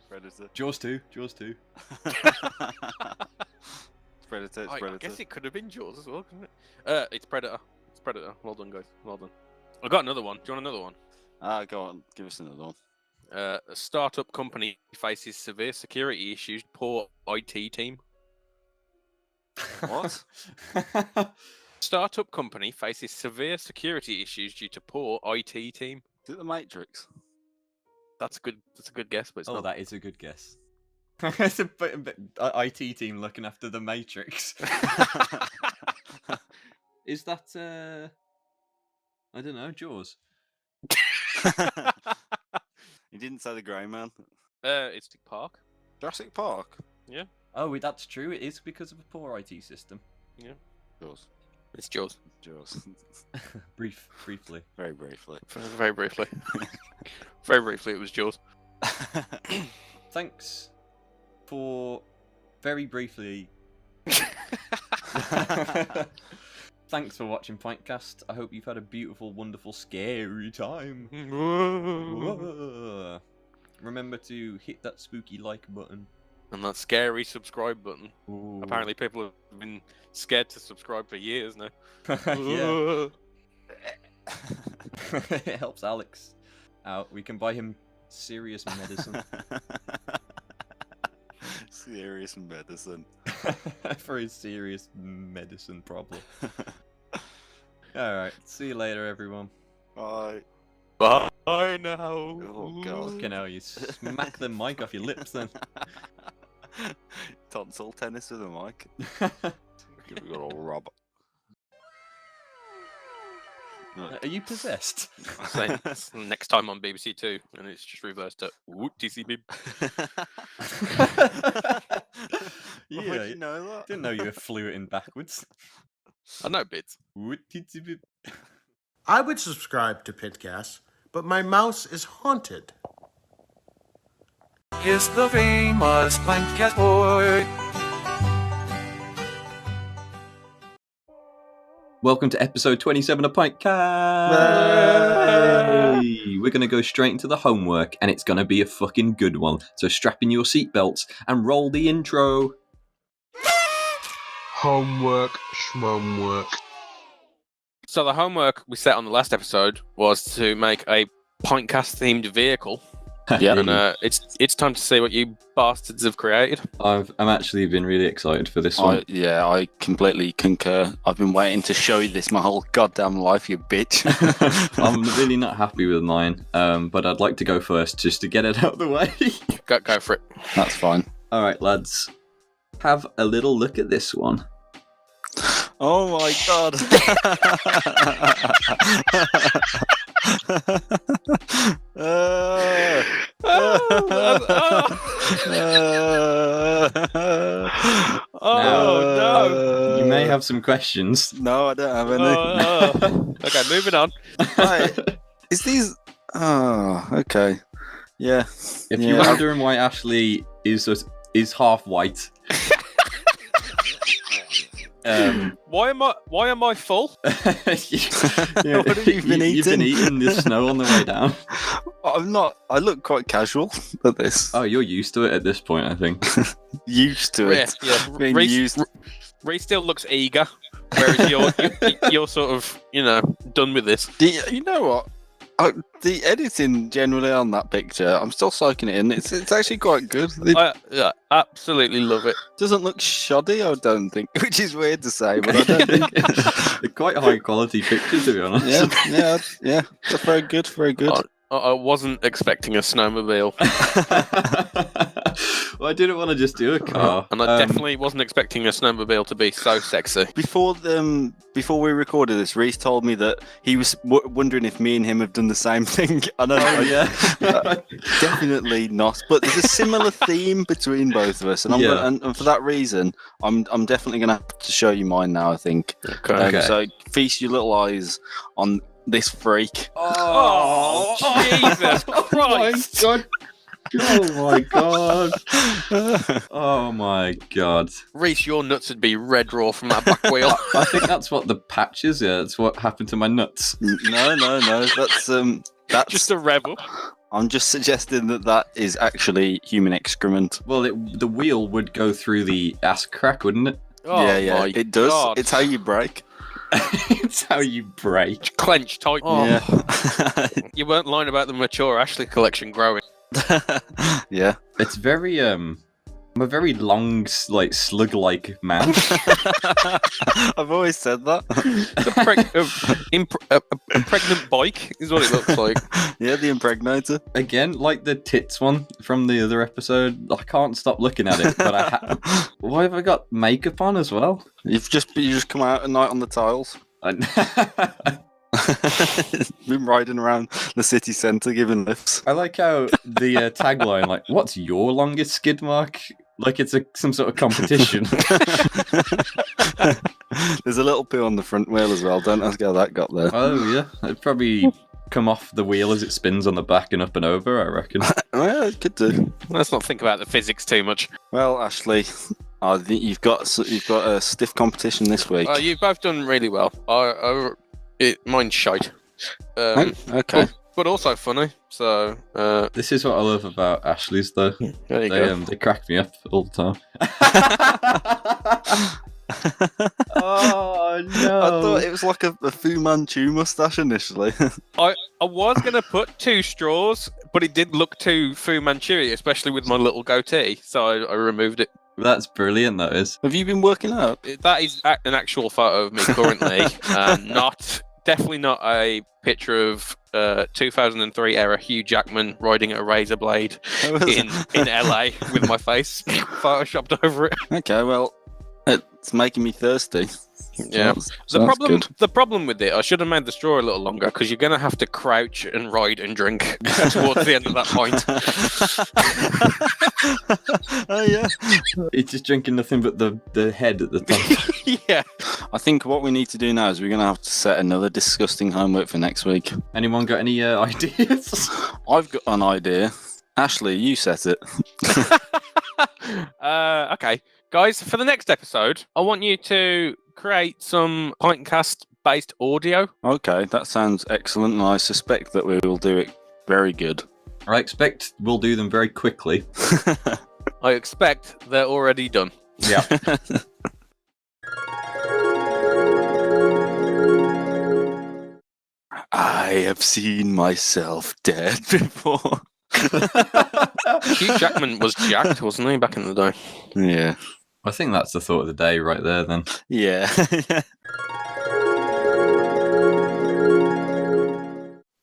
Predator. Jaws 2. Jaws 2. Predator. It's I Predator. guess it could have been Jaws as well, couldn't it? It's Predator. It's Predator. Well done, guys. Well done. I got another one. Do you want another one? Go on. Give us another one. A startup company faces severe security issues. Poor IT team. What? Startup company faces severe security issues due to poor IT team. Is it The Matrix? That's a good guess, but it's not. That is a good guess. It's a IT team looking after the Matrix. Is that I don't know, Jaws? You didn't say the grey man. It's Dick Park. Jurassic Park. Yeah. Oh, that's true. It is because of a poor IT system. Yeah. Jaws. It's Jaws. Jaws. Briefly. Very briefly. Very briefly. Very briefly, it was Jaws. Thanks for very briefly. Thanks for watching PINTCAST. I hope you've had a beautiful, wonderful, scary time. remember to hit that spooky like button. And that scary subscribe button. Ooh. Apparently people have been scared to subscribe for years now. Yeah. It helps Alex out. We can buy him serious medicine. Serious medicine. For his serious medicine problem. Alright, see you later, everyone. Bye. Bye now. Oh, God. Fucking hell, you smack the mic off your lips then. Tonsil tennis with a mic. Give it a little rub. Are you possessed? Next time on BBC Two, and it's just reversed to whoop TC bib. Yeah, How'd you know that? Didn't know you were fluting backwards. I know bits. I would subscribe to PINTCAST, but my mouse is haunted. Here's the famous PINTCAST boy. Welcome to episode 27 of PINTCAST! We're going to go straight into the homework, and it's going to be a fucking good one. So strap in your seatbelts and roll the intro. Homework, schmomework. So the homework we set on the last episode was to make a PINTCAST themed vehicle. Yeah. And it's time to see what you bastards have created. I'm actually been really excited for this one. I completely concur. I've been waiting to show you this my whole goddamn life, you bitch. I'm really not happy with mine, but I'd like to go first just to get it out of the way. Go for it. That's fine. All right, lads. Have a little look at this one. Oh my god. No. You may have some questions. No, I don't have any. Okay, moving on. Right. Is these... Oh, okay. Yeah. If you're wondering why Ashley is half white... Why am I full? What have you been eating? You've been eating the snow on the way down. I'm not. I look quite casual at this. Oh, you're used to it at this point, I think. Used to it. Yeah. Being Reece, used. Reece still looks eager, whereas you're sort of, done with this. You know what? The editing generally on that picture, I'm still soaking it in. It's actually quite good. I absolutely love it. Doesn't look shoddy, I don't think, which is weird to say, but I don't think. They're quite high quality pictures, to be honest. Yeah. They're very good, very good. I wasn't expecting a snowmobile. Well, I didn't want to just do a car. And I definitely wasn't expecting a snowmobile to be so sexy. Before we recorded this, Reece told me that he was wondering if me and him have done the same thing. I don't know. Yeah. Definitely not. But there's a similar theme between both of us, and and for that reason, I'm definitely going to have to show you mine now, I think. Okay. So feast your little eyes on this freak. Oh, Jesus Christ! Oh my god! Oh my god! Reece, your nuts would be red raw from that back wheel. I think that's what the patch is. Yeah, that's what happened to my nuts. No. That's just a rebel. I'm just suggesting that is actually human excrement. Well, the wheel would go through the ass crack, wouldn't it? Oh, yeah, it does. God. It's how you brake. It's how you break. Clench tight. Oh. Yeah. You weren't lying about the mature Ashley collection growing. Yeah. It's very I'm a very long, slug-like man. I've always said that. A pregnant bike is what it looks like. Yeah, the impregnator. Again, like the tits one from the other episode, I can't stop looking at it. But why have I got makeup on as well? You just come out at night on the tiles. Been riding around the city centre giving lifts. I like how the tagline, like, "What's your longest skid mark?" Like it's some sort of competition. There's a little poo on the front wheel as well. Don't ask how that got there. Oh yeah, it'd probably come off the wheel as it spins on the back and up and over, I reckon. Well, it could do. Let's not think about the physics too much. Well, Ashley, I think you've got a stiff competition this week. You've both done really well. Mine's shite. Okay. but also funny. So this is what I love about Ashley's, though. There you go. They crack me up all the time. Oh no! I thought it was like a Fu Manchu mustache initially. I was gonna put 2 straws, but it did look too Fu Manchu, especially with my little goatee. So I removed it. That's brilliant. That is. Have you been working out? That is an actual photo of me currently. Definitely not a picture of 2003 era Hugh Jackman riding a razor blade in LA with my face photoshopped over it. Okay, well, it's making me thirsty. Yeah. So The problem with it, I should have made the straw a little longer because you're going to have to crouch and ride and drink towards the end of that point. Oh yeah. He's just drinking nothing but the head at the top. Yeah. I think what we need to do now is we're going to have to set another disgusting homework for next week. Anyone got any ideas? I've got an idea. Ashley, you set it. Okay. Guys, for the next episode, I want you to create some PINTCAST based audio. Okay, that sounds excellent, and I suspect that we will do it very good. I expect we'll do them very quickly. I expect they're already done. Yeah. I have seen myself dead before. Hugh Jackman was jacked, wasn't he, back in the day? Yeah. I think that's the thought of the day right there, then. Yeah.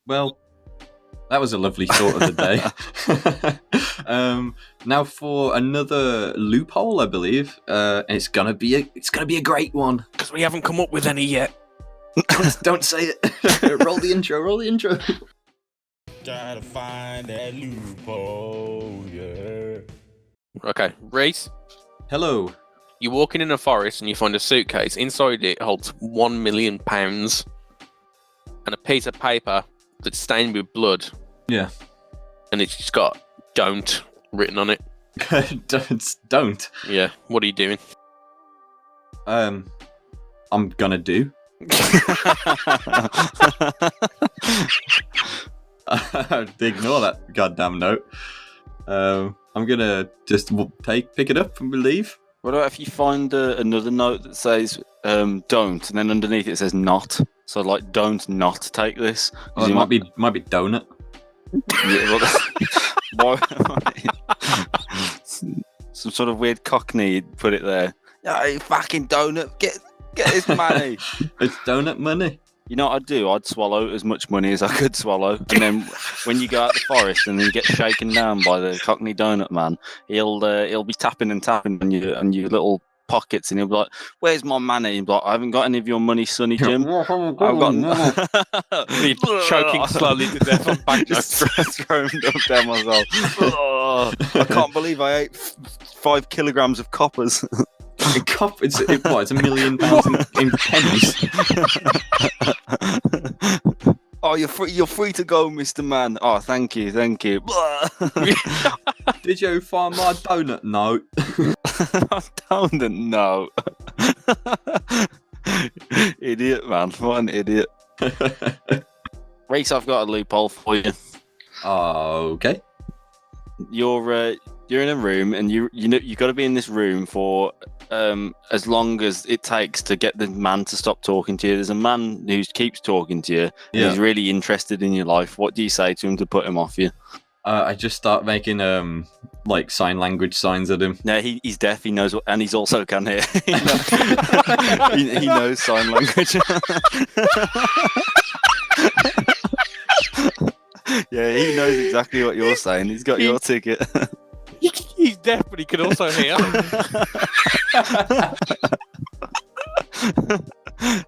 Well, that was a lovely thought of the day. Now for another loophole, I believe. It's gonna be a great one because we haven't come up with any yet. Don't say it. Roll the intro. Gotta find that loophole, yeah. Okay, Reese. Hello. You're walking in a forest and you find a suitcase. Inside it holds £1 million and a piece of paper that's stained with blood. Yeah. And it's just got "don't" written on it. Don't. Yeah. What are you doing? I'm gonna do. Ignore that goddamn note. I'm gonna just pick it up and leave. What about if you find another note that says "don't" and then underneath it says "not"? So like, don't not take this. Oh, it might be donut. Why? Some sort of weird cockney put it there. Yeah, you fucking donut, get this money. It's donut money. You know what I'd do? I'd swallow as much money as I could swallow, and then when you go out the forest and then you get shaken down by the Cockney Donut Man, he'll be tapping on your little pockets, and he'll be like, "Where's my money?" He'll be like, "I haven't got any of your money, Sonny Jim. I've got." Choking slowly to death on banknotes. Just throwing them down myself. Oh, I can't believe I ate 5 kilograms of coppers. It's £1 million in pennies. Oh, you're free to go, Mr. Man. Oh, thank you. Did you find my donut note? Donut note. Idiot, man. What an idiot. Reese, I've got a loophole for you. Okay. You're in a room, and you got to be in this room for as long as it takes to get the man to stop talking to you. There's a man who keeps talking to you. And he's really interested in your life. What do you say to him to put him off you? I just start making like sign language signs at him. No, he's deaf. He knows, and he's also can hear. he knows sign language. Yeah, he knows exactly what you're saying. He's got your ticket. He's deaf, but he can also hear.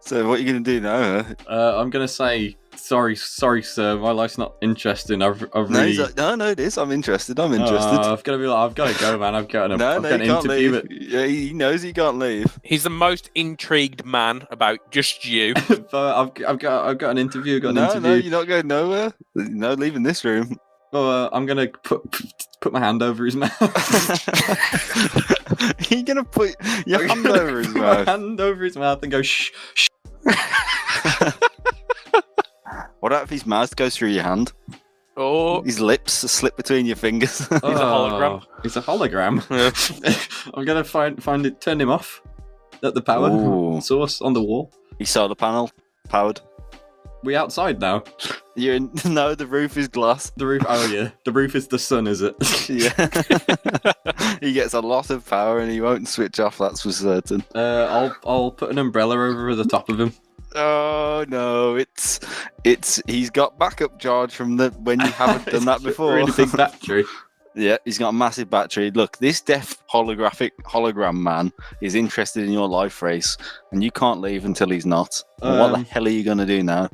So what are you going to do now? I'm going to say, sorry, sir. My life's not interesting. I've really... No, it is. I'm interested. I've got to be like, I've got to go, man. I've got an interview. Leave. Yeah, he knows he can't leave. He's the most intrigued man about just you. But I've got an interview. No, you're not going nowhere. No, leaving this room. Well, I'm gonna put my hand over his mouth. You're gonna put your hand over his mouth. My hand over his mouth and go shh. What if his mouth goes through your hand? Oh, his lips slip between your fingers. He's a hologram. He's a hologram. I'm gonna find it. Turn him off. At the power source on the wall. His solar panel powered. We outside now. No, the roof is glass. The roof. Oh yeah, the roof is the sun, is it? Yeah. He gets a lot of power and he won't switch off. That's for certain. I'll put an umbrella over the top of him. Oh no, he's got backup charge from when you haven't done that before. Really big battery. Yeah, he's got a massive battery. Look, this deaf hologram man is interested in your life race, and you can't leave until he's not. What the hell are you gonna do now?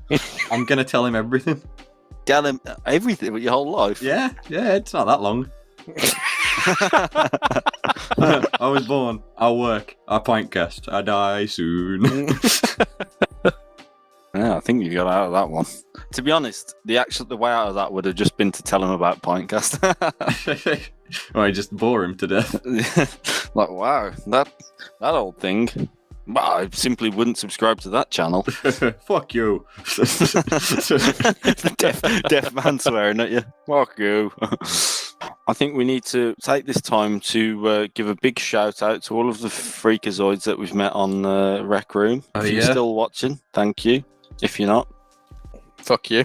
I'm gonna tell him everything. Tell him everything with your whole life? Yeah, it's not that long. I was born, I work, I PINTCAST, I die soon. Yeah, I think you got out of that one. To be honest, the way out of that would have just been to tell him about PINTCAST. Or just bore him to death. Like, wow, that old thing. Well, I simply wouldn't subscribe to that channel. Fuck you. deaf man swearing at you. Fuck you. I think we need to take this time to give a big shout out to all of the freakazoids that we've met on Rec Room. If you're still watching, thank you. If you're not, fuck you.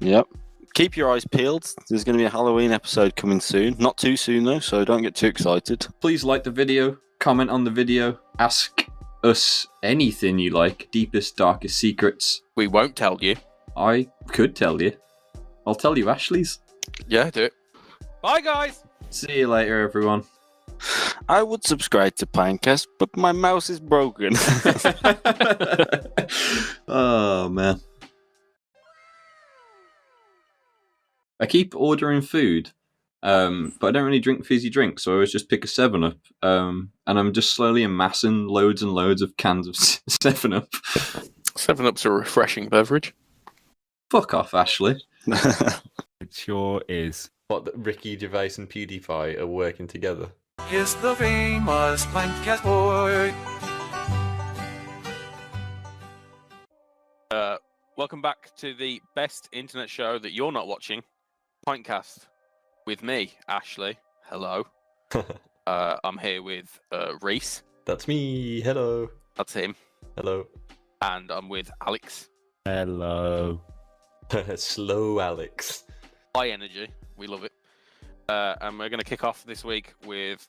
Yep. Keep your eyes peeled. There's going to be a Halloween episode coming soon. Not too soon though, so don't get too excited. Please like the video, comment on the video, ask us anything you like, deepest, darkest secrets. We won't tell you. I could tell you. I'll tell you Ashley's. Yeah, do it. Bye, guys. See you later, everyone. I would subscribe to PINTCAST, but my mouse is broken. Oh, man. I keep ordering food, but I don't really drink fizzy drinks, so I always just pick a 7-Up. And I'm just slowly amassing loads and loads of cans of 7-Up. 7-Up's a refreshing beverage. Fuck off, Ashley. It sure is. What, Ricky Gervais and PewDiePie are working together? Here's the famous PINTCAST boy. Welcome back to the best internet show that you're not watching, PINTCAST, with me, Ashley. Hello. I'm here with Reese. That's me. Hello. That's him. Hello. And I'm with Alex. Hello. Slow Alex. High energy. We love it. And we're going to kick off this week with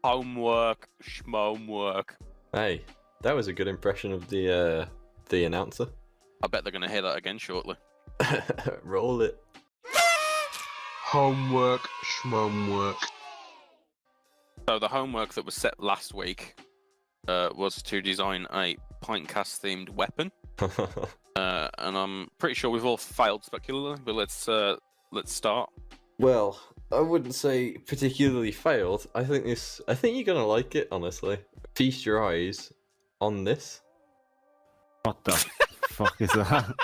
homework, schmomework. Hey, that was a good impression of the announcer. I bet they're going to hear that again shortly. Roll it. Homework, schmomework. So the homework that was set last week was to design a PINTCAST themed weapon. And I'm pretty sure we've all failed spectacularly, but let's start. Well, I wouldn't say particularly failed. I think you're gonna like it, honestly. Feast your eyes on this. What the fuck is that?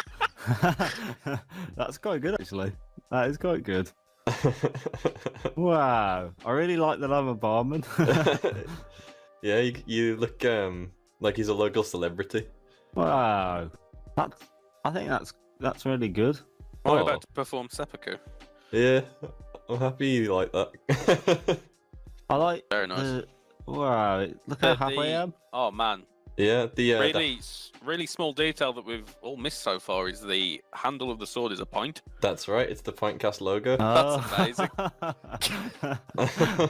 That's quite good, actually. That is quite good. Wow, I really like that I'm a barman. Yeah, you look like he's a local celebrity. Wow, I think that's really good. Are you about to perform seppuku? Yeah, I'm happy you like that. I like. Very nice. Wow, look how happy I am. Oh man. Yeah, really small detail that we've all missed so far is the handle of the sword is a point. That's right, it's the PINTCAST logo. That's amazing.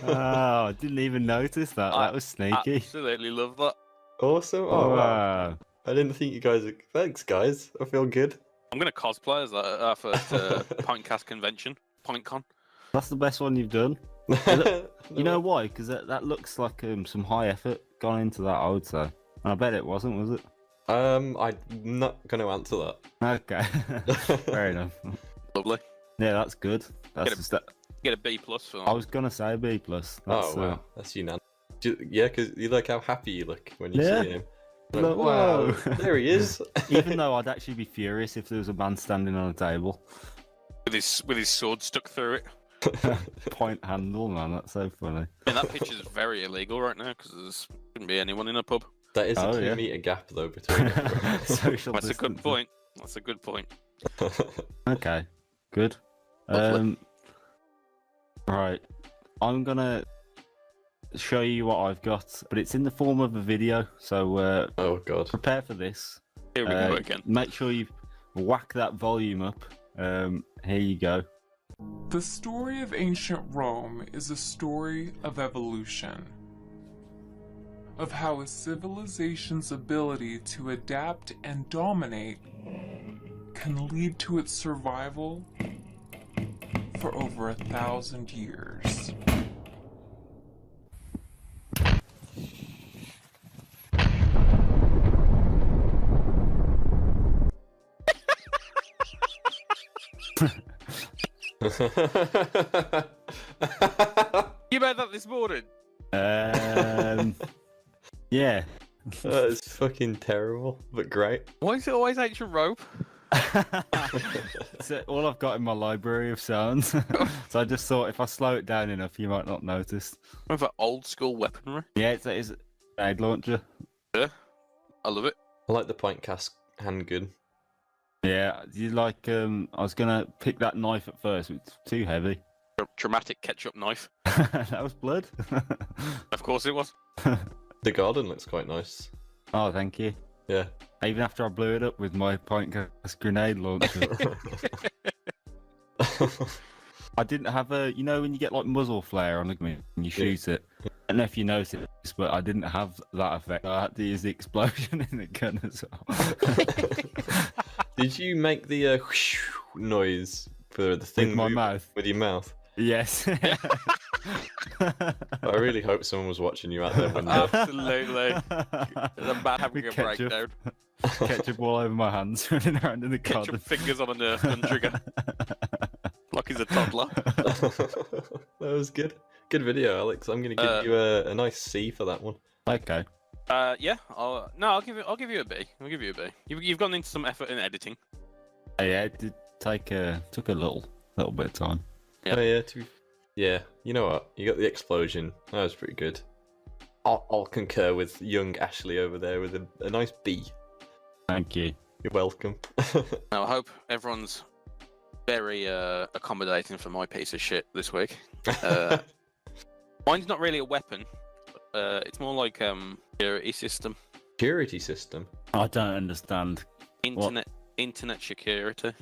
Oh, I didn't even notice that. That was sneaky. Absolutely love that. Awesome. Oh wow. I didn't think you guys. Thanks, guys. I feel good. I'm gonna cosplay as our first PINTCAST convention, PINTCon. That's the best one you've done. You know why? Because that looks like some high effort gone into that, I would say. And I bet it wasn't, was it? I'm not going to answer that. Okay, fair enough. Lovely. Yeah, that's good. Get a B+ for that. I was gonna say a B+. Wow, that's unanimous. Yeah, because you look how happy you look when you see him. Look, wow, there he is. Even though I'd actually be furious if there was a man standing on a table with his sword stuck through it. Point handle, man. That's so funny. And that picture is very illegal right now because there's shouldn't be anyone in a pub. That is a 2 meter gap though between. Social That's distancing. a good point. That's a good point. Okay, good. Lovely. Right, I'm gonna show you what I've got, but it's in the form of a video. So, oh god, prepare for this. Here we go again. Make sure you whack that volume up. Here you go. The story of ancient Rome is a story of evolution. Of how a civilization's ability to adapt and dominate can lead to its survival for over 1,000 years. You made that this morning? Yeah. That is fucking terrible, but great. Why is it always ancient Rome? It's all I've got in my library of sounds. So I just thought if I slow it down enough, you might not notice. What about old school weaponry? Yeah, it's a grenade launcher. Yeah, I love it. I like the PINTCAST handgun. Yeah, you like? I was gonna pick that knife at first, but it's too heavy. Dramatic ketchup knife. That was blood. Of course it was. The garden looks quite nice. Oh, thank you. Yeah. Even after I blew it up with my PINTCAST grenade launcher. I didn't have a, you know, when you get like muzzle flare on the gun and you shoot it. I don't know if you noticed, but I didn't have that effect. I had to use the explosion in the gun as well. Did you make the noise for the thing With my mouth? With your mouth? Yes. I really hope someone was watching you out there when Absolutely. It's about having a ketchup. breakdown. Ketchup all over my hands, running around in the Ketchup garden. fingers on a Nerf gun trigger. Like he's a toddler. That was good. Good video, Alex. I'm going to give you a nice C for that one. Okay. Yeah. I'll give you a B. I'll give you a B. You've gone into some effort in editing. Yeah, it did took a little bit of time. Oh yeah, yeah. You know what? You got the explosion. That was pretty good. I'll concur with young Ashley over there with a nice B. Thank you. You're welcome. Now I hope everyone's very accommodating for my piece of shit this week. Mine's not really a weapon. It's more like security system. Security system? I don't understand. Internet security.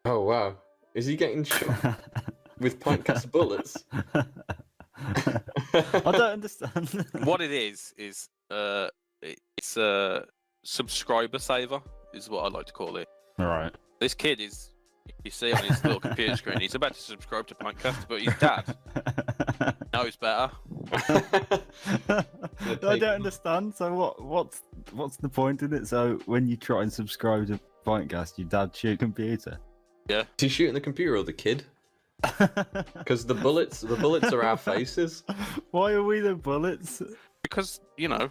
Oh wow. Is he getting shot with PINTCAST bullets? I don't understand. What it is it's a subscriber saver, is what I like to call it. Right. This kid is, you see on his little computer screen, he's about to subscribe to PINTCAST, but his dad knows better. I don't understand. So what's the point in it? So when you try and subscribe to PINTCAST, your dad shoot computer. Yeah. Is he shooting the computer or the kid? Because the bullets are our faces. Why are we the bullets? Because, you know,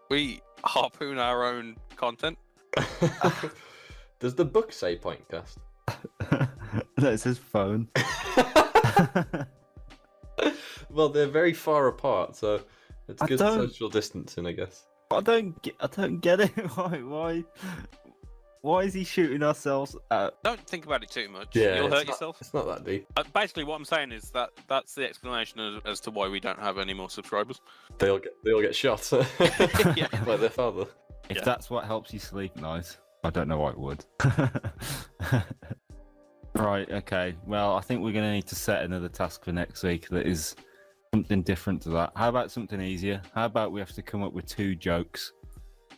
we harpoon our own content. Does the book say PINTCAST? No, it says phone. Well, they're very far apart, so it's good social distancing, I guess. I don't get it. Why is he shooting ourselves at? Don't think about it too much. Yeah, You'll hurt yourself. It's not that deep. Basically, what I'm saying is that's the explanation as to why we don't have any more subscribers. They all get shot. Yeah. Like their father. If that's what helps you sleep nice, I don't know why it would. Right, okay. Well, I think we're going to need to set another task for next week that is something different to that. How about something easier? How about we have to come up with 2 jokes?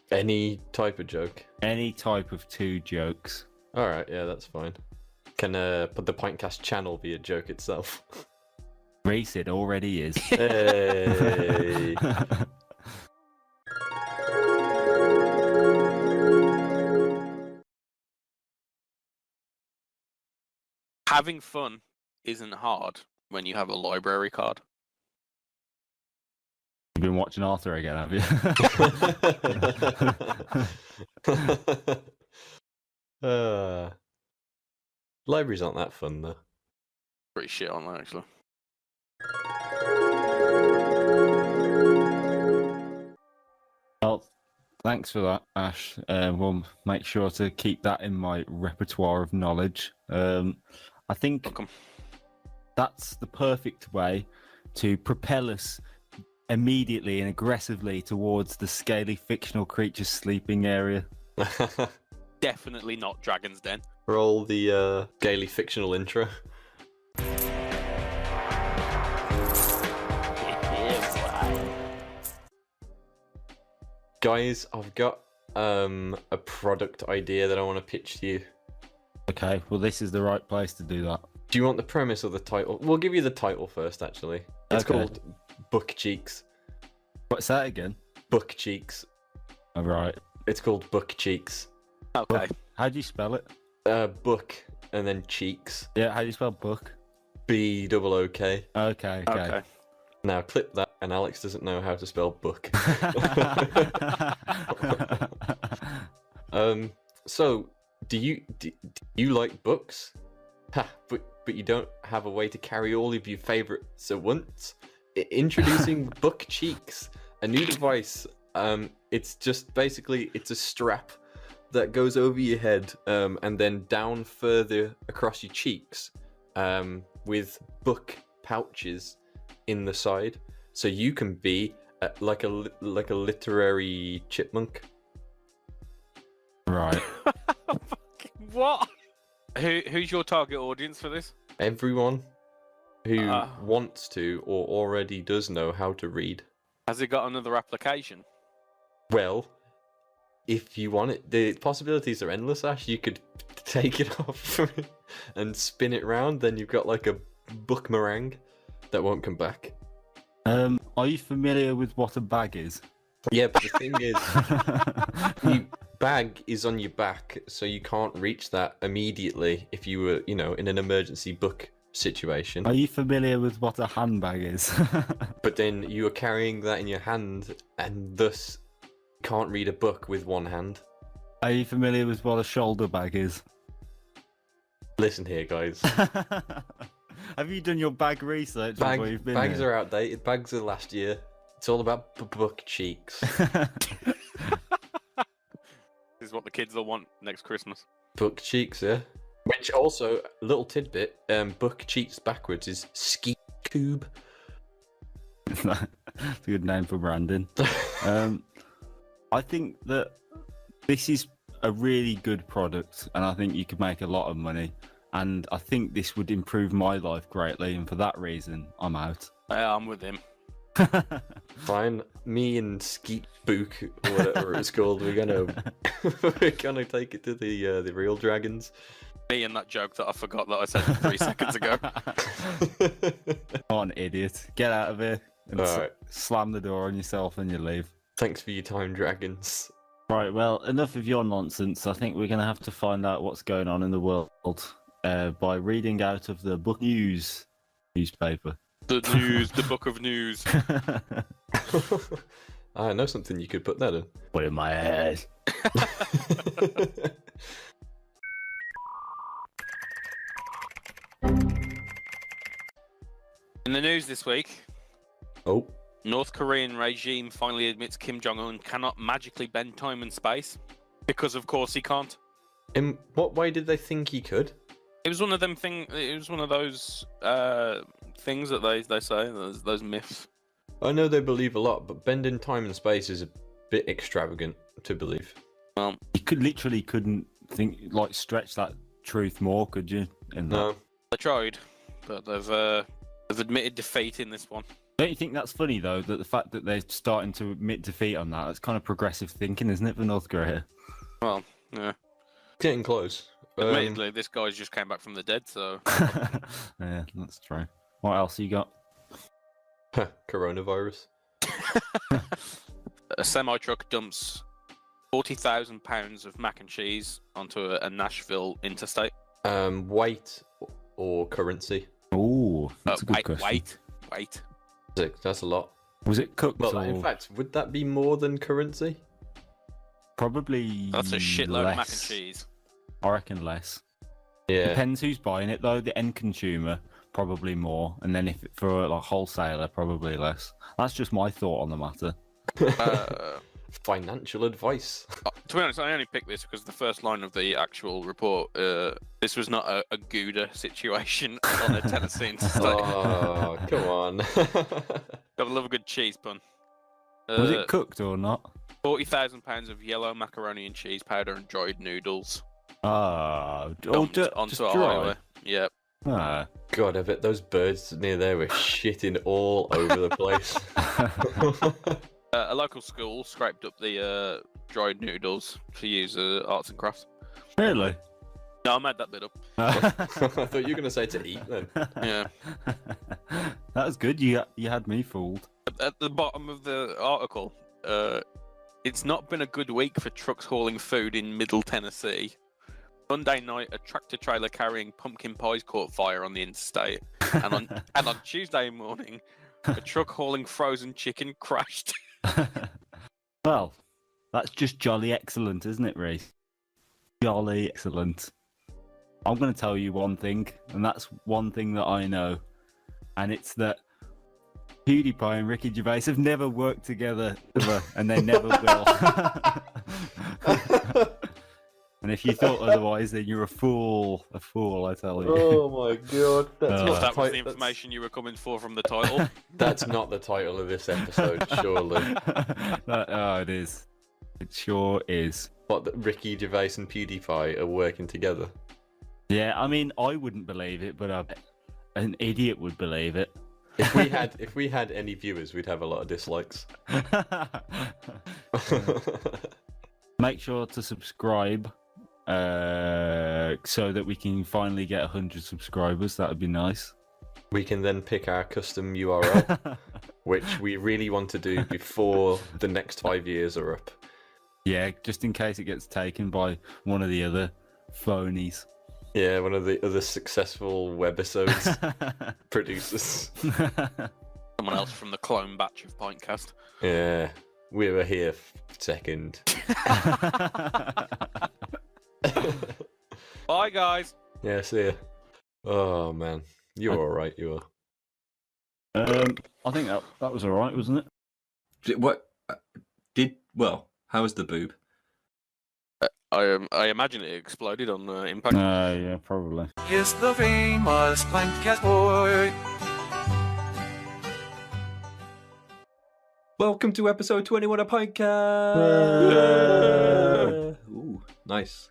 Any type of joke? Any type of 2 jokes. Alright, yeah, that's fine. Can the PINTCAST channel be a joke itself? Reese, it already is. Hey. Having fun isn't hard when you have a library card. You've been watching Arthur again, have you? Libraries aren't that fun, though. Pretty shit on that, actually. Well, Thanks for that, Ash. We'll make sure to keep that in my repertoire of knowledge. I think that's the perfect way to propel us immediately and aggressively towards the scaly fictional creatures sleeping area. Definitely not Dragon's Den. Roll the gaily fictional intro. Guys, I've got a product idea that I want to pitch to you. Okay, well, this is the right place to do that. Do you want the premise or the title? We'll give you the title first, actually. It's called Book Cheeks. What's that again? Book Cheeks. All right. It's called Book Cheeks. Okay. How do you spell it? Book and then cheeks. Yeah, how do you spell book? B-O-O-K. Okay. Now clip that, and Alex doesn't know how to spell book. So, do you like books? But you don't have a way to carry all of your favourites at once? Introducing Book Cheeks, a new device. It's just basically it's a strap that goes over your head and then down further across your cheeks with book pouches in the side, so you can be like a literary chipmunk. Right. What? Who's your target audience for this? Everyone who wants to or already does know how to read. Has it got another application? Well, if you want it, the possibilities are endless, Ash. You could take it off and spin it round, then you've got like a book meringue that won't come back. Are you familiar with what a bag is? Yeah, but the thing is, the bag is on your back, so you can't reach that immediately if you were, in an emergency book situation. Are you familiar with what a handbag is? But then you are carrying that in your hand, and thus can't read a book with one hand. Are you familiar with what a shoulder bag is? Listen here, guys. Have you done your bag research before you've been Bags here? are outdated. Bags are last year. It's all about book cheeks. This is what the kids will want next Christmas. Book cheeks, yeah. Which also, little tidbit, book cheeks backwards is ski coob. It's a good name for branding. I think that this is a really good product, and I think you could make a lot of money. And I think this would improve my life greatly, and for that reason, I'm out. Yeah, I'm with him. Fine, me and Skeet Book, or whatever it's called, we're gonna take it to the real dragons. Me and that joke that I forgot that I said 3 seconds ago. Oh, an idiot! Get out of here and Alright. slam the door on yourself and you leave. Thanks for your time, dragons. Right, well, enough of your nonsense. I think we're going to have to find out what's going on in the world by reading out of the Book News newspaper. The news, the book of news. I know something you could put that in. Put it in my ass. In the news this week, Oh. North Korean regime finally admits Kim Jong-un cannot magically bend time and space. Because of course he can't. In what way did they think he could? It was one of them It was one of those things that they say. Those myths. I know they believe a lot, but bending time and space is a bit extravagant to believe. Well, you couldn't stretch that truth more, could you? No. They tried, but they've admitted defeat in this one. Don't you think that's funny though, that the fact that they're starting to admit defeat on that's kind of progressive thinking, isn't it, for North Korea? Well, yeah. Getting close. Admittedly, this guy's just came back from the dead, so... Yeah, that's true. What else you got? Coronavirus. A semi-truck dumps 40,000 pounds of mac and cheese onto a Nashville interstate. Weight or currency? Oh, that's a good question. Weight. That's a lot. Was it cooked? Well, or... in fact, would that be more than currency? Probably. That's a shitload less. of mac and cheese. I reckon less. Yeah. Depends who's buying it though. The end consumer, probably more, and then for a wholesaler, probably less. That's just my thought on the matter. financial advice. To be honest, I only picked this because the first line of the actual report, this was not a Gouda situation on a Tennessee state. Oh, come on. Gotta love a good cheese pun. Was it cooked or not? 40,000 pounds of yellow macaroni and cheese powder and dried noodles. Dumped onto a highway. Yep. God, I bet those birds near there were shitting all over the place. A local school scraped up the dried noodles to use arts and crafts. Really? No, I made that bit up. I thought you were going to say to eat then. Yeah. That was good. You had me fooled. At the bottom of the article, it's not been a good week for trucks hauling food in Middle Tennessee. Monday night, a tractor trailer carrying pumpkin pies caught fire on the interstate, and on Tuesday morning, a truck hauling frozen chicken crashed. Well, that's just jolly excellent, isn't it, Reese? Jolly excellent. I'm going to tell you one thing, and that's one thing that I know, and it's that PewDiePie and Ricky Gervais have never worked together ever, and they never will. And if you thought otherwise, then you're a fool. A fool, I tell you. Oh my god. If that was the information you were coming for from the title. That's not the title of this episode, surely. It is. It sure is. What, that Ricky Gervais and PewDiePie are working together? Yeah, I mean, I wouldn't believe it, but an idiot would believe it. If we had any viewers, we'd have a lot of dislikes. Make sure to subscribe so that we can finally get 100 subscribers. That would be nice. We can then pick our custom URL, which we really want to do before the next 5 years are up. Yeah, just in case it gets taken by one of the other phonies. Yeah, one of the other successful webisodes producers. Someone else from the clone batch of PINTCAST. Yeah, we were here second. Bye, guys. Yeah, see ya. Oh man, you were all right. You were. I think that was all right, wasn't it? How was the boob? I imagine it exploded on impact. Yeah, probably. Is the famous PINTCAST boy. Welcome to episode 21 of PINTCAST. Ooh, nice.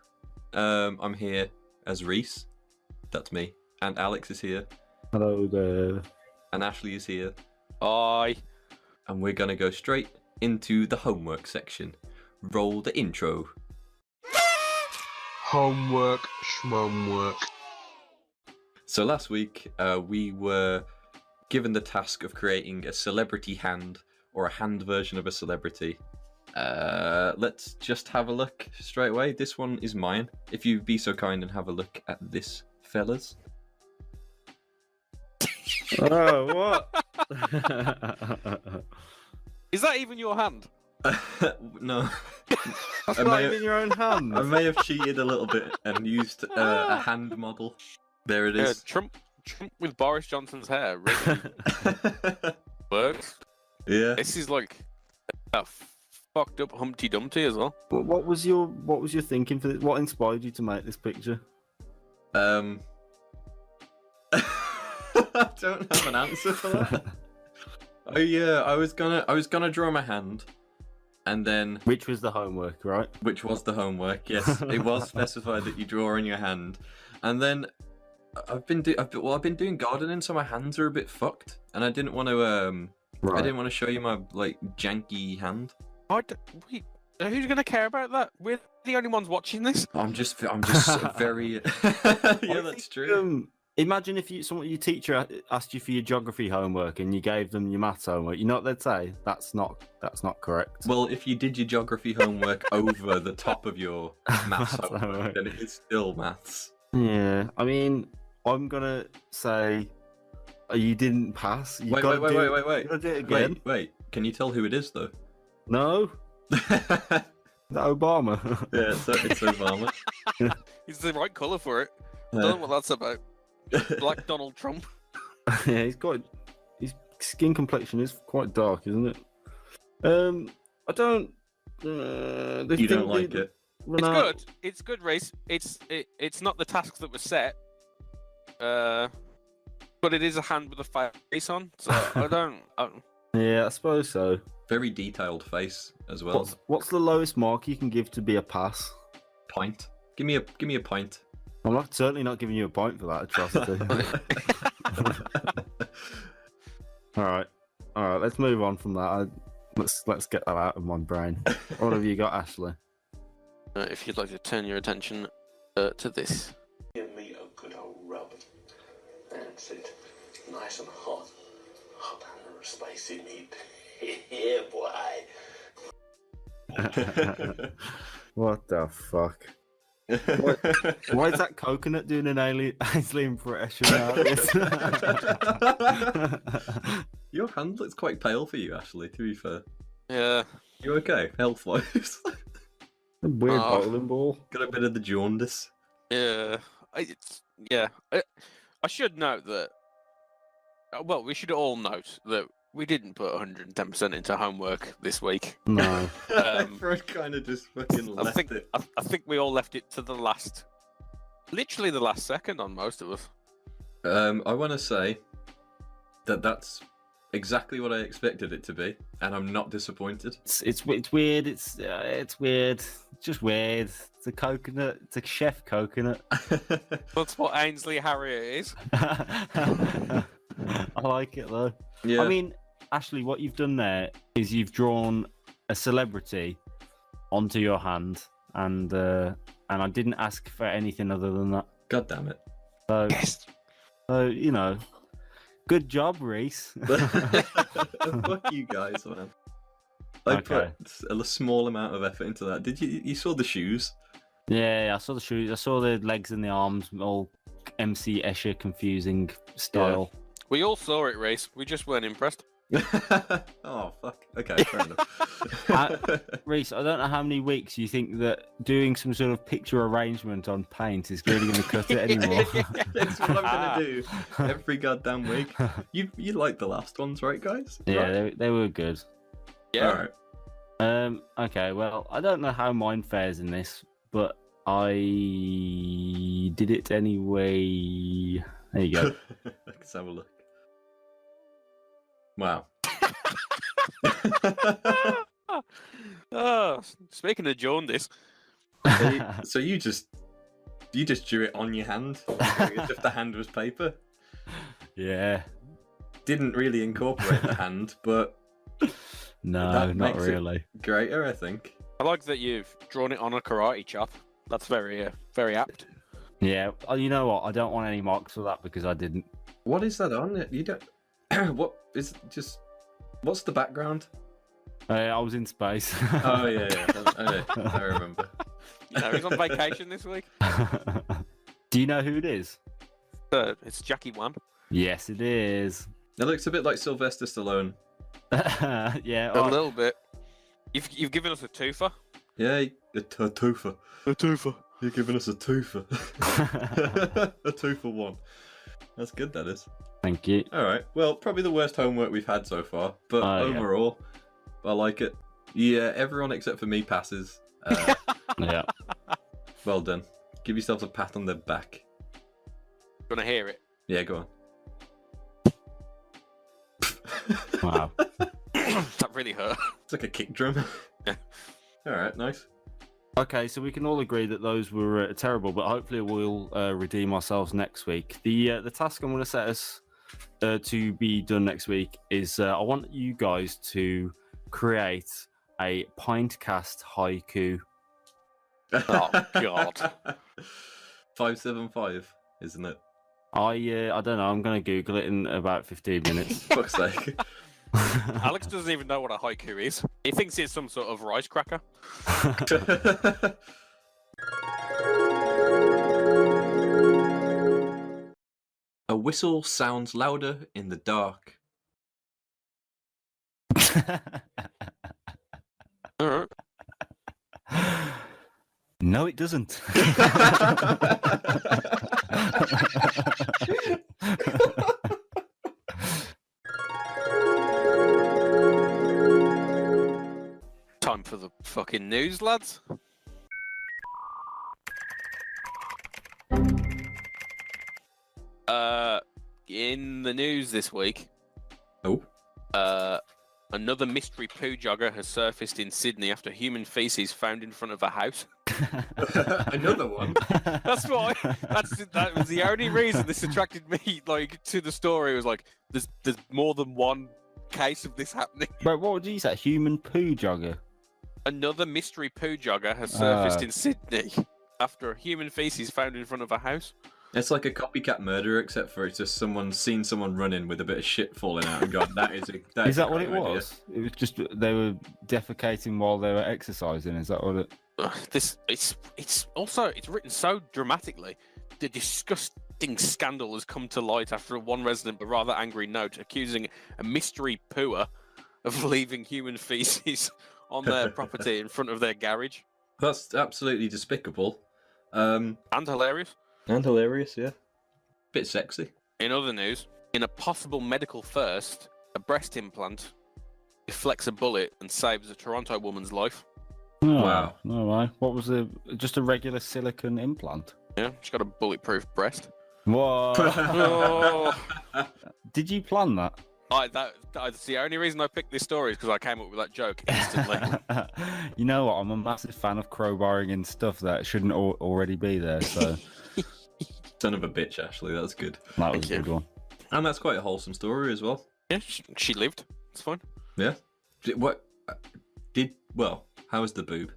I'm here as Reese. That's me. And Alex is here. Hello there. And Ashley is here. Hi. And we're gonna go straight into the homework section. Roll the intro. Homework, schmomwork. So last week, we were given the task of creating a celebrity hand, or a hand version of a celebrity. Let's just have a look straight away. This one is mine. If you'd be so kind and have a look at this, fellas. Oh, what? Is that even your hand? No. That's not even your own hand. I may have cheated a little bit and used a hand model. There it is. Trump with Boris Johnson's hair really works. Yeah. This is like a fucked up Humpty Dumpty as well. What was your thinking for this? What inspired you to make this picture? I don't have an answer for that. Oh yeah, I was gonna draw my hand, and then which was the homework, right? Which was the homework? Yes, it was specified that you draw in your hand, and then I've been doing gardening, so my hands are a bit fucked, and I didn't want to I didn't want to show you my like janky hand. Wait, who's gonna care about that? We're the only ones watching this. I'm just very. Yeah, that's true. Imagine if your teacher asked you for your geography homework and you gave them your maths homework. You know what they'd say? That's not correct. Well, if you did your geography homework over the top of your maths homework, then it is still maths. Yeah, I mean, I'm gonna say you didn't pass. Wait. You gotta do it again. Wait. Can you tell who it is though? No. Is that Obama? Yeah, it's Obama. He's the right colour for it. I don't know what that's about. Black Donald Trump. Yeah, his skin complexion is quite dark, isn't it? I don't You don't like it? It's good. It's good, Reese. It's not the task that was set. But it is a hand with a face on, so I don't. Yeah, I suppose so. Very detailed face as well. What's the lowest mark you can give to be a pass? Pint. Give me a pint. I'm certainly not giving you a point for that atrocity. All right. Let's move on from that. Let's get that out of my brain. What have you got, Ashley? If you'd like to turn your attention to this. Give me a good old rub. That's it. Nice and hot. Hot and spicy meat. Yeah, boy. What the fuck? Why is that coconut doing an alien impression? Your hand looks quite pale for you, Ashley, to be fair. Yeah. You okay, health-wise? Weird bowling ball. Got a bit of the jaundice. Yeah. I should note that. Well, we should all note that we didn't put 110% into homework this week. No. Everyone kind of just fucking left it. I think we all left it to the last, literally the last second on most of us. I want to say that that's exactly what I expected it to be, and I'm not disappointed. It's weird. It's weird. It's just weird. It's a coconut. It's a chef coconut. That's what Ainsley Harrier is. I like it though. Yeah. I mean, Ashley, what you've done there is you've drawn a celebrity onto your hand, and I didn't ask for anything other than that. God damn it. So, so you know, good job, Reese. Fuck you guys, man. I Okay. put a small amount of effort into that. Did you? You saw the shoes? Yeah, I saw the shoes. I saw the legs and the arms, all MC Escher confusing style. We all saw it, Reese. We just weren't impressed. Oh fuck. Okay, fair enough. Reese, I don't know how many weeks you think that doing some sort of picture arrangement on paint is really going to cut it anymore. That's what I'm gonna do every goddamn week. You like the last ones, right, guys? Yeah, Right? they were good. Yeah. All right. Okay, well, I don't know how mine fares in this, but I did it anyway. There you go. Let's have a look. Wow. Oh, speaking of jaundice. So you just drew it on your hand, as if the hand was paper. Yeah. Didn't really incorporate the hand, but No, that not makes it really. greater, I think. I like that you've drawn it on a karate chop. That's very apt. Yeah, you know what? I don't want any marks for that because I didn't. What is that on it? You don't. What is just? What's the background? I was in space. Oh yeah. I remember. You know, he's on vacation this week. Do you know who it is? It's Jackie Wham. Yes, it is. It looks a bit like Sylvester Stallone. Yeah, A little bit. You've given us a twofer. Yeah, a twofer. A twofer. You're giving us a twofer. A 2 for 1. That's good, that is. Thank you. All right. Well, probably the worst homework we've had so far, but overall, I like it. Yeah, everyone except for me passes. Yeah. Well done. Give yourselves a pat on the back. Gonna hear it? Yeah, go on. Wow. That really hurt. It's like a kick drum. Yeah. All right, nice. Okay, so we can all agree that those were terrible, but hopefully we'll redeem ourselves next week. The task I'm going to set us to be done next week is I want you guys to create a PINTCAST haiku. Oh God. 575, isn't it? I don't know. I'm going to Google it in about 15 minutes. Fuck's sake. Alex doesn't even know what a haiku is. He thinks it's some sort of rice cracker. A whistle sounds louder in the dark. All right. No, it doesn't. Time for the fucking news, lads? In the news this week. Oh. Another mystery poo jogger has surfaced in Sydney after human feces found in front of a house. Another one. That's why. That was the only reason this attracted me, like, to the story. It was like, there's more than one case of this happening. Bro, what did you say? Human poo jogger? Another mystery poo jogger has surfaced in Sydney after human feces found in front of a house. It's like a copycat murder, except for it's just someone seen someone running with a bit of shit falling out and gone, that is a... Is that what it was? It was just they were defecating while they were exercising. Is that what it? It's written so dramatically. The disgusting scandal has come to light after one resident, a rather angry note, accusing a mystery pooer of leaving human feces on their property in front of their garage. That's absolutely despicable. And hilarious. And hilarious, yeah. Bit sexy. In other news, in a possible medical first, a breast implant deflects a bullet and saves a Toronto woman's life. Oh, wow. No way. What was just a regular silicone implant? Yeah, she's got a bulletproof breast. Whoa. Oh. Did you plan that? That's the only reason I picked this story is because I came up with that joke instantly. You know what? I'm a massive fan of crowbarring in stuff that shouldn't already be there, so... Son of a bitch, Ashley. That's good. That was a good one. And that's quite a wholesome story as well. Yeah, she lived. It's fine. Yeah. How was the boob?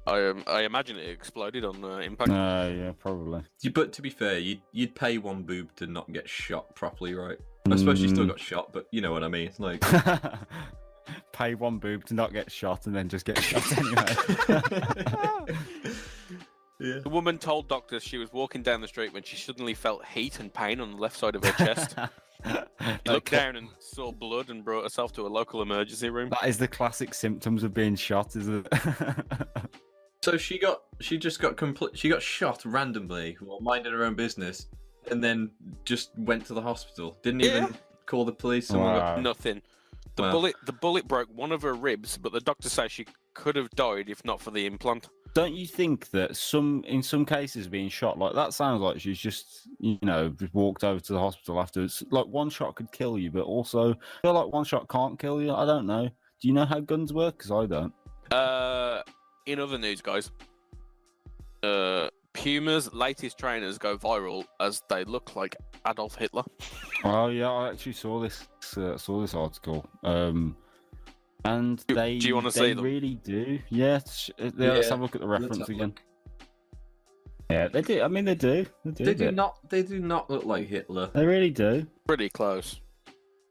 I imagine it exploded on impact. Yeah, probably. But to be fair, you'd pay one boob to not get shot properly, right? I suppose she still got shot, but you know what I mean. Like, pay one boob to not get shot and then just get shot anyway. Yeah. The woman told doctors she was walking down the street when she suddenly felt heat and pain on the left side of her chest. She looked down and saw blood and brought herself to a local emergency room. That is the classic symptoms of being shot, isn't it? So she got shot randomly while minding her own business, and then just went to the hospital. Didn't even call the police. Nothing. The bullet broke one of her ribs, but the doctor says she could have died if not for the implant. Don't you think that in some cases being shot, like that sounds like she's just just walked over to the hospital afterwards. Like one shot could kill you, but also I feel like one shot can't kill you. I don't know. Do you know how guns work? Because I don't. In other news, guys, Puma's latest trainers go viral as they look like Adolf Hitler. Oh yeah, I actually saw this article. And do you want to see them? Really do. Yeah, let's have a look at the reference again. Yeah, they do. I mean, they do. They do not look like Hitler. They really do. Pretty close.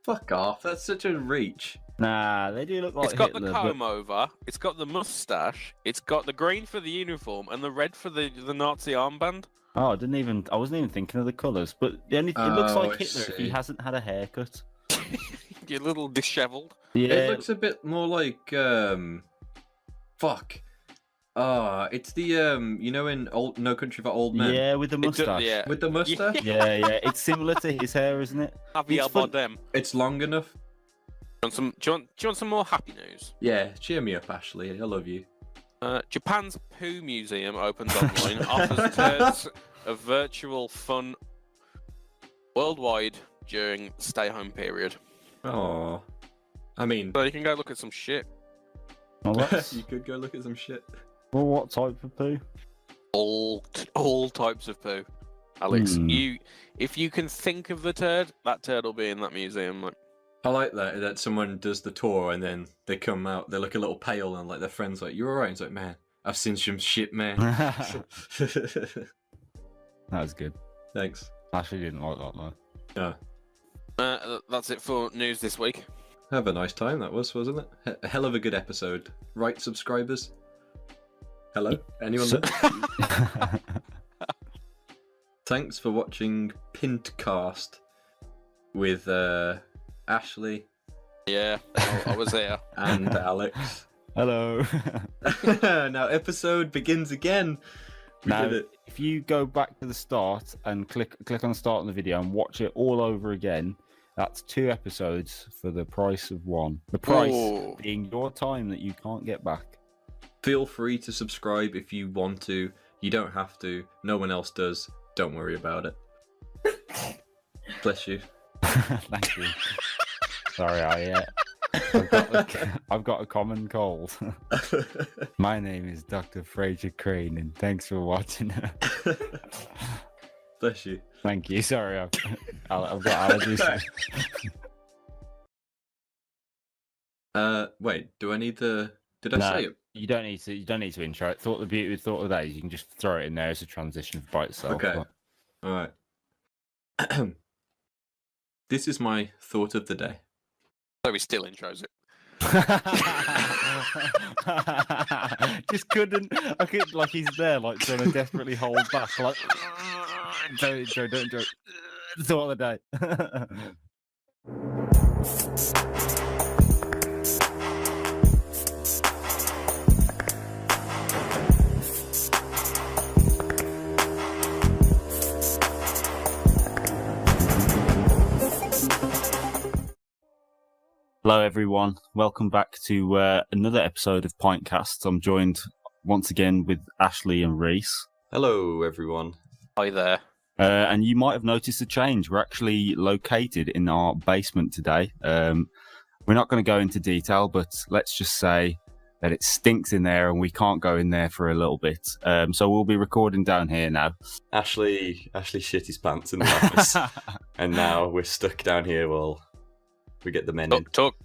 Fuck off. That's such a reach. Nah, they do look like Hitler. It's Hitler. got the comb over. It's got the mustache. It's got the green for the uniform and the red for the Nazi armband. Oh, I wasn't even thinking of the colours. But it looks like Hitler if he hasn't had a haircut. You're a little dishevelled. Yeah. It looks a bit more like it's the in No Country for Old Men. Yeah, with the mustache. With the mustache. Yeah. It's similar to his hair, isn't it? Javier Bardem. It's long enough. Do you want some more happy news? Yeah, cheer me up, Ashley. I love you. Japan's Poo Museum opens online, offers turds of virtual fun worldwide during stay-home period. Oh, I mean, so you can go look at some shit. Well, you could go look at some shit. Well, what type of poo? All types of poo, Alex. If you can think of the turd, that turd will be in that museum. Like. I like that someone does the tour and then they come out, they look a little pale and like their friends like, "You're alright." It's like, "Man, I've seen some shit, man." That was good. Thanks. I actually didn't like that though. Yeah. That's it for news this week. Have a nice time, that was, wasn't it? A hell of a good episode. Right, subscribers? Hello? Anyone there? Thanks for watching PINTCAST with Ashley. Yeah, I was there. And Alex. Hello. Now, episode begins again. We did it. If you go back to the start and click on the start of the video and watch it all over again, that's 2 episodes for the price of 1. The price being your time that you can't get back. Feel free to subscribe if you want to. You don't have to. No one else does. Don't worry about it. Bless you. Thank you. Sorry, I've got a common cold. My name is Dr. Fraser Crane, and thanks for watching. Bless you. Thank you. Sorry, I've got allergies. Wait. Do I need the? Did I say it? You don't need to. You don't need to intro it. The beauty of thought of that is you can just throw it in there as a transition by itself. Okay. All right. This is my thought of the day. So he still intros it. Just couldn't. I could like he's there, like trying to desperately hold back, like don't intro. Thought of the day. Hello, everyone. Welcome back to another episode of PINTCAST. I'm joined once again with Ashley and Reese. Hello, everyone. Hi there. And you might have noticed a change. We're actually located in our basement today. We're not going to go into detail, but let's just say that it stinks in there and we can't go in there for a little bit. So we'll be recording down here now. Ashley shit his pants in the office. And now we're stuck down here while we get the men in. Talk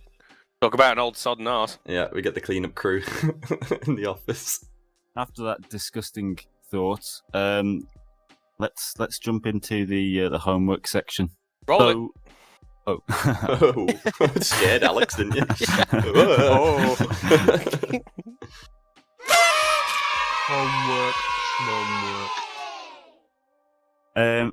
about an old sodden arse. Yeah, we get the cleanup crew in the office. After that disgusting thought, let's jump into the homework section. Roll it. Oh. Oh, scared Alex, didn't you? Oh. Homework, schmomework.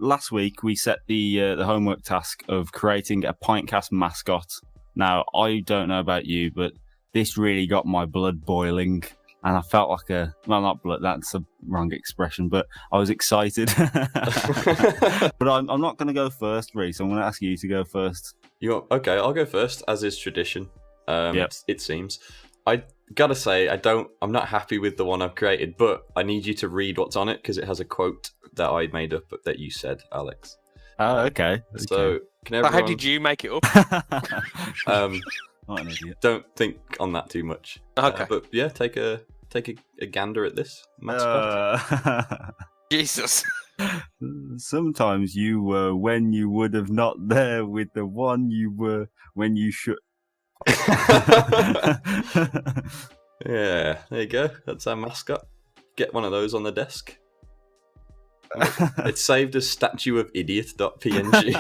Last week we set the homework task of creating a PINTCAST mascot. Now I don't know about you, but this really got my blood boiling, and I felt like not blood. That's a wrong expression, but I was excited. But I'm not going to go first, Reese. I'm going to ask you to go first. Okay? I'll go first, as is tradition. Yep. It seems. I gotta say, I'm not happy with the one I've created, but I need you to read what's on it because it has a quote that I made up that you said, Alex. Oh, okay. So can everyone? How did you make it up? What an idiot. Don't think on that too much. Okay. But yeah, take a gander at this mascot. Jesus. Sometimes you were when you would have not there with the one you were when you should. Yeah, there you go. That's our mascot. Get one of those on the desk. It's saved as statue of idiot.png.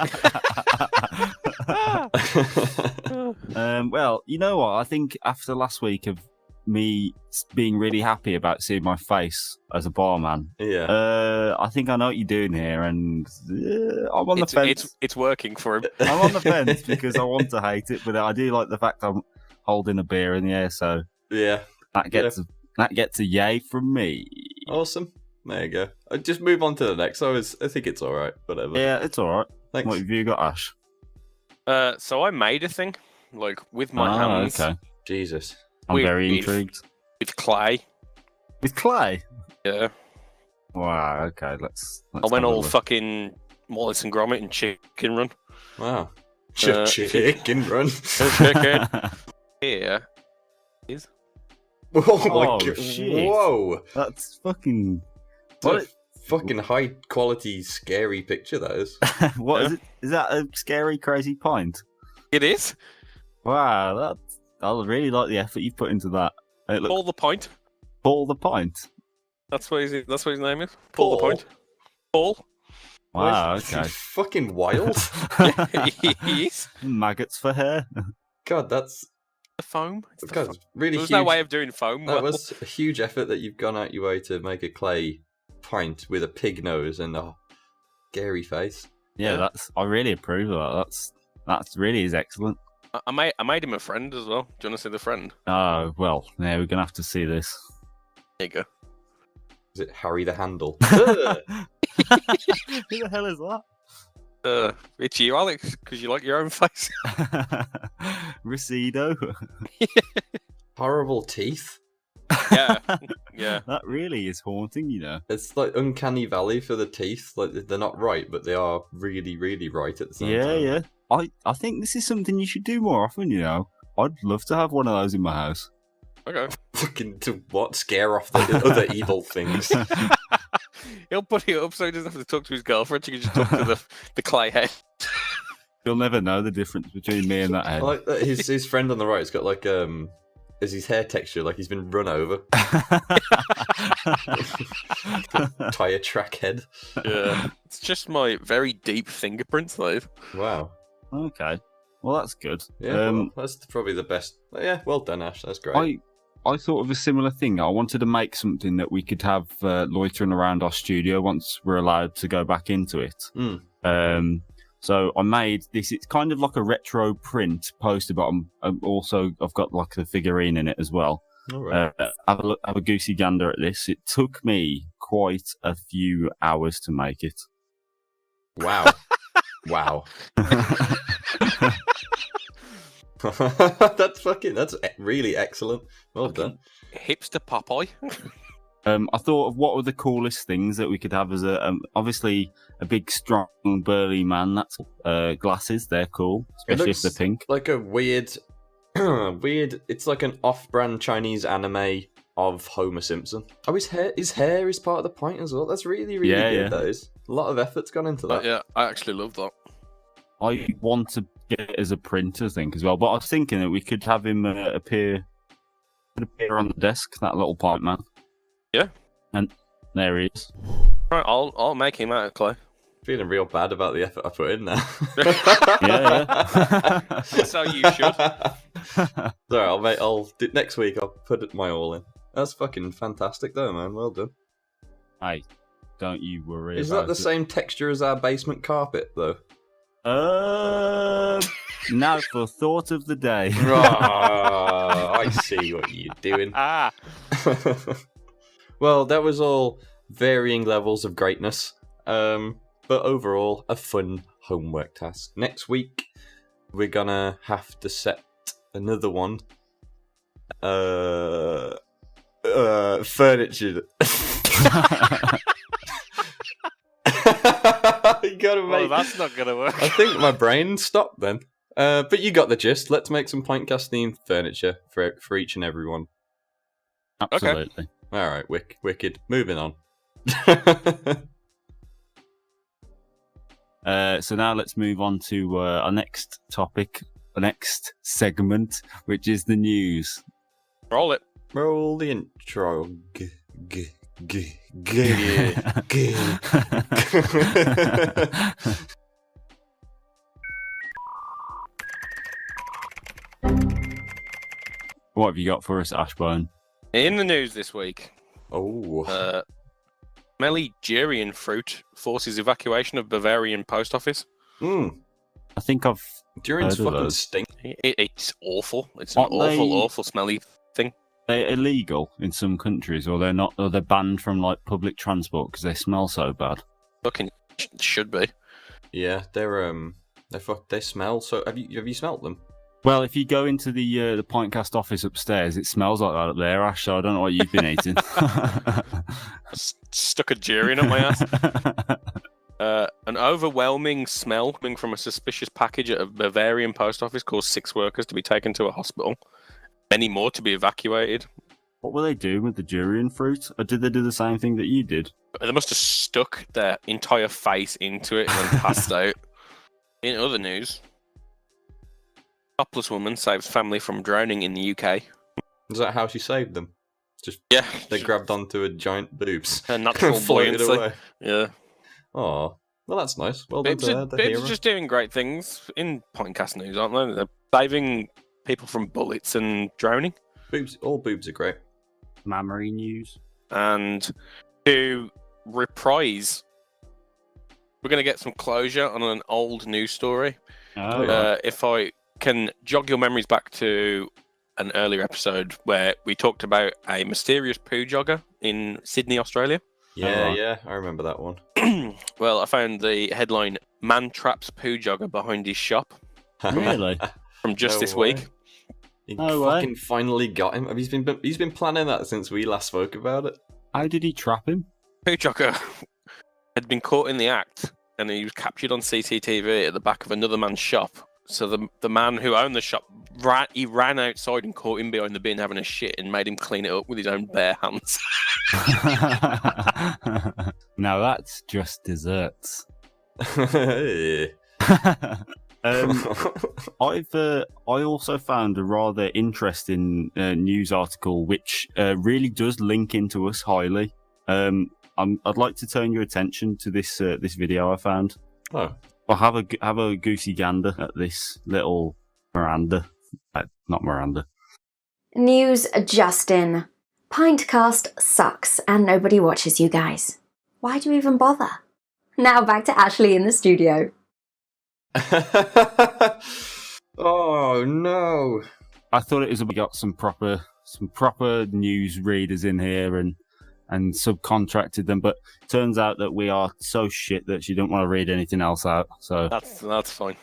Well, you know what? I think after last week of me being really happy about seeing my face as a barman, I think I know what you're doing here, and I'm on the fence. It's working for him. I'm on the fence because I want to hate it, but I do like the fact I'm holding a beer in the air, so yeah, that gets a yay from me. Awesome. There you go. I'll just move on to the next. I think it's all right. Whatever. Yeah, it's all right. Thanks. What have you got, Ash? So I made a thing, like with my hands. Okay. Jesus. I'm very intrigued. With clay. With clay? Yeah. Wow. Okay. Let's I went all fucking Wallace and Gromit and Chicken Run. Wow. Chicken Run. Chicken. Here is. Oh my god! Shit. Whoa! That's fucking. What a fucking high quality, scary picture that is. What is it? Is that a scary, crazy pint? It is. Wow, I really like the effort you've put into that. Paul the Pint. Paul the Pint. That's what his name is. Paul the Pint. Paul. Wow. Okay. Fucking wild. Yeah, he is. Maggots for hair. God, that's. The foam. God, really. There's huge. no way of doing foam. That was a huge effort that you've gone out your way to make a clay pint with a pig nose and a scary face. Yeah, I really approve of that. That's really is excellent. I made him a friend as well. Do you want to see the friend? Oh well, yeah, we're gonna have to see this. There you go. Is it Harry the Handle? Who the hell is that? It's you, Alex, because you like your own face. Resido. Horrible teeth. Yeah, yeah. That really is haunting, you know. It's like uncanny valley for the teeth. Like they're not right, but they are really, really right at the same Yeah, time. yeah. I think this is something you should do more often, you know. I'd love to have one of those in my house. Okay. Fucking to what? Scare off the other evil things. He'll put it up so he doesn't have to talk to his girlfriend. She can just talk to the clay head. You'll never know the difference between me and that head. I like that his friend on the right has got like is his hair texture like he's been run over. Tire track head. Yeah. It's just my very deep fingerprints, though. Wow. Okay. Well, that's good. Yeah, well, that's probably the best. Yeah, well done, Ash. That's great. I thought of a similar thing. I wanted to make something that we could have loitering around our studio once we're allowed to go back into it. So I made this. It's kind of like a retro print poster, but also I've got like the figurine in it as well. All right. Have a goosey gander at this. It took me quite a few hours to make it. Wow. Wow. That's really excellent. Well done. Hipster Popeye. I thought of what were the coolest things that we could have as obviously a big, strong, burly man. That's glasses. They're cool, especially if they're pink. Like a weird. It's like an off-brand Chinese anime of Homer Simpson. Oh, his hair is part of the point as well. That's really, really good. Yeah. That is a lot of effort's gone into that. Yeah, I actually love that. I want to get it as a print, I think, as well. But I was thinking that we could have him appear on the desk. That little pipe man. Yeah. And there he is. Right, I'll make him out of clay. Feeling real bad about the effort I put in now. Yeah. That's how you should. Sorry, I'll do next week. I'll put my all in. That's fucking fantastic, though, man. Well done. Hey, don't you worry. Is about that the it. same texture as our basement carpet, though? Now for thought of the day. I see what you're doing. Well, that was all varying levels of greatness. But overall, a fun homework task. Next week, we're gonna have to set another one. Furniture. You gotta make. Well, that's not gonna work. I think my brain stopped then. But you got the gist. Let's make some Pintcast themed furniture for each and every one. Absolutely. Okay. All right, wicked. Moving on. So now let's move on to our next topic, the next segment, which is the news. Roll it. Roll the intro. What have you got for us, Ashbone? In the news this week. Oh. Smelly durian fruit forces evacuation of Bavarian post office. I think I've Durians heard of fucking those. stink. It's awful. It's an Aren't they- awful smelly thing. They're illegal in some countries, or they're not, or they're banned from like public transport because they smell so bad. Fucking should be. Yeah, they smell. So have you smelt them? Well, if you go into the Pintcast office upstairs, it smells like that up there, Ash. So I don't know what you've been eating. Stuck a durian up my ass. An overwhelming smell coming from a suspicious package at a Bavarian post office caused 6 workers to be taken to a hospital. Many more to be evacuated. What were they doing with the durian fruit? Or did they do the same thing that you did? They must have stuck their entire face into it and then passed out. In other news, topless woman saves family from drowning in the UK. Is that how she saved them? Just Yeah. they grabbed onto a giant boobs. Her natural floated buoyancy. away. Yeah. Oh, well, that's nice. Well done Boobs to are, the boobs hero. are just doing great things in Pintcast news, aren't they? They're saving people from bullets and drowning. All boobs are great. Mammary news. And to reprise, we're going to get some closure on an old news story. If I can jog your memories back to an earlier episode where we talked about a mysterious poo jogger in Sydney, Australia. Yeah, I remember that one. Well, I found the headline, "Man Traps Poo Jogger Behind His Shop." Really? From just No this way. week. He No way. fucking finally got him. He's been planning that since we last spoke about it. How did he trap him? Poochaka had been caught in the act, and he was captured on CCTV at the back of another man's shop. So the man who owned the shop ran outside and caught him behind the bin having a shit and made him clean it up with his own bare hands. Now that's just desserts. Yeah. I also found a rather interesting news article which really does link into us highly. I'd like to turn your attention to this video I found. Oh. I'll have a goosey gander at this little Miranda. Not Miranda. News Justin. Pintcast sucks and nobody watches you guys. Why do you even bother? Now back to Ashley in the studio. Oh no! I thought it was we got some proper news readers in here and subcontracted them, but turns out that we are so shit that she don't want to read anything else out. So that's fine.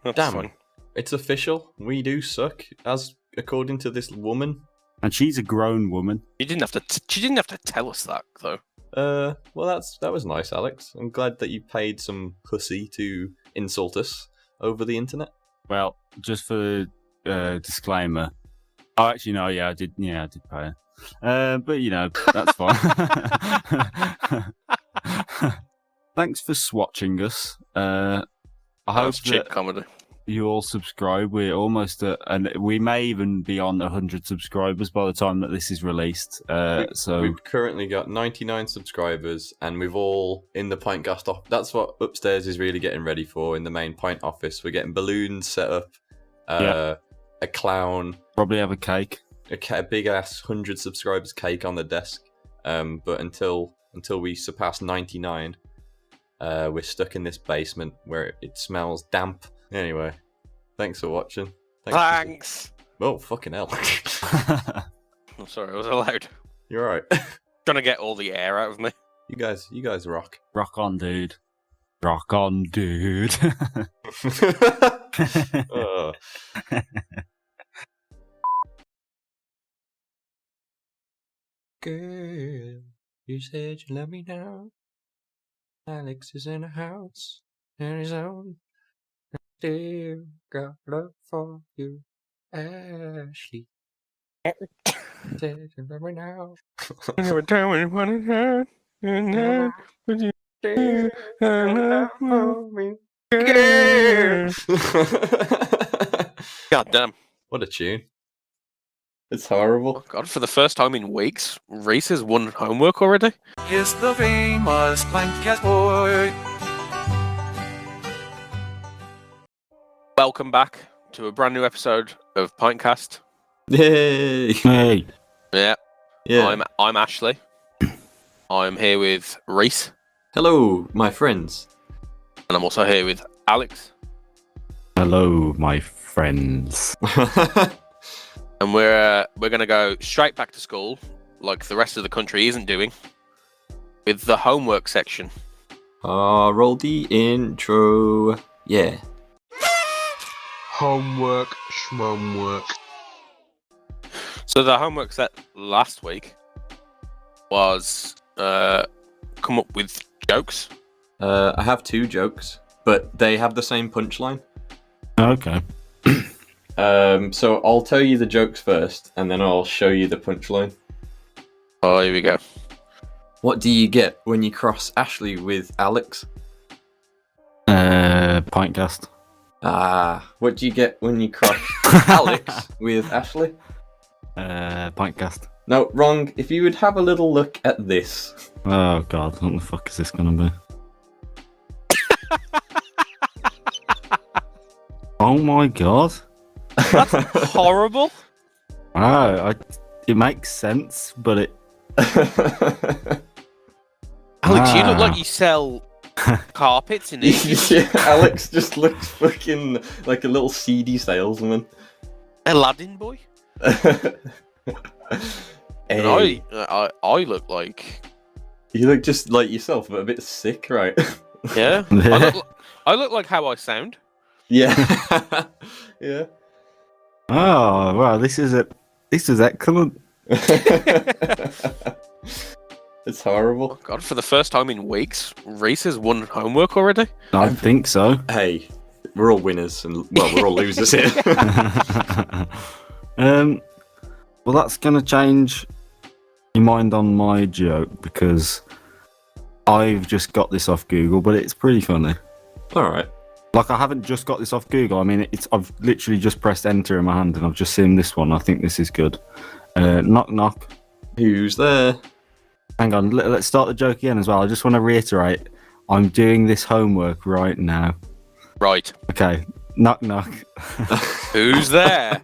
That's Damn, fine. It's official. We do suck, as according to this woman. And she's a grown woman. She didn't have to tell us that though. Well, that was nice, Alex. I'm glad that you paid some pussy to insult us over the internet. Well, just for disclaimer. Oh, actually, no. Yeah, I did pay her. But that's fine. Thanks for swatching us. I hope cheap comedy. You all subscribe. We're almost at, and we may even be on 100 subscribers by the time that this is released. So we've currently got 99 subscribers, and we've all in the Pintcast off. That's what upstairs is really getting ready for in the main Pint office. We're getting balloons set up, a clown, probably have a cake, a big ass 100 subscribers cake on the desk. But until we surpass 99, we're stuck in this basement where it smells damp. Anyway, thanks for watching. Thanks. Oh, fucking hell. I'm sorry, I was allowed. You're right. Trying to get all the air out of me. You guys rock. Rock on, dude. Rock on, dude. Oh. Girl, you said you love me now. Alex is in a house on his own. Still got love for you, Ashley. Said you love me now. Every time when you want to hurt, and now would you still love me, girl? God damn! What a tune! It's horrible. Oh God, for the first time in weeks, Reese has won homework already. Here's the famous Pintcast boy. Welcome back to a brand new episode of Pintcast. Yay! Hey. Yeah. Yeah. I'm Ashley. I'm here with Reese. Hello, my friends. And I'm also here with Alex. Hello, my friends. And we're gonna go straight back to school, like the rest of the country isn't doing, with the homework section. Roll the intro. Yeah. Homework, schmomwork. So the homework set last week was come up with jokes. I have 2 jokes, but they have the same punchline. Okay. So I'll tell you the jokes first, and then I'll show you the punchline. Oh, here we go. What do you get when you cross Ashley with Alex? Pintcast. What do you get when you cross Alex with Ashley? Pintcast. No, wrong. If you would have a little look at this. Oh God, what the fuck is this gonna be? Oh my God. That's horrible. Wow, it makes sense, but it. Alex, you look like you sell carpets in Egypt. Yeah, Alex just looks fucking like a little seedy salesman. Aladdin boy. Hey. And I look like. You look just like yourself, but a bit sick, right? Yeah. I look like how I sound. Yeah. Yeah. Oh, wow, this is excellent. It's horrible. Oh, God, for the first time in weeks, Reese has won homework already. I think so. Hey, we're all winners, and well, we're all losers here. Well, that's gonna change your mind on my joke because I've just got this off Google, but it's pretty funny. All right. Like I haven't just got this off Google. I mean, I've literally just pressed enter in my hand and I've just seen this one. I think this is good. Knock knock. Who's there? Hang on. Let's start the joke again as well. I just want to reiterate. I'm doing this homework right now. Right. Okay. Knock knock. Who's there?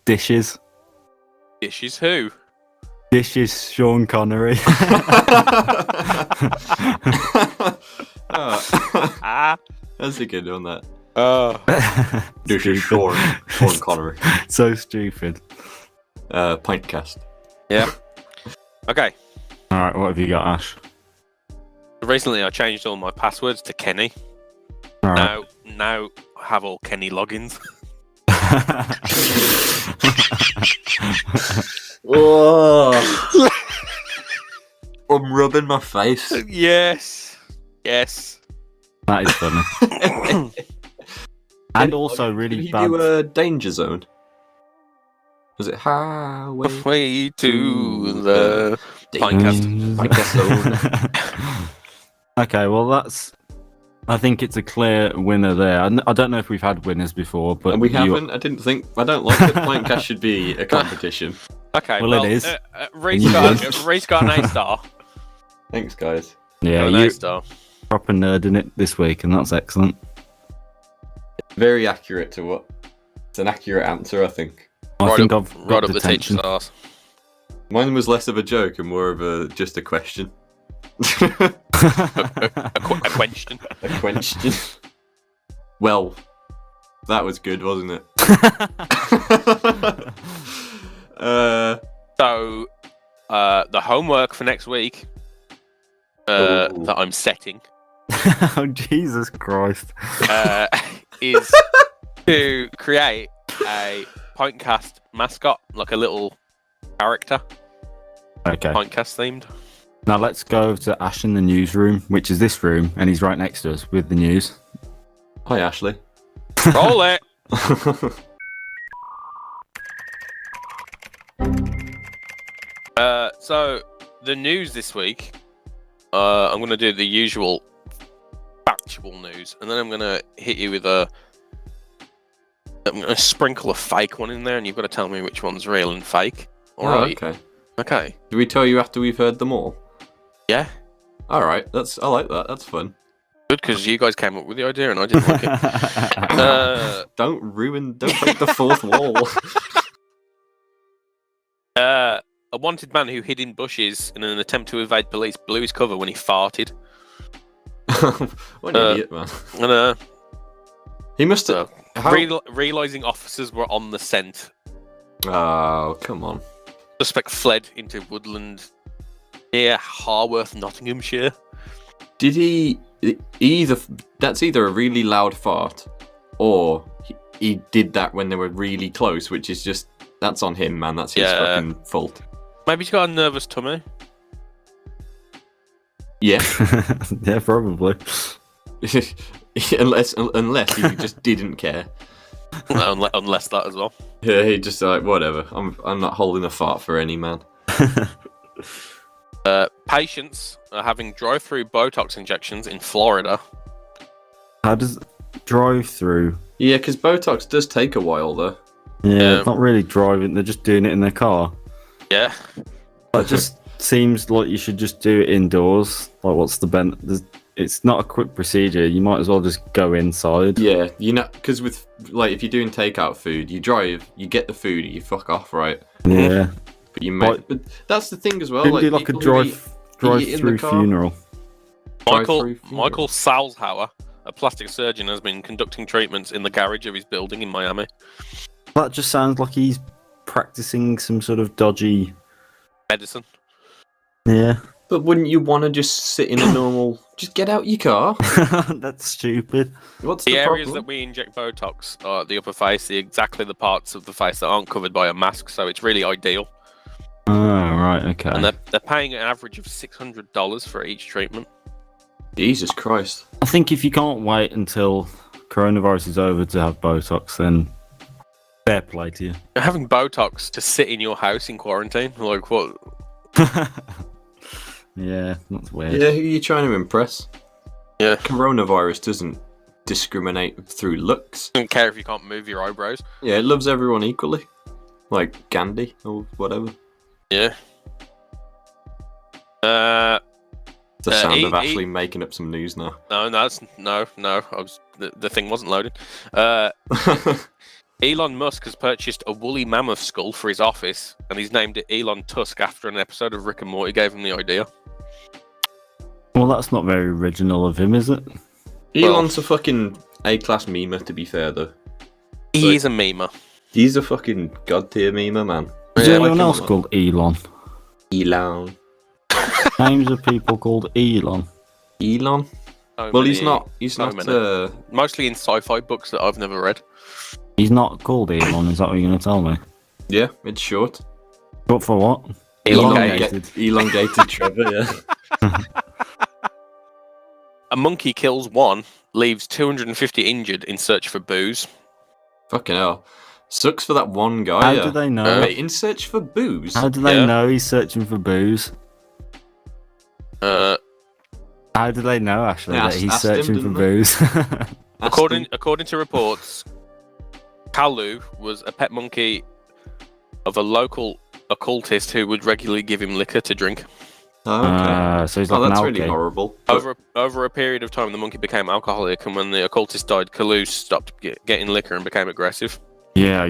Dishes. Dishes who? Dishes. Sean Connery. That's a good one, that. Stupid. Sean Connery. So stupid. Pintcast. Yeah. Okay. All right, what have you got, Ash? Recently, I changed all my passwords to Kenny. All right. Now I have all Kenny logins. Whoa. I'm rubbing my face. Yes. That is funny. And also really Did bad. you do Danger Zone? Was it Halfway to the Pintcast Zone? Okay, well I think it's a clear winner there. I don't know if we've had winners before, but And we haven't. I don't like that Pintcast should be a competition. Okay, well, it is. Reese got an A star. Thanks, guys. Yeah, Got an A star. Proper nerd in it this week, and that's excellent. Very accurate to what? It's an accurate answer, I think. I think I've right got up the detention. teacher's arse. Mine was less of a joke and more of just a question. A question. A question. Well, that was good, wasn't it? So, the homework for next week that I'm setting Oh, Jesus Christ. is to create a Pintcast mascot, like a little character. Okay. Pintcast themed. Now let's go to Ash in the newsroom, which is this room, and he's right next to us with the news. Hi, Ashley. Roll it. So the news this week, I'm going to do the usual factual news, and then I'm going to hit you with I'm going to sprinkle a fake one in there, and you've got to tell me which one's real and fake. All right. Okay. Okay. Do we tell you after we've heard them all? Yeah. All right. I like that. That's fun. Good, because you guys came up with the idea, and I didn't like it. Don't break the fourth wall. A wanted man who hid in bushes in an attempt to evade police blew his cover when he farted. What an idiot, man. And He must have. realizing officers were on the scent, Oh, come on. suspect fled into woodland near Harworth, Nottinghamshire. Did he that's either a really loud fart or he did that when they were really close, which is just, that's on him, man. That's his fucking fault. Maybe he's got a nervous tummy. Yeah. Yeah, probably. unless he just didn't care. Unless that as well. Yeah, he just like, whatever. I'm not holding a fart for any man. Patients are having drive-through Botox injections in Florida. How does drive through? Yeah, because Botox does take a while, though. Yeah, it's not really driving. They're just doing it in their car. Yeah. It just seems like you should just do it indoors. Like, what's the benefit? It's not a quick procedure. You might as well just go inside. Yeah, because with if you're doing takeout food, you drive, you get the food, you fuck off, right? Yeah. But you make. But that's the thing as well. Didn't do like a people who drive eat in through the car. funeral. Michael Salzhauer, a plastic surgeon, has been conducting treatments in the garage of his building in Miami. That just sounds like he's practicing some sort of dodgy medicine. Yeah. But wouldn't you want to just sit in a normal... just get out your car? That's stupid. What's The the areas problem? that we inject Botox are the upper face, exactly the parts of the face that aren't covered by a mask, so it's really ideal. Oh, right, okay. And they're paying an average of $600 for each treatment. Jesus Christ. I think if you can't wait until coronavirus is over to have Botox, then fair play to you. Having Botox to sit in your house in quarantine, like what? Yeah, that's weird. Yeah, who are you trying to impress? Yeah. Coronavirus doesn't discriminate through looks. Doesn't care if you can't move your eyebrows. Yeah, it loves everyone equally. Like Gandhi or whatever. Yeah. The sound of Ashley making up some news now. No. The thing wasn't loaded. Elon Musk has purchased a woolly mammoth skull for his office, and he's named it Elon Tusk after an episode of Rick and Morty gave him the idea. Well, that's not very original of him, is it? Elon's a fucking A-class memer, to be fair, though. He is a memer. He's a fucking god-tier memer, man. Is there anyone else called Elon? Elon. Names of people called Elon. Elon? So Well, many- he's not. so many. Mostly in sci-fi books that I've never read. He's not called Elon, is that what you're going to tell me? Yeah, it's short. Short for what? Elongated Trevor, yeah. A monkey kills one, leaves 250 injured in search for booze. Fucking hell. Sucks for that one guy. How yeah. do they know? Wait, in search for booze? How do they know he's searching for booze? How do they know, Ashley, that he's asked him, searching for didn't they? booze? According to reports, Kalu was a pet monkey of a local occultist who would regularly give him liquor to drink. Oh, okay. So he's like an that's really alky. horrible. Over a period of time, the monkey became alcoholic, and when the occultist died, Kalu stopped getting liquor and became aggressive. Yeah,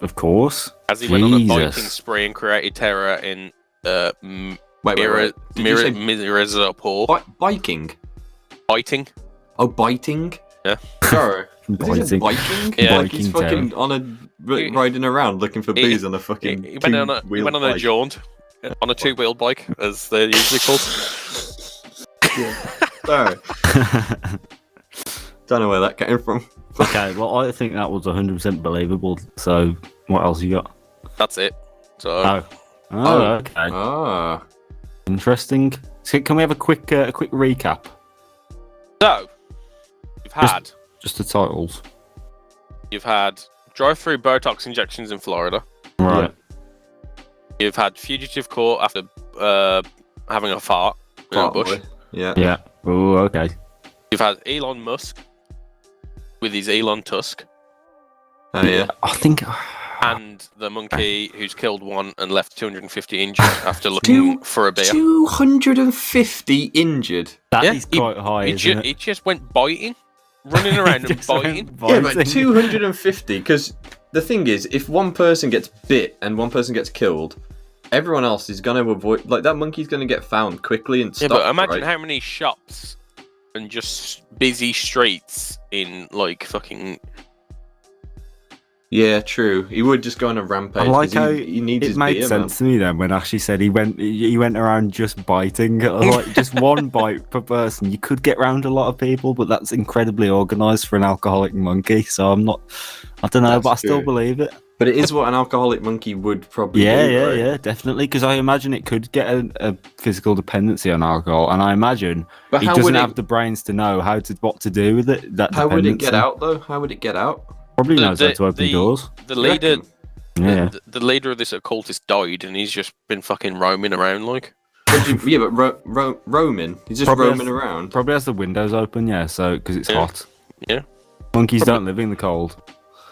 of course. As he went on a biting Jesus. spree and created terror in Wait. Did you say Mirzapur. biking? Biting. Oh, biting? Yeah. Sorry. Biting. Biking? Yeah. Like he's Biking fucking on a riding around looking for booze on a fucking He went on a bike. jaunt on a two-wheel bike, as they're usually called. Sorry. Don't know where that came from. Okay, well, I think that was 100% believable. So, what else you got? That's it. So. Okay. Ah. Interesting. So can we have a quick recap? So, you've had Just the titles. You've had drive-through Botox injections in Florida. Right. You've had fugitive caught after having a fart in a bush. Yeah. Yeah. Oh, okay. You've had Elon Musk with his Elon Tusk. Oh, yeah. I think. And the monkey who's killed one and left 250 injured after looking for a beer. 250 injured. That is quite high, isn't it? He just went biting, running around and biting. Yeah, but 250, because the thing is, if one person gets bit and one person gets killed, everyone else is going to avoid... Like, that monkey's going to get found quickly and Yeah, stopped, but imagine right? how many shops and just busy streets in, like, fucking... Yeah, true. He would just go on a rampage. I like 'cause how he needs it his made beer, sense to me then when Ashley said he went around just biting, like just one bite per person. You could get round a lot of people, but that's incredibly organised for an alcoholic monkey. So I don't know, That's but I still true. believe it. But it is what an alcoholic monkey would probably Yeah, do, right? yeah, definitely. Because I imagine it could get a physical dependency on alcohol, and I imagine But he how doesn't would have it- the brains to know what to do with it. That How would it get dependency. out, though? How would it get out? Probably knows how to open doors. The leader... Yeah. The leader of this occultist died, and he's just been fucking roaming around, like... Yeah, but roaming? He's just Probably roaming has- around? Probably has the windows open, yeah. So because it's Yeah. hot. Yeah. Monkeys don't live in the cold.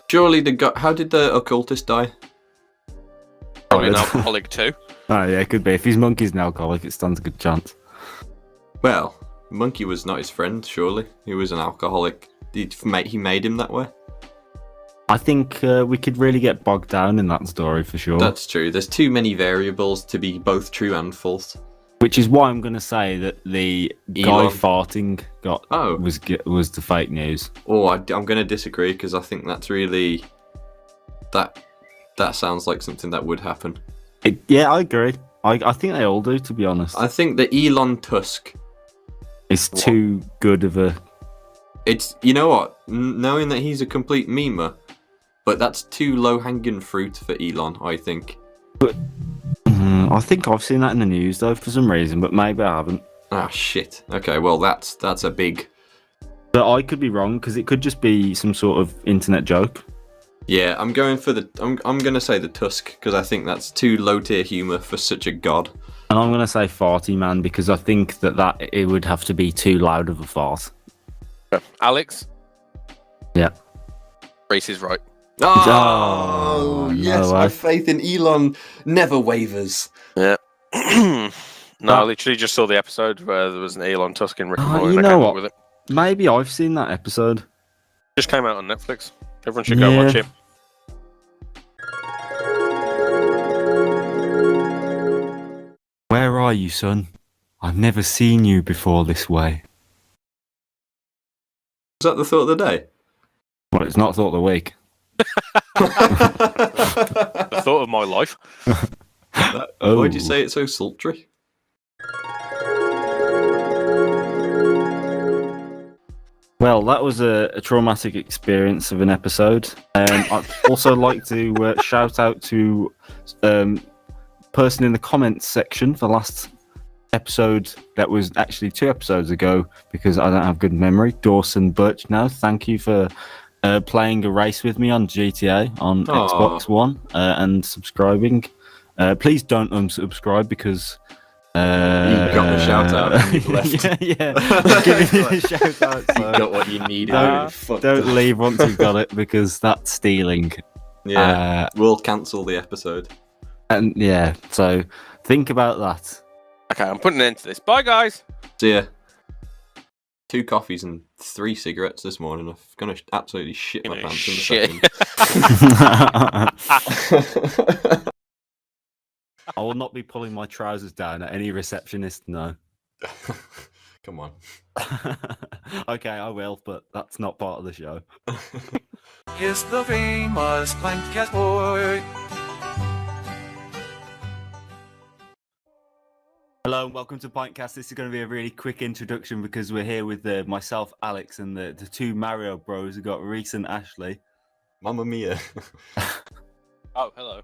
Surely the guy... How did the occultist die? Probably an alcoholic too. Oh yeah, it could be. If his monkey's an alcoholic, it stands a good chance. Well, monkey was not his friend, surely. He was an alcoholic. He made him that way. I think we could really get bogged down in that story for sure. That's true. There's too many variables to be both true and false. Which is why I'm going to say that the guy Elon. farting was the fake news. Oh, I'm going to disagree because I think that's really... That sounds like something that would happen. Yeah, I agree. I think they all do, to be honest. I think the Elon Tusk. It's too good of a. It's, you know what? Knowing that he's a complete memer, but that's too low hanging fruit for Elon, I think. But I think I've seen that in the news though for some reason, but maybe I haven't. Ah, shit. Okay, well that's a big. But I could be wrong because it could just be some sort of internet joke. Yeah, I'm going for the. I'm going to say the Tusk because I think that's too low tier humor for such a god. And I'm going to say Farty Man because I think that it would have to be too loud of a fart. Alex? Yeah. Reese is right. Oh, yes, no my way. faith in Elon never wavers. Yeah. No, I literally just saw the episode where there was an Elon Tusk in Rick and Morty. You and I know came what? up with it. Maybe I've seen that episode. Just came out on Netflix. Everyone should go watch it. Where are you, son? I've never seen you before this way. Is that the thought of the day? Well, it's not thought of the week. The thought of my life. Why'd you say it's so sultry? Well, that was a traumatic experience of an episode. I'd also like to shout out to person in the comments section for last episode that was actually 2 episodes ago because I don't have good memory. Dawson Birch now, thank you for playing a race with me on GTA on Xbox One and subscribing. Please don't unsubscribe because you got the shout out and you've left. yeah. Giving you a shout out. So You got what you needed. don't leave once you've got it because that's stealing. Yeah, we'll cancel the episode. And yeah, so think about that. Okay, I'm putting an end to this. Bye, guys. See ya. 2 coffees and 3 cigarettes this morning. I'm gonna absolutely shit my pants in a second. I will not be pulling my trousers down at any receptionist, no. Come on. Okay, I will, but that's not part of the show. Here's the famous PINTCAST boy. Hello and welcome to PINTCAST. This is going to be a really quick introduction because we're here with myself, Alex, and the 2 Mario bros. We've got Reese and Ashley. Mamma mia. Oh, hello.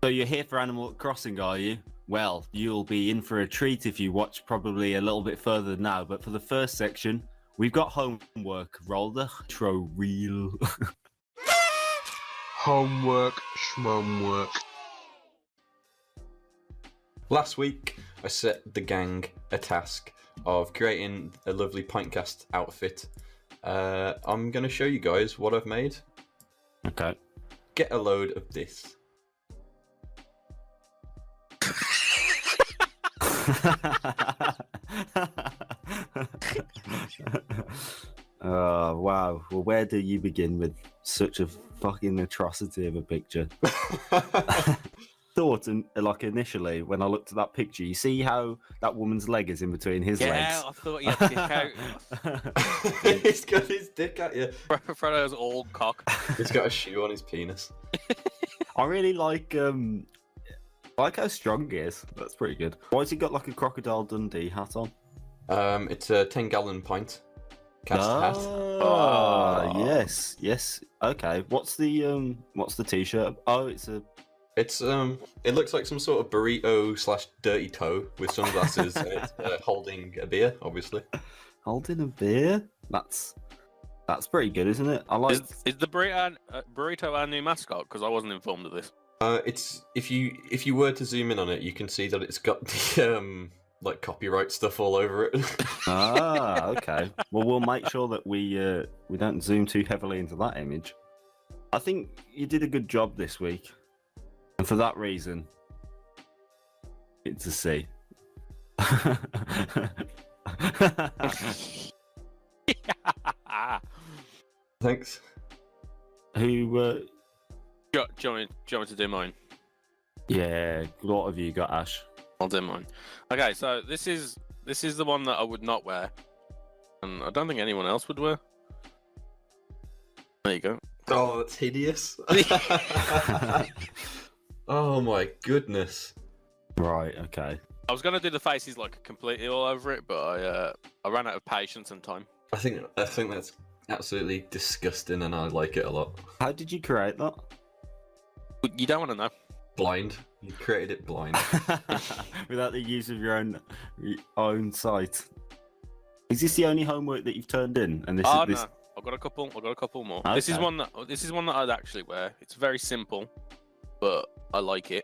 So you're here for Animal Crossing, are you? Well, you'll be in for a treat if you watch probably a little bit further now. But for the first section, we've got homework. Roll the intro reel. Homework, schmomework. Last week, I set the gang a task of creating a lovely PINTCAST outfit. I'm going to show you guys what I've made. Okay. Get a load of this. Oh, wow. Well, where do you begin with such a fucking atrocity of a picture? Thought, like initially, when I looked at that picture, you see how that woman's leg is in between his legs? Yeah, I thought he had dick out. He's got his dick at you. Frodo's all cock. He's got a shoe on his penis. I really like how strong he is. That's pretty good. Why has he got like a Crocodile Dundee hat on? It's a 10-gallon pint cast hat. Oh, yes. Okay. What's the t-shirt? Oh, It's it looks like some sort of burrito / dirty toe with sunglasses and it's holding a beer, obviously. Holding a beer? That's pretty good, isn't it? I like. Is the burrito our new mascot? Because I wasn't informed of this. It's if you were to zoom in on it, you can see that it's got the like copyright stuff all over it. Ah, okay. Well, we'll make sure that we don't zoom too heavily into that image. I think you did a good job this week, and for that reason, it's a C. Thanks. Who? Do you want me to do mine? Yeah, what have you got, Ash? I'll do mine. Okay, so this is the one that I would not wear, and I don't think anyone else would wear. There you go. Oh, that's hideous. Oh my goodness. Right. Okay. I was gonna do the faces like completely all over it, but I ran out of patience and time. I think that's absolutely disgusting, and I like it a lot. How did you create that? You don't want to know. Blind. You created it blind. Without the use of your own sight. Is this the only homework that you've turned in? And this Oh is this... no, I've got a couple more. Okay. This is one that I'd actually wear. It's very simple, but I like it.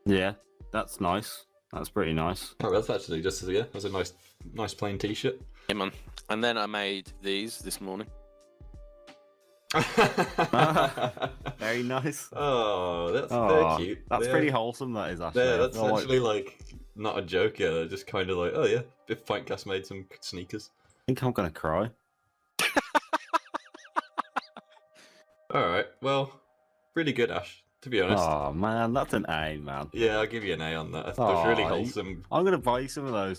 Yeah, that's nice. That's pretty nice. Oh, that's actually that's a nice plain t-shirt. Yeah, man. And then I made these this morning. Very nice. Oh, they're cute. That's pretty wholesome. That is actually. Yeah, that's actually like not a joke. Yeah, just kind of like, oh yeah, if Pintcast made some sneakers. I think I'm gonna cry. All right, well, really good, Ash. To be honest. Oh man, that's an A, man. Yeah, I'll give you an A on that. That was really wholesome. I'm gonna buy you some of those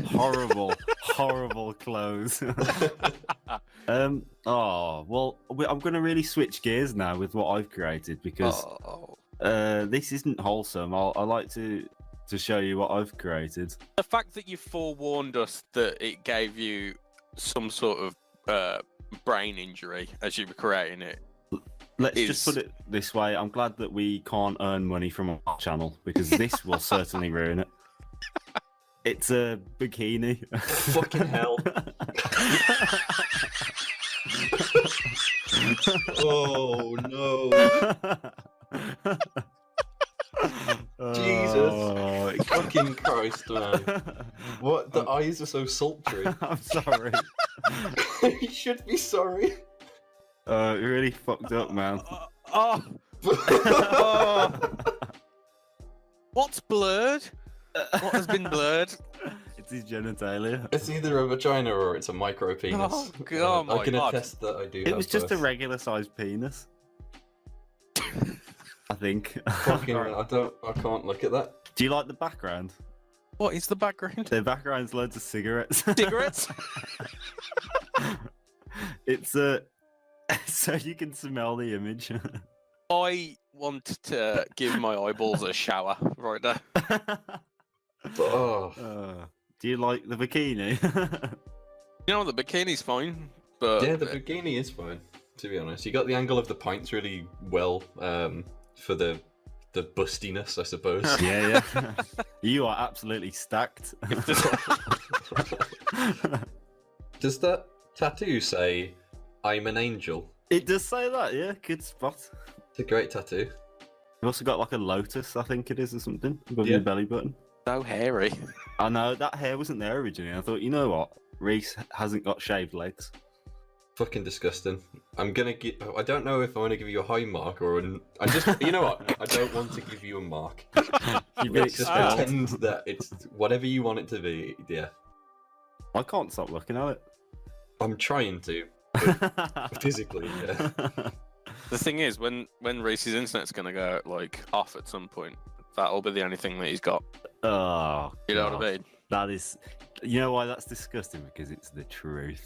horrible clothes. Well, I'm gonna really switch gears now with what I've created because this isn't wholesome. I like to show you what I've created. The fact that you forewarned us that it gave you some sort of brain injury as you were creating it. Let's just put it this way. I'm glad that we can't earn money from our channel because this will certainly ruin it. It's a bikini. Fucking hell. Oh no. Jesus fucking Christ, man. What? The eyes are so sultry. I'm sorry. You should be sorry. It really fucked up, man. What's blurred? What has been blurred? It's his genitalia. It's either a vagina or it's a micro penis. Oh, God, I can my God. attest that I do. It was just a regular sized penis. I think. Fucking hell, I can't look at that. Do you like the background? What is the background? The background's loads of cigarettes. Cigarettes? It's so you can smell the image. I want to give my eyeballs a shower right now. Do you like the bikini? You know, the bikini's fine, but yeah, the bikini is fine. To be honest, you got the angle of the pints really well for the bustiness, I suppose. Yeah. You are absolutely stacked. Does that tattoo say "I'm an angel"? It does say that, yeah. Good spot. It's a great tattoo. You've also got like a lotus, I think it is, or something, above your belly button. So hairy. I know, that hair wasn't there originally. I thought, you know what? Reese hasn't got shaved legs. Fucking disgusting. I'm gonna give. I don't know if I want to give you a high mark or I just. You know what? I don't want to give you a mark. Let's just pretend that it's whatever you want it to be. Yeah. I can't stop looking at it. I'm trying to. Physically, yeah. The thing is, when Reese's internet's gonna go like off at some point, that'll be the only thing that he's got. Oh, you know what I mean? That is, you know why that's disgusting? Because it's the truth.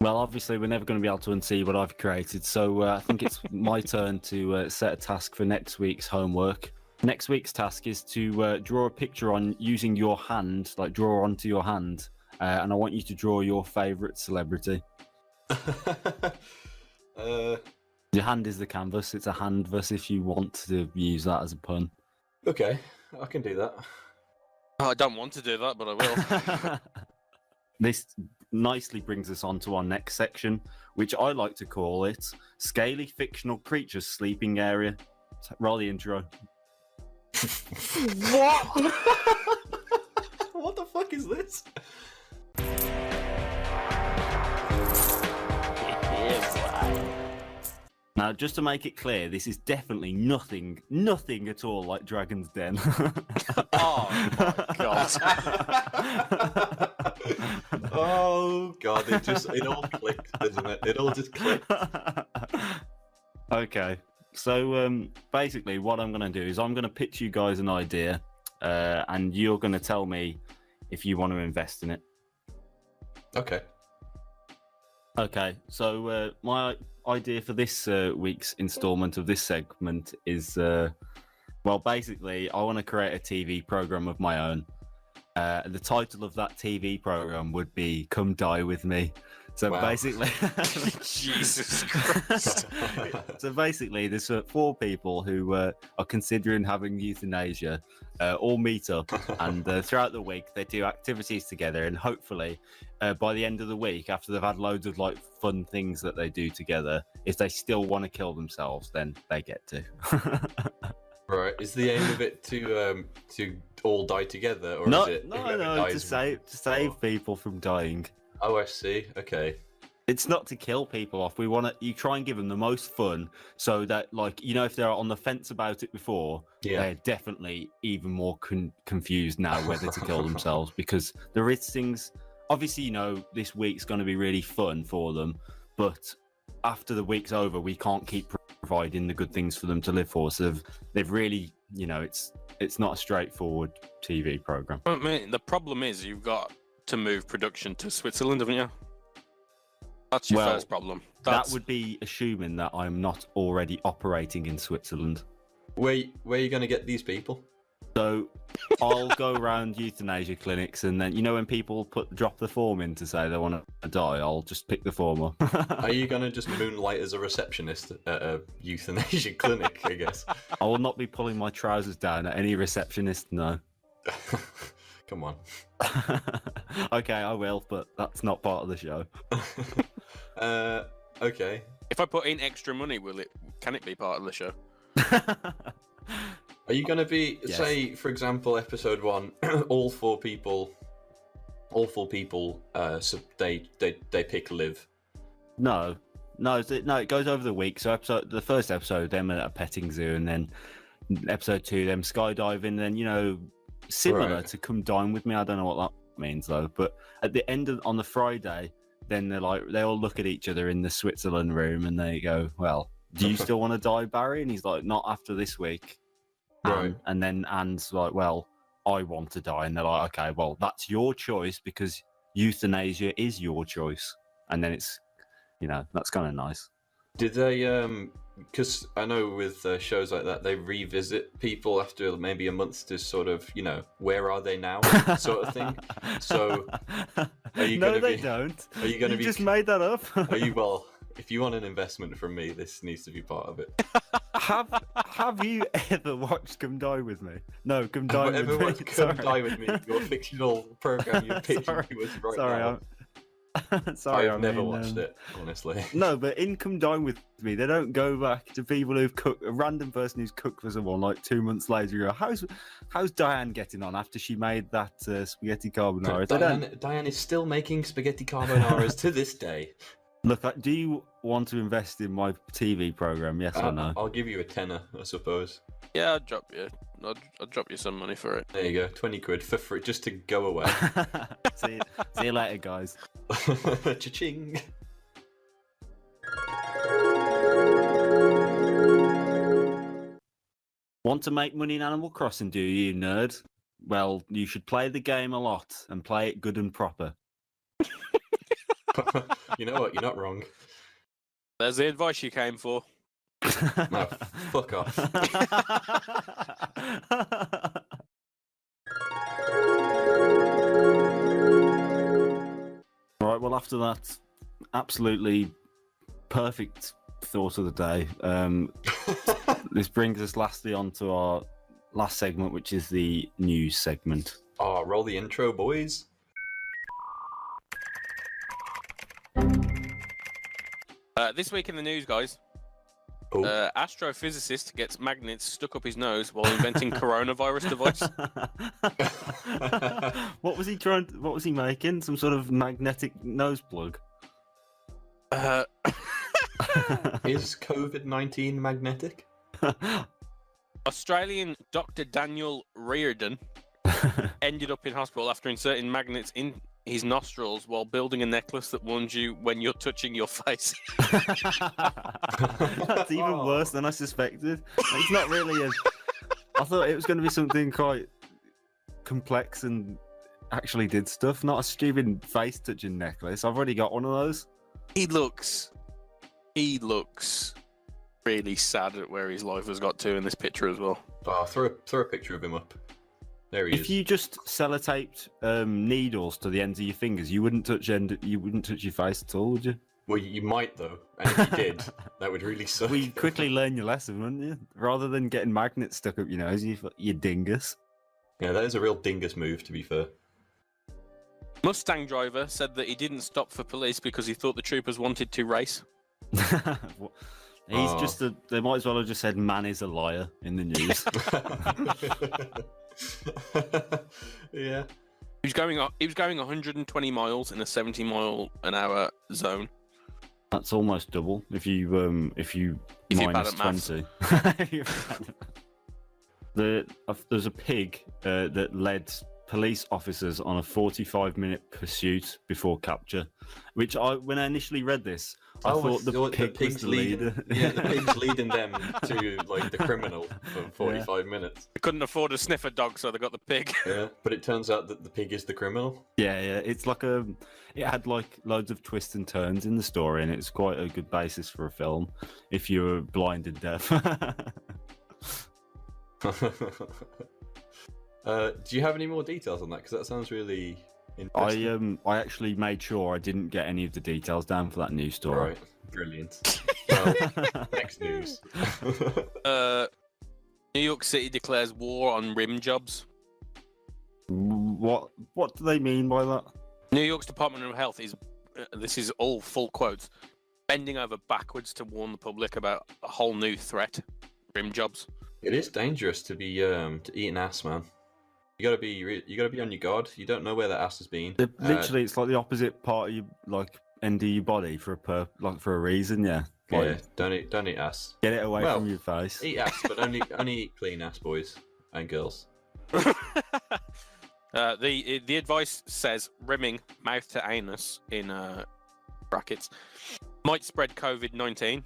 Well, obviously, we're never going to be able to unsee what I've created, so I think it's my turn to set a task for next week's homework. Next week's task is to draw a picture on using your hand, like draw onto your hand, and I want you to draw your favourite celebrity. Your hand is the canvas. It's a handvas if you want to use that as a pun. Okay, I can do that. I don't want to do that, but I will. This nicely brings us on to our next section, which I like to call it Scaly Fictional Creatures Sleeping Area. Roll the intro. What? What the fuck is this? Now, just to make it clear, this is definitely nothing at all like Dragon's Den. Oh my god! Oh god! It all clicked, doesn't it? It all just clicked. Okay, so basically, what I'm going to do is I'm going to pitch you guys an idea, and you're going to tell me if you want to invest in it. Okay. Okay, so idea for this week's instalment of this segment is, well, basically, I want to create a TV program of my own. The title of that TV program would be "Come Die with Me." So basically, Jesus Christ. So basically, there's 4 people who are considering having euthanasia, all meet up, and throughout the week they do activities together, and hopefully, by the end of the week, after they've had loads of like fun things that they do together, if they still want to kill themselves, then they get to. Right. Is the aim of it to all die together, or No, is it whoever no, dies to save people from dying. Oh, I see. Okay. It's not to kill people off. We want to. You try and give them the most fun, so that, like, you know, if they're on the fence about it before, they're definitely even more confused now whether to kill themselves, because there is things. Obviously, you know, this week's going to be really fun for them, but after the week's over, we can't keep providing the good things for them to live for. So they've really, you know, it's not a straightforward TV program. I mean, the problem is you've got to move production to Switzerland, haven't you? That's your first problem. That would be assuming that I'm not already operating in Switzerland. Where are you going to get these people? So I'll go around euthanasia clinics, and then, you know, when people drop the form in to say they want to die, I'll just pick the form up. Are you going to just moonlight as a receptionist at a euthanasia clinic, I guess? I will not be pulling my trousers down at any receptionist, no. Come on. Okay, I will, but that's not part of the show. Okay. If I put in extra money, can it be part of the show? Are you going to be, say, for example, episode 1, all four people, so they pick live? No, it goes over the week. So the first episode, them at a petting zoo, and then episode 2, them skydiving, then, you know, similar to Come Dine With Me. I don't know what that means though, but at the end on the Friday, then they all look at each other in the Switzerland room, and they go, well, do you still want to die, Barry? And he's like, not after this week. Right. And then Anne's like, well, I want to die. And they're like, okay, well, that's your choice, because euthanasia is your choice. And then it's, you know, that's kind of nice. Did they, because I know with shows like that, they revisit people after maybe a month to sort of, you know, where are they now, sort of thing. So, are you going to be... No, they don't. Are you going to be... just made that up. Are you, well, if you want an investment from me, this needs to be part of it. Have you ever watched Come Die With Me? No, Come Die With Me. Watched Come Die With Me, your fictional program you're pitching to us right now. I've never watched it, honestly. No, but in Come Dine With Me, they don't go back to people who've cooked, a random person who's cooked for someone like 2 months later. You go, how's Diane getting on after she made that spaghetti carbonara? Diane is still making spaghetti carbonaras to this day. Look, do you want to invest in my TV program? Yes or no? I'll give you a tenner, I suppose. Yeah, I'll drop you some money for it. There you go, 20 quid for free, just to go away. See you later, guys. Cha-ching. Want to make money in Animal Crossing, do you, nerd? Well, you should play the game a lot and play it good and proper. You know what? You're not wrong. There's the advice you came for. No, fuck off. Right, well, after that absolutely perfect thought of the day, this brings us lastly on to our last segment, which is the news segment. Oh, roll the intro, boys. This week in the news, guys, astrophysicist gets magnets stuck up his nose while inventing coronavirus device. What was he making? Some sort of magnetic nose plug? Is COVID-19 magnetic? Australian Dr. Daniel Reardon ended up in hospital after inserting magnets in his nostrils while building a necklace that warns you when you're touching your face. That's even worse than I suspected. It's not really I thought it was going to be something quite complex and actually did stuff, not a stupid face touching necklace. I've already got one of those. He looks He looks really sad at where his life has got to in this picture as well. Oh, throw a picture of him up. There he If is. you just sellotaped needles to the ends of your fingers, you wouldn't touch your face at all, would you? Well, you might though, and if you did, that would really suck. Well, you'd quickly learn your lesson, wouldn't you? Rather than getting magnets stuck up your nose, you dingus. Yeah, that is a real dingus move, to be fair. Mustang driver said that he didn't stop for police because he thought the troopers wanted to race. He's just they might as well have just said "man is a liar" in the news. Yeah. He was going 120 miles in a 70-mile-an-hour zone. That's almost double if you you're minus bad at maths. 20. There's a pig that led police officers on a 45-minute pursuit before capture, which when I initially read this, I thought the pig was the leader. Yeah, the pig's leading them to like the criminal for 45 minutes. They couldn't afford a sniffer dog, so they got the pig. Yeah, but it turns out that the pig is the criminal. Yeah, it's like it had like loads of twists and turns in the story, and it's quite a good basis for a film if you're blind and deaf. Do you have any more details on that? Because that sounds really interesting. I actually made sure I didn't get any of the details down for that news story. Right, brilliant. Well, next news. New York City declares war on rim jobs. What do they mean by that? New York's Department of Health is, this is all full quotes, bending over backwards to warn the public about a whole new threat, rim jobs. It is dangerous to be to eat an ass, man. You gotta be on your guard. You don't know where that ass has been. Literally, it's like the opposite part of your end of your body for a reason. Yeah. Yeah. Don't eat ass. Get it away from your face. Eat ass, but only eat clean ass, boys and girls. The advice says rimming mouth to anus in brackets might spread COVID-19.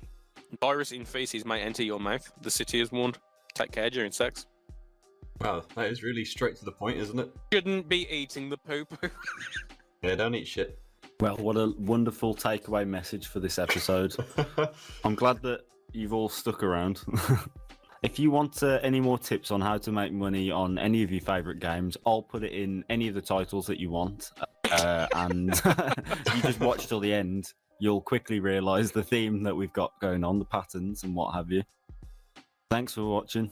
Virus in feces may enter your mouth. The city has warned. Take care during sex. Wow, that is really straight to the point, isn't it? Shouldn't be eating the poo-poo. Yeah, don't eat shit. Well, what a wonderful takeaway message for this episode. I'm glad that you've all stuck around. If you want any more tips on how to make money on any of your favourite games, I'll put it in any of the titles that you want. And you just watch till the end. You'll quickly realise the theme that we've got going on, the patterns and what have you. Thanks for watching.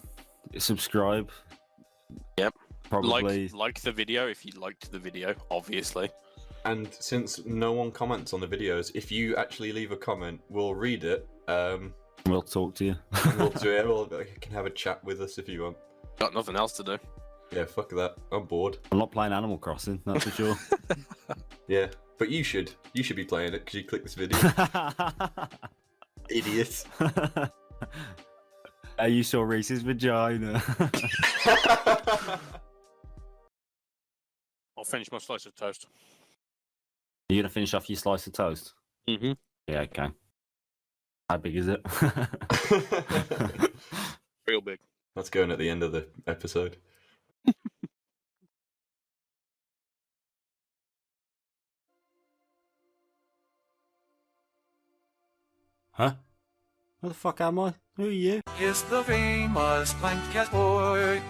Subscribe. Yep. Probably like the video if you liked the video, obviously. And since no one comments on the videos, if you actually leave a comment, we'll read it. We'll talk to you. You can have a chat with us if you want. Got nothing else to do. Yeah, fuck that. I'm bored. I'm not playing Animal Crossing, that's for sure. Yeah, but you should. You should be playing it because you clicked this video. Idiot. You saw Reese's vagina. I'll finish my slice of toast. Are you going to finish off your slice of toast? Mm-hmm. Yeah, okay. How big is it? Real big. That's going at the end of the episode. Huh? Where the fuck am I? Who are you? It's the famous PINTCAST boy.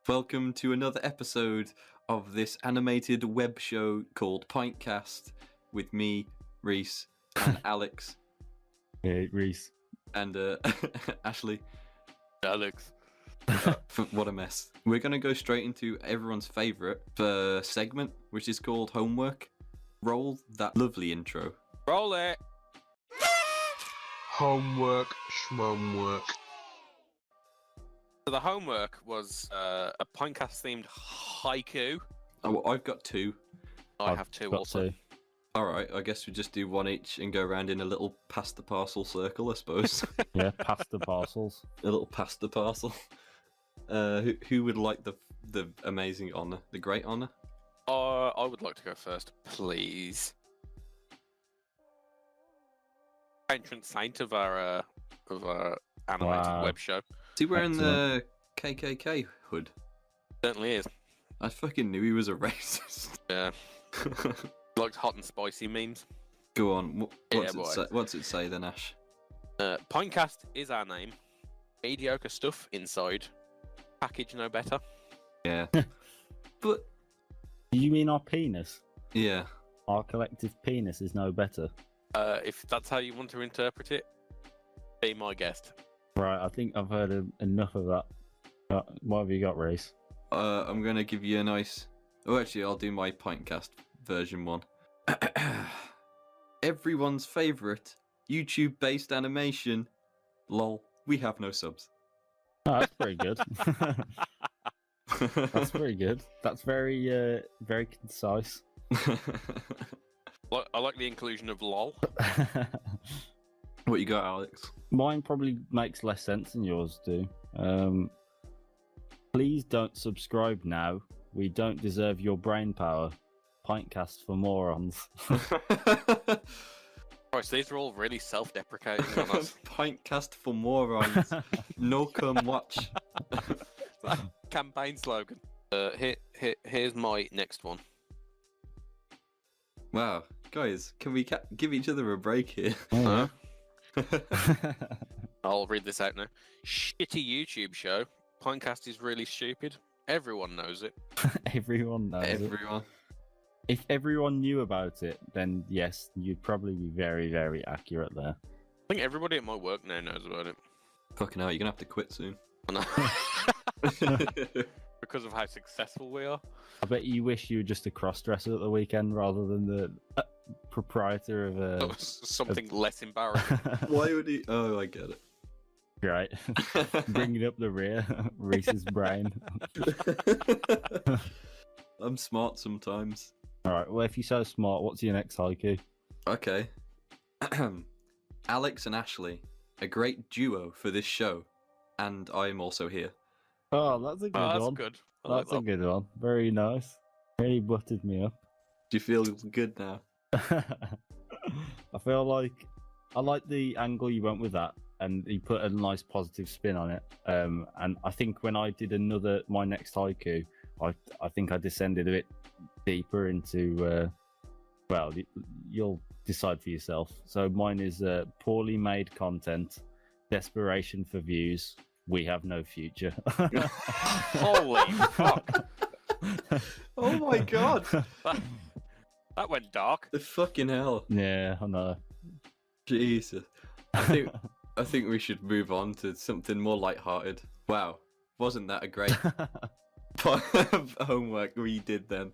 Welcome to another episode of this animated web show called PINTCAST with me, Reese, and Alex. Hey, Reese. And Ashley. Alex. What a mess. We're going to go straight into everyone's favourite segment, which is called Homework. Roll that lovely intro. Roll it. Homework, schmomework. So the homework was a PINTCAST themed haiku. Oh, well, I've got two. I have two also. Alright, I guess we just do one each and go around in a little pass the parcel circle, I suppose. Yeah, pass the parcels. A little pass the parcel. Who would like the amazing honour, the great honour? I would like to go first, please. Patron saint of our animated web show. Is he wearing the KKK hood? Certainly is. I fucking knew he was a racist. Yeah. Likes hot and spicy memes. Go on. Yeah, boy. What's it say then, Ash? PINTCAST is our name. Mediocre stuff inside. Package no better. Yeah. But Do you mean our penis? yeah. Our collective penis is no better. If that's how you want to interpret it, be my guest. Right, I think I've heard enough of that. What have you got, Reese? I'm gonna give you a nice. Oh, actually, I'll do my PINTCAST version one. Everyone's favorite YouTube-based animation. Lol. We have no subs. Oh, that's pretty good. That's pretty good. That's very, very concise. I like the inclusion of lol. What you got, Alex? Mine probably makes less sense than yours do. Please don't subscribe now. We don't deserve your brain power. PINTCAST for morons. Christ, these are all really self-deprecating on us. PINTCAST for morons. No come watch. Campaign slogan. Here's my next one. Wow, guys, can we give each other a break here? Huh? I'll read this out now. Shitty YouTube show. PINTCAST is really stupid. Everyone knows it. Everyone knows it. Everyone. If everyone knew about it, then yes, you'd probably be very, very accurate there. I think everybody at my work now knows about it. Fucking hell, you're gonna have to quit soon. Because of how successful we are. I bet you wish you were just a cross-dresser at the weekend rather than the proprietor of something less embarrassing. Why would he? Oh, I get it. Right. Bringing up the rear, Reese's brain. I'm smart sometimes. Alright, well, if you're so smart, what's your next haiku? Okay. Alex and Ashley, a great duo for this show, and I'm also here. Oh, that's a good one. That's good. That's a good one. Very nice. Really buttered me up. Do you feel good now? I feel like I like the angle you went with that, and you put a nice positive spin on it. And I think when I did my next haiku, I think I descended a bit deeper into. Well, you'll decide for yourself. So mine is poorly made content, desperation for views. We have no future. Holy fuck! Oh my god! That went dark. The fucking hell! Yeah, I know. Jesus, I think we should move on to something more light-hearted. Wow, wasn't that a great homework we did then?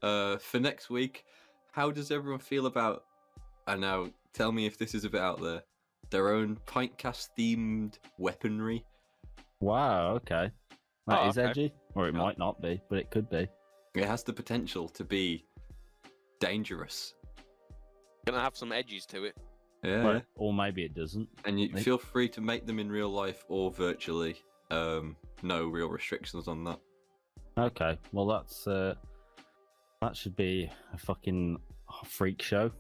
For next week, how does everyone feel about? And now, tell me if this is a bit out there. Their own PINTCAST themed weaponry. Wow, okay. That is edgy. Or it might not be, but it could be. It has the potential to be dangerous. Gonna have some edges to it. Yeah. Well, or maybe it doesn't. And you feel free to make them in real life or virtually. No real restrictions on that. Okay, well that should be a fucking freak show.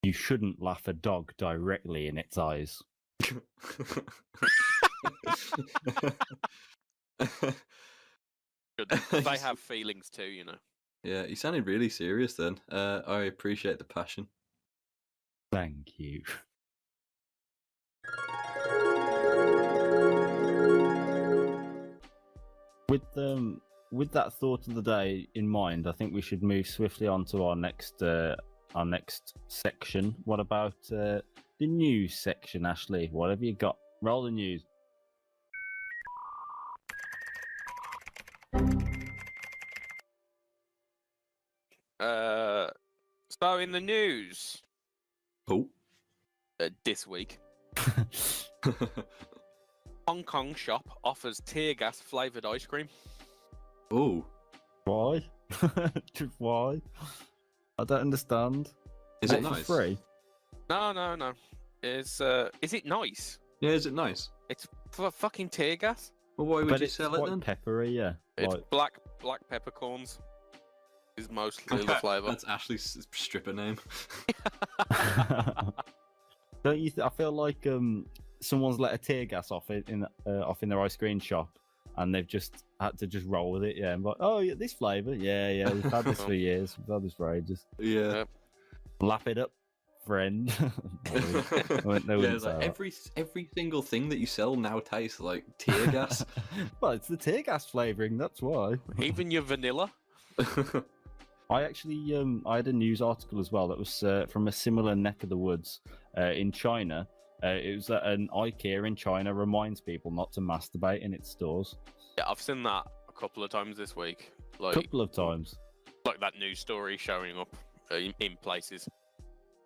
You shouldn't laugh a dog directly in its eyes. They have feelings too, you know. Yeah, you sounded really serious then. I appreciate the passion. Thank you. With that thought of the day in mind, I think we should move swiftly on to our next section. What about the news section, Ashley? What have you got? Roll the news. So in the news. Oh. This week. Hong Kong shop offers tear gas flavoured ice cream. Oh. Why? Just why? I don't understand. Is it nice? Free? No. Is it nice? Yeah, is it nice? It's fucking tear gas. Well, why would you sell it then? Peppery, yeah. It's black peppercorns. Is mostly the flavour. That's Ashley's stripper name. Don't you? I feel like someone's let a tear gas off in their ice cream shop, and they've just had to just roll with it. Yeah, and like, oh yeah, this flavour. Yeah, we've had this for years. We've had this for ages. Yeah. Lap it up, friend. It's like every single thing that you sell now tastes like tear gas. Well, it's the tear gas flavouring. That's why. Even your vanilla. I actually I had a news article as well that was from a similar neck of the woods in China. It was that an IKEA in China reminds people not to masturbate in its stores. Yeah, I've seen that a couple of times this week. A couple of times. Like that news story showing up in places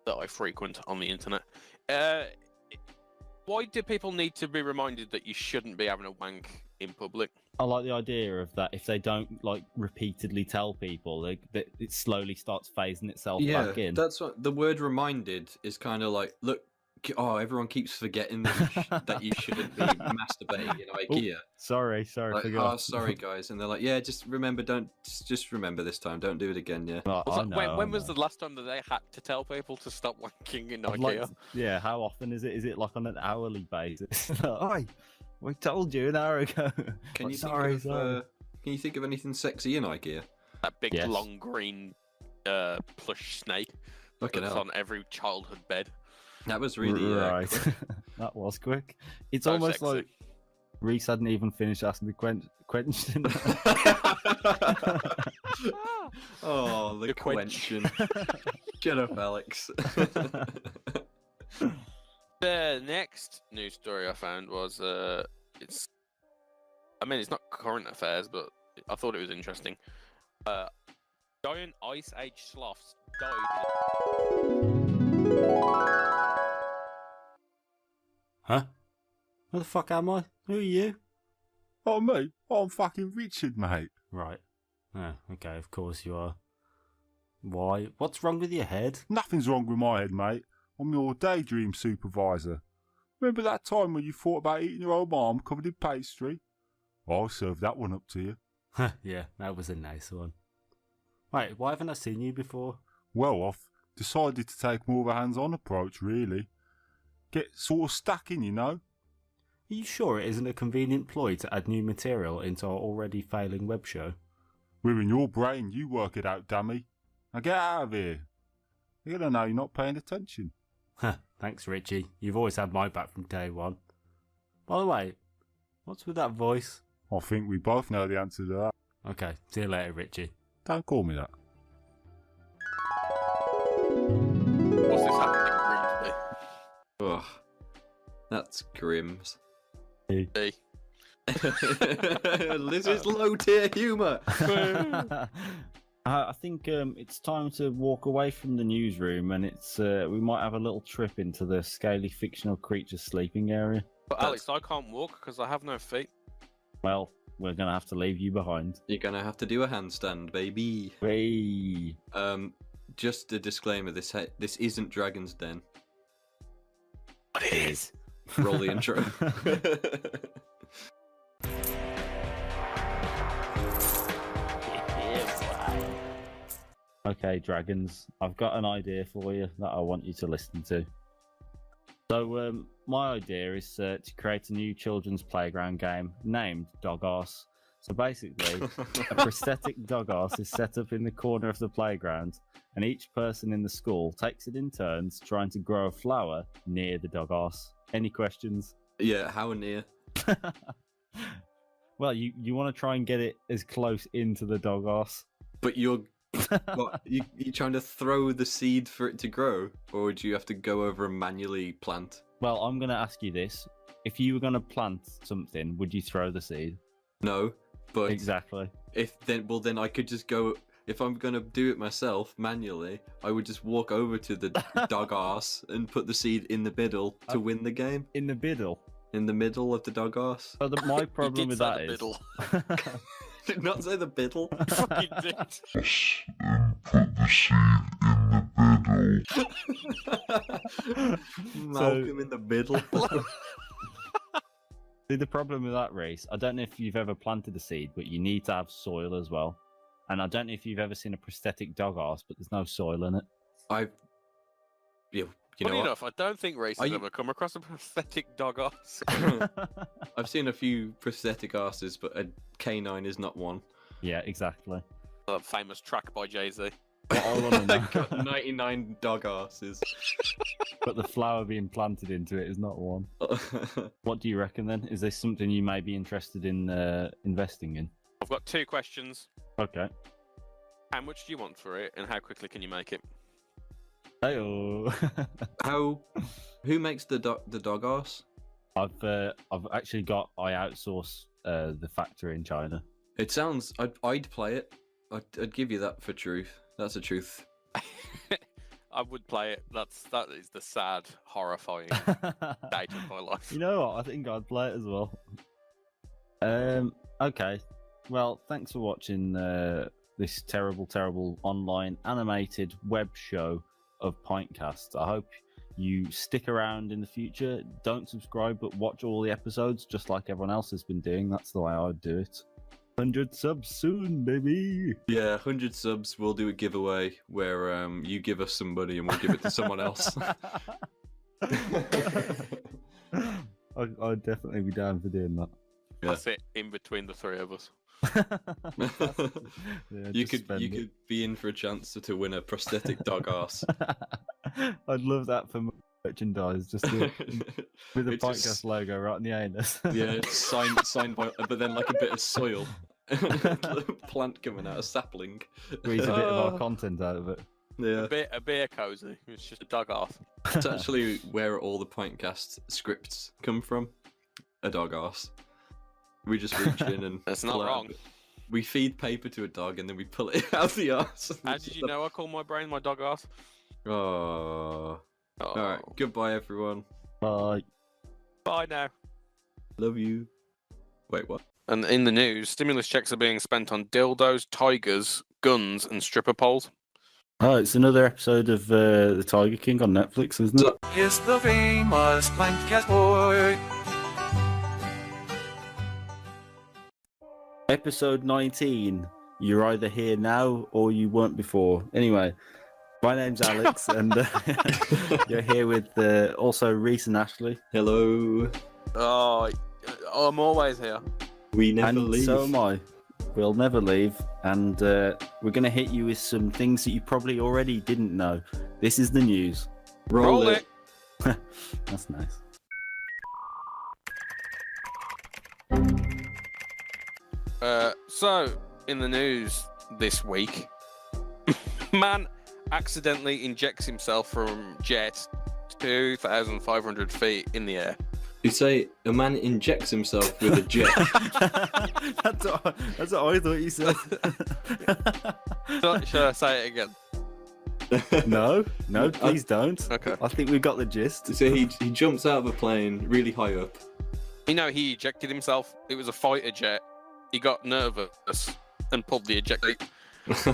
that I frequent on the internet. Why do people need to be reminded that you shouldn't be having a wank in public? I like the idea of that. If they don't repeatedly tell people, that it slowly starts phasing itself back in. That's what the word "reminded" is kind of like. Look, everyone keeps forgetting that you shouldn't be masturbating in IKEA. Sorry, like, forgot. Oh, sorry, guys, and they're like, yeah, just remember, just remember this time, don't do it again, yeah. When was the last time that they had to tell people to stop wanking in IKEA? Yeah, how often is it? Is it like on an hourly basis? Oi, we told you an hour ago. Can you sorry? Can you think of anything sexy in IKEA? That big long green plush snake that's on every childhood bed. That was really right. quick. That was quick. It's So almost sexy. like Reese hadn't even finished asking the question. Oh, the quenching. Shut up, Alex. The next news story I found was it's not current affairs, but I thought it was interesting. Giant ice age sloths died. Huh? Where the fuck am I? Who are you? Oh, me? I'm fucking Richard, mate. Right. Oh, okay, of course you are. Why? What's wrong with your head? Nothing's wrong with my head, mate. I'm your daydream supervisor. Remember that time when you thought about eating your old mum covered in pastry? I'll serve that one up to you. Yeah, that was a nice one. Wait, why haven't I seen you before? Well, I've decided to take more of a hands-on approach, really. Get sort of stuck in, you know? Are you sure it isn't a convenient ploy to add new material into our already failing web show? We're in your brain, you work it out, dummy. Now get out of here. You're gonna know you're not paying attention. Thanks, Richie. You've always had my back from day one. By the way, what's with that voice? I think we both know the answer to that. Okay, see you later, Richie. Don't call me that. What's this happening in Grimsby? Ugh, that's Grims. Hey. This is low tier humour. I think it's time to walk away from the newsroom, and it's we might have a little trip into the scaly fictional creature sleeping area. But Alex, I can't walk because I have no feet. Well, we're gonna have to leave you behind. You're gonna have to do a handstand, baby. Hey. Just a disclaimer: this isn't Dragon's Den. But it is. Roll the intro. Okay, dragons, I've got an idea for you that I want you to listen to. So, my idea is to create a new children's playground game named Dog Arse. So basically, a prosthetic dog arse is set up in the corner of the playground, and each person in the school takes it in turns trying to grow a flower near the dog arse. Any questions? Yeah, how near? Well, you want to try and get it as close into the dog arse. But you're you trying to throw the seed for it to grow, or would you have to go over and manually plant? Well, I'm going to ask you this. If you were going to plant something, would you throw the seed? No, but exactly. Then I could just go. If I'm going to do it myself manually, I would just walk over to the dog arse and put the seed in the middle to win the game. In the middle? In the middle of the dog arse. Well, my problem with that is... Middle. Did not say the biddle. Fucking did. Put the seed in the middle. Malcolm in the middle. See, the problem with that, Reese, I don't know if you've ever planted a seed, but you need to have soil as well. And I don't know if you've ever seen a prosthetic dog arse, but there's no soil in it. You know Funny what? enough, I don't think Reese has ever come across a prosthetic dog ass. I've seen a few prosthetic asses, but a canine is not one. Yeah, exactly. That famous track by Jay-Z. What I want to know. Got 99 dog asses. But the flower being planted into it is not one. What do you reckon then? Is this something you may be interested in investing in? I've got 2 questions. Okay. How much do you want for it, and how quickly can you make it? Hey-oh. Who makes the dog ass? I've actually got. I outsource the factory in China. It sounds. I'd play it. I'd give you that for truth. That's a truth. I would play it. That is the sad, horrifying state of my life. You know what? I think I'd play it as well. Okay. Well, thanks for watching this terrible online animated web show of PINTCAST. I hope you stick around in the future. Don't subscribe, but watch all the episodes just like everyone else has been doing. That's the way I would do it. 100 subs soon, baby. Yeah, 100 subs. We'll do a giveaway where you give us somebody and we'll give it to someone else. I'd definitely be down for doing that. Yeah. That's it. In between the 3 of us. Yeah, you could be in for a chance to win a prosthetic dog ass. I'd love that for merchandise, just with the PINTCAST logo right in the anus. Yeah, it's signed by, but then like a bit of soil, plant coming out, a sapling. Squeeze a bit of our content out of it. Yeah, A beer cozy. It's just a dog ass. It's actually where all the PINTCAST scripts come from. A dog ass. We just reach in and That's not wrong. We feed paper to a dog and then we pull it out the arse. How did you know I call my brain my dog ass? Oh. Alright, goodbye everyone. Bye. Bye now. Love you. Wait, what? And in the news, stimulus checks are being spent on dildos, tigers, guns, and stripper poles. Oh, it's another episode of The Tiger King on Netflix, isn't it? It's the famous PINTCAST boy. Episode 19. You're either here now or you weren't before. Anyway, my name's Alex, and you're here with also Reese and Ashley. Hello. Oh, I'm always here. We never leave. So am I. We'll never leave, and we're going to hit you with some things that you probably already didn't know. This is the news. Roll it. That's nice. So, in the news this week, man accidentally injects himself from jet 2,500 feet in the air. You say a man injects himself with a jet. That's what I thought you said. Should I say it again? No, please don't. Okay. I think we've got the gist. So he jumps out of a plane really high up. You know, he ejected himself. It was a fighter jet. He got nervous and pulled the ejector.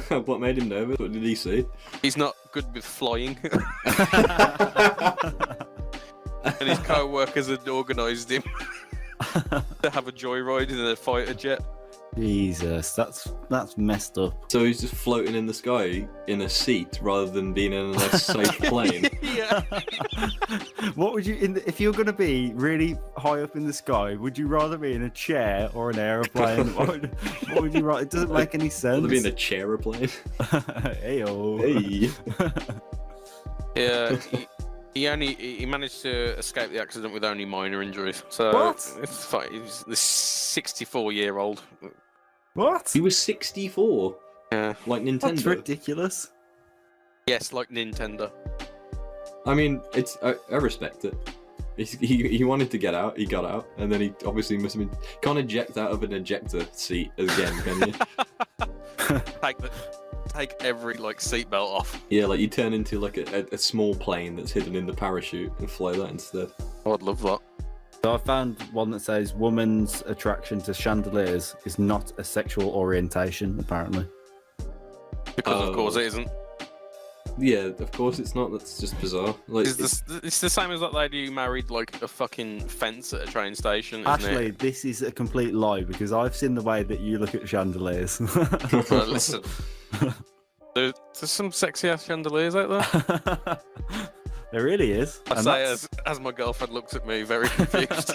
What made him nervous? What did he see? He's not good with flying. And his co-workers had organised him to have a joyride in a fighter jet. Jesus, that's messed up. So he's just floating in the sky in a seat rather than being in a nice safe plane. Yeah. What would you, if you're going to be really high up in the sky, would you rather be in a chair or an aeroplane? what would you rather? It doesn't make any sense. Rather be in a chair-aplane. Heyo. Hey. Yeah. He managed to escape the accident with only minor injuries. So What? It's fine. He's this 64-year-old. What? He was 64. Yeah. Like Nintendo. That's ridiculous. Yes, like Nintendo. I mean, it's I respect it. He wanted to get out, he got out, and then he obviously must have been... Can't eject out of an ejector seat again, can you? Take every seatbelt off. Yeah, like you turn into like a small plane that's hidden in the parachute and fly that instead. Oh, I'd love that. So I found one that says woman's attraction to chandeliers is not a sexual orientation, apparently. Because of course it isn't. Yeah, of course it's not. That's just bizarre. Like, It's the same as that lady who married a fucking fence at a train station, isn't Actually, it? this is a complete lie because I've seen the way that you look at chandeliers. Well, listen. There's some sexy ass chandeliers out there. There really is. I And say that's- as my girlfriend looks at me, very confused.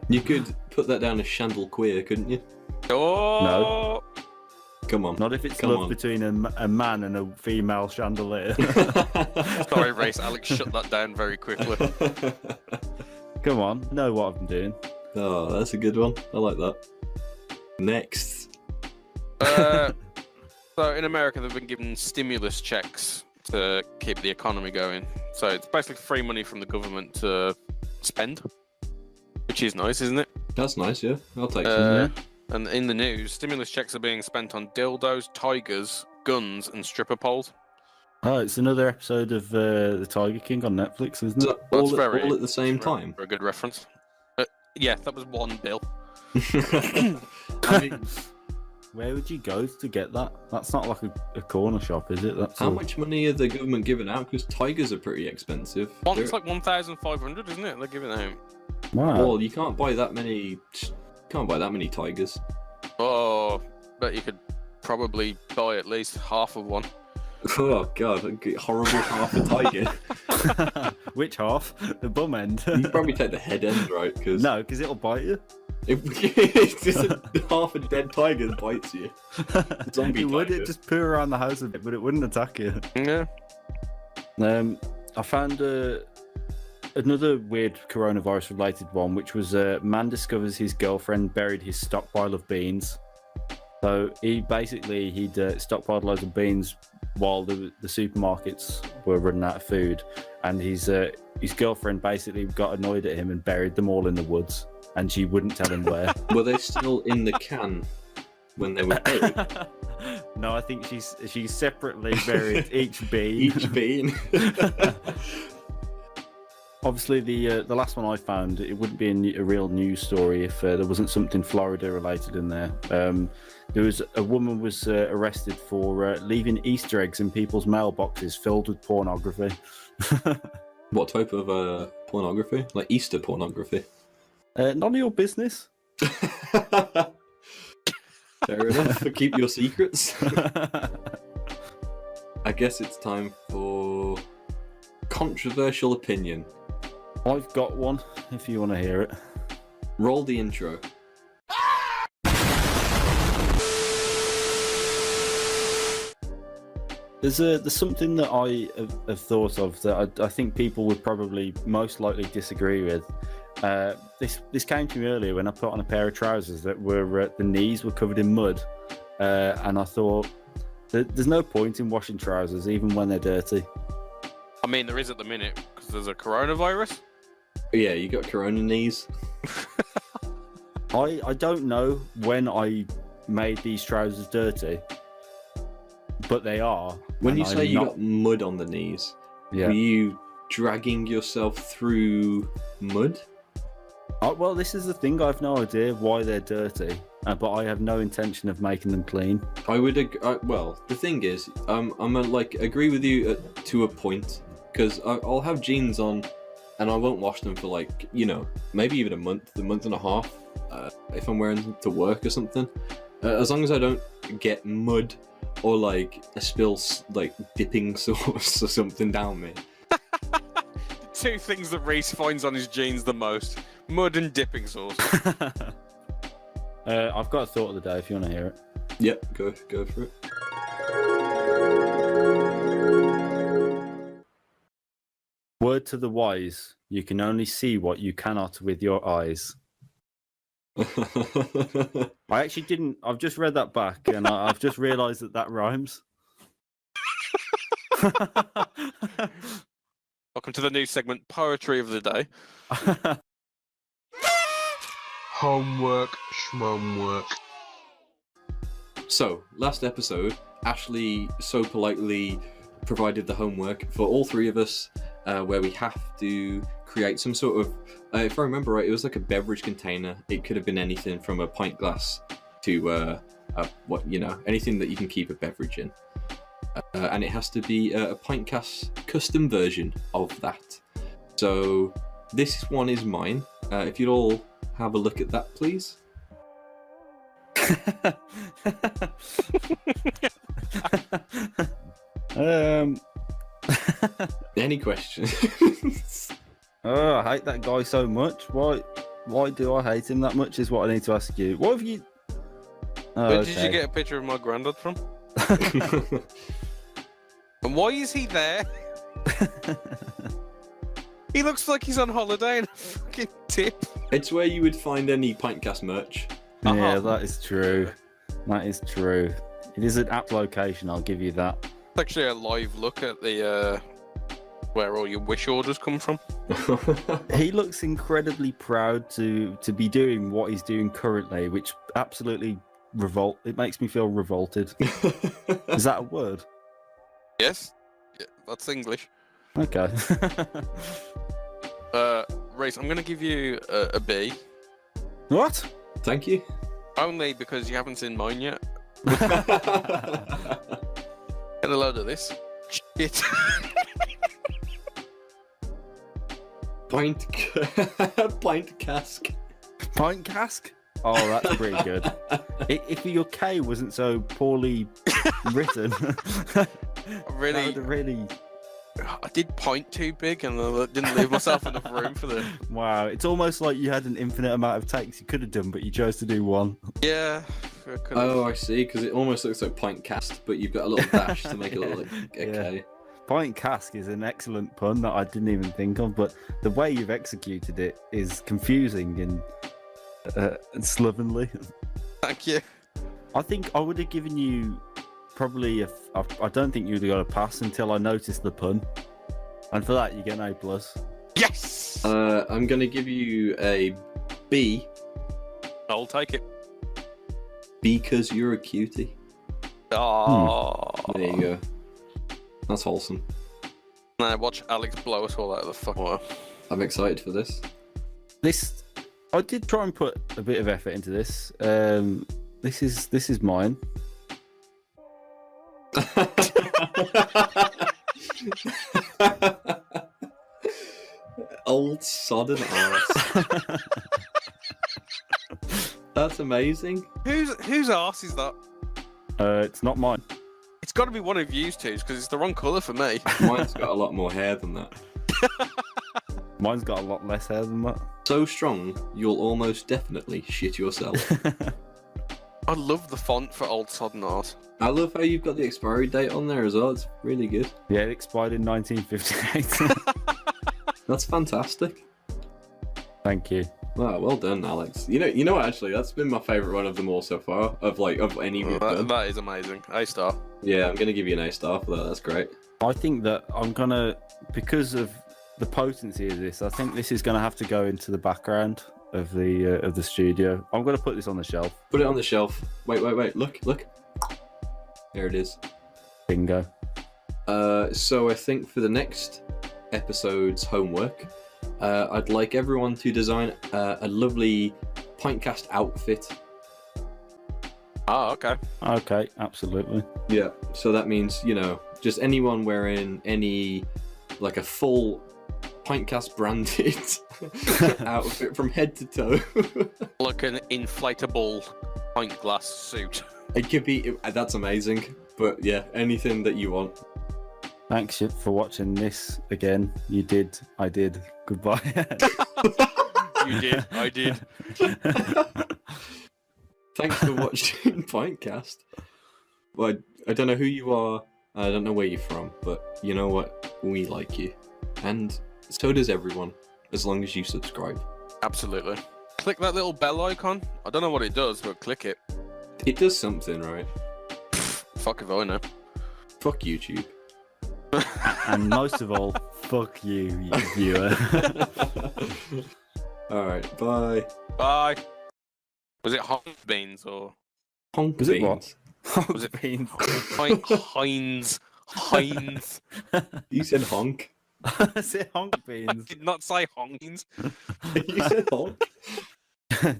You could put that down as chandelier, couldn't you? Oh No. Come on. Not if it's Come love on. between a man and a female chandelier. Sorry, Reese. Alex shut that down very quickly. Come on, know what I'm doing. Oh, that's a good one. I like that. Next. So in America, they've been given stimulus checks to keep the economy going. So it's basically free money from the government to spend, which is nice, isn't it? That's nice, yeah. I'll take some. And in the news, stimulus checks are being spent on dildos, tigers, guns, and stripper poles. Oh, it's another episode of The Tiger King on Netflix, isn't it? That's very, all at the same time? For a good reference. Yeah, that was one bill. I mean, where would you go to get that? That's not like a corner shop, is it? That's How all- much money are the government giving out? Because tigers are pretty expensive. It's like 1,500, isn't it? They're giving out. Wow. Well, you can't buy that many. Can't buy that many tigers. Oh, but you could probably buy at least half of one. Oh god, a horrible half a tiger. Which half? The bum end. You probably take the head end, right? Cause No, because it'll bite you. it's just half a dead tiger that bites you. Zombie It would. tiger. It just poo around the house a bit, but it wouldn't attack you. Yeah. I found another weird coronavirus-related one, which was a man discovers his girlfriend buried his stockpile of beans. So he'd stockpiled loads of beans while the supermarkets were running out of food, and his girlfriend basically got annoyed at him and buried them all in the woods, and she wouldn't tell him where. Were they still in the can when they were buried? No, I think she separately buried each bean. Each bean. Obviously, the last one I found, it wouldn't be a real news story if there wasn't something Florida related in there. There was a woman was arrested for leaving Easter eggs in people's mailboxes filled with pornography. What type of pornography? Like Easter pornography? None of your business. Fair enough. Keep your secrets. I guess it's time for controversial opinion. I've got one, if you want to hear it. Roll the intro. There's something that I have thought of that I think people would probably most likely disagree with. This came to me earlier when I put on a pair of trousers that were the knees were covered in mud, and I thought there's no point in washing trousers even when they're dirty. I mean, there is at the minute because there's a coronavirus. Yeah, you got corona knees. I don't know when I made these trousers dirty, but they are. When you and say I'm you not- got mud on the knees, Yeah. were you dragging yourself through mud? Well, this is the thing. I've no idea why they're dirty, but I have no intention of making them clean. I would. Well, the thing is, I'm agree with you to a point, because I'll have jeans on, and I won't wash them for maybe even a month and a half, if I'm wearing them to work or something. As long as I don't get mud or a spill dipping sauce or something down me. Two things that Reese finds on his jeans the most: mud and dipping sauce. I've got a thought of the day if you want to hear it. Yep, go for it. Word to the wise: you can only see what you cannot with your eyes. I actually didn't. I've just read that back, and I've just realised that rhymes. Welcome to the new segment, Poetry of the Day. Homework, schmomework. So, last episode, Ashley so politely provided the homework for all three of us, where we have to create some sort of, if I remember right, it was like a beverage container. It could have been anything from a pint glass to anything that you can keep a beverage in. And it has to be a PINTCAST custom version of that. So this one is mine. If you'd all have a look at that, please. Any questions? Oh, I hate that guy so much. Why do I hate him that much is what I need to ask you. What have you... Oh, Where did you okay. get a picture of my granddad from? And why is he there? He looks like he's on holiday in a fucking tip. It's where you would find any Pintcast merch. Yeah, that is true. That is true. It is an apt location, I'll give you that. It's actually a live look at the where all your wish orders come from. He looks incredibly proud to be doing what he's doing currently, which absolutely it makes me feel revolted. Is that a word? Yes, yeah, that's English. Okay. Reese, I'm going to give you a B. What? Thank you. Only because you haven't seen mine yet. Get a load of this. Shit. Pint cask. Pint cask? Oh, that's pretty good. If your K wasn't so poorly written, Really, I did point too big and I didn't leave myself enough room for the... Wow, it's almost like you had an infinite amount of takes you could have done, but you chose to do one. Yeah. Oh, I see, because it almost looks like pint cast, but you've got a little dash to make it look like a K. Pint cask is an excellent pun that I didn't even think of, but the way you've executed it is confusing and slovenly. Thank you. I think I would have given you probably I don't think you'd have got a pass until I noticed the pun, and for that you get an A+. Yes. I'm gonna give you a B. I'll take it. Because you're a cutie. Oh. There you go. That's wholesome. Now watch Alex blow us all out of the fucking water. I'm excited for this. I did try and put a bit of effort into this. This is mine. Old sodden arse. That's amazing. Whose arse is that? It's not mine. It's got to be one of you two's because it's the wrong colour for me. Mine's got a lot more hair than that. Mine's got a lot less hair than that. So strong, you'll almost definitely shit yourself. I love the font for Old Sodden Arse. I love how you've got the expiry date on there as well. It's really good. Yeah, it expired in 1958. That's fantastic. Thank you. Wow, well done, Alex. You know what? Actually, that's been my favourite one of them all so far. Of any we've done. That is amazing. A-star. Yeah, I'm gonna give you an A-star for that. That's great. I think that I'm gonna, because of the potency of this, I think this is gonna have to go into the background of the studio. I'm gonna put this on the shelf. Put it on the shelf. Wait. Look. There it is. Bingo. So I think for the next episode's homework, I'd like everyone to design a lovely Pintcast outfit. Oh, okay. Okay, absolutely. Yeah, so that means, just anyone wearing like a full Pintcast branded outfit from head to toe. Like an inflatable pint glass suit. It could be, that's amazing, but yeah, anything that you want. Thanks for watching this again. You did, I did. Goodbye. You did, I did. Thanks for watching Pintcast. Well, I don't know who you are, I don't know where you're from, but you know what? We like you. And so does everyone, as long as you subscribe. Absolutely. Click that little bell icon. I don't know what it does, but click it. It does something, right? Fuck if I know. Fuck YouTube. And most of all, fuck you viewer. Alright, bye. Bye. Was it honk beans or honk was beans? It what? Honk was it beans? Heinz. You said honk. I said honk beans. I did not say honkings. You said honk.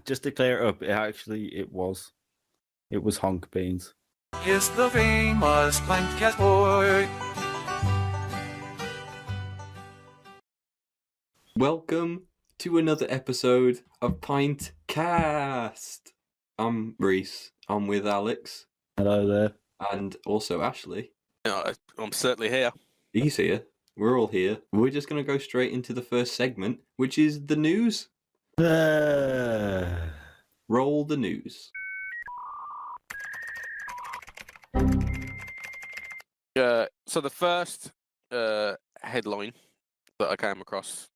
Just to clear it up, it was honk beans. Is the famous Pintcast boy. Welcome to another episode of Pintcast. I'm Reese. I'm with Alex. Hello there. And also Ashley. Yeah, I'm certainly here. He's here. We're all here. We're just going to go straight into the first segment, which is the news. Roll the news. So the first headline that I came across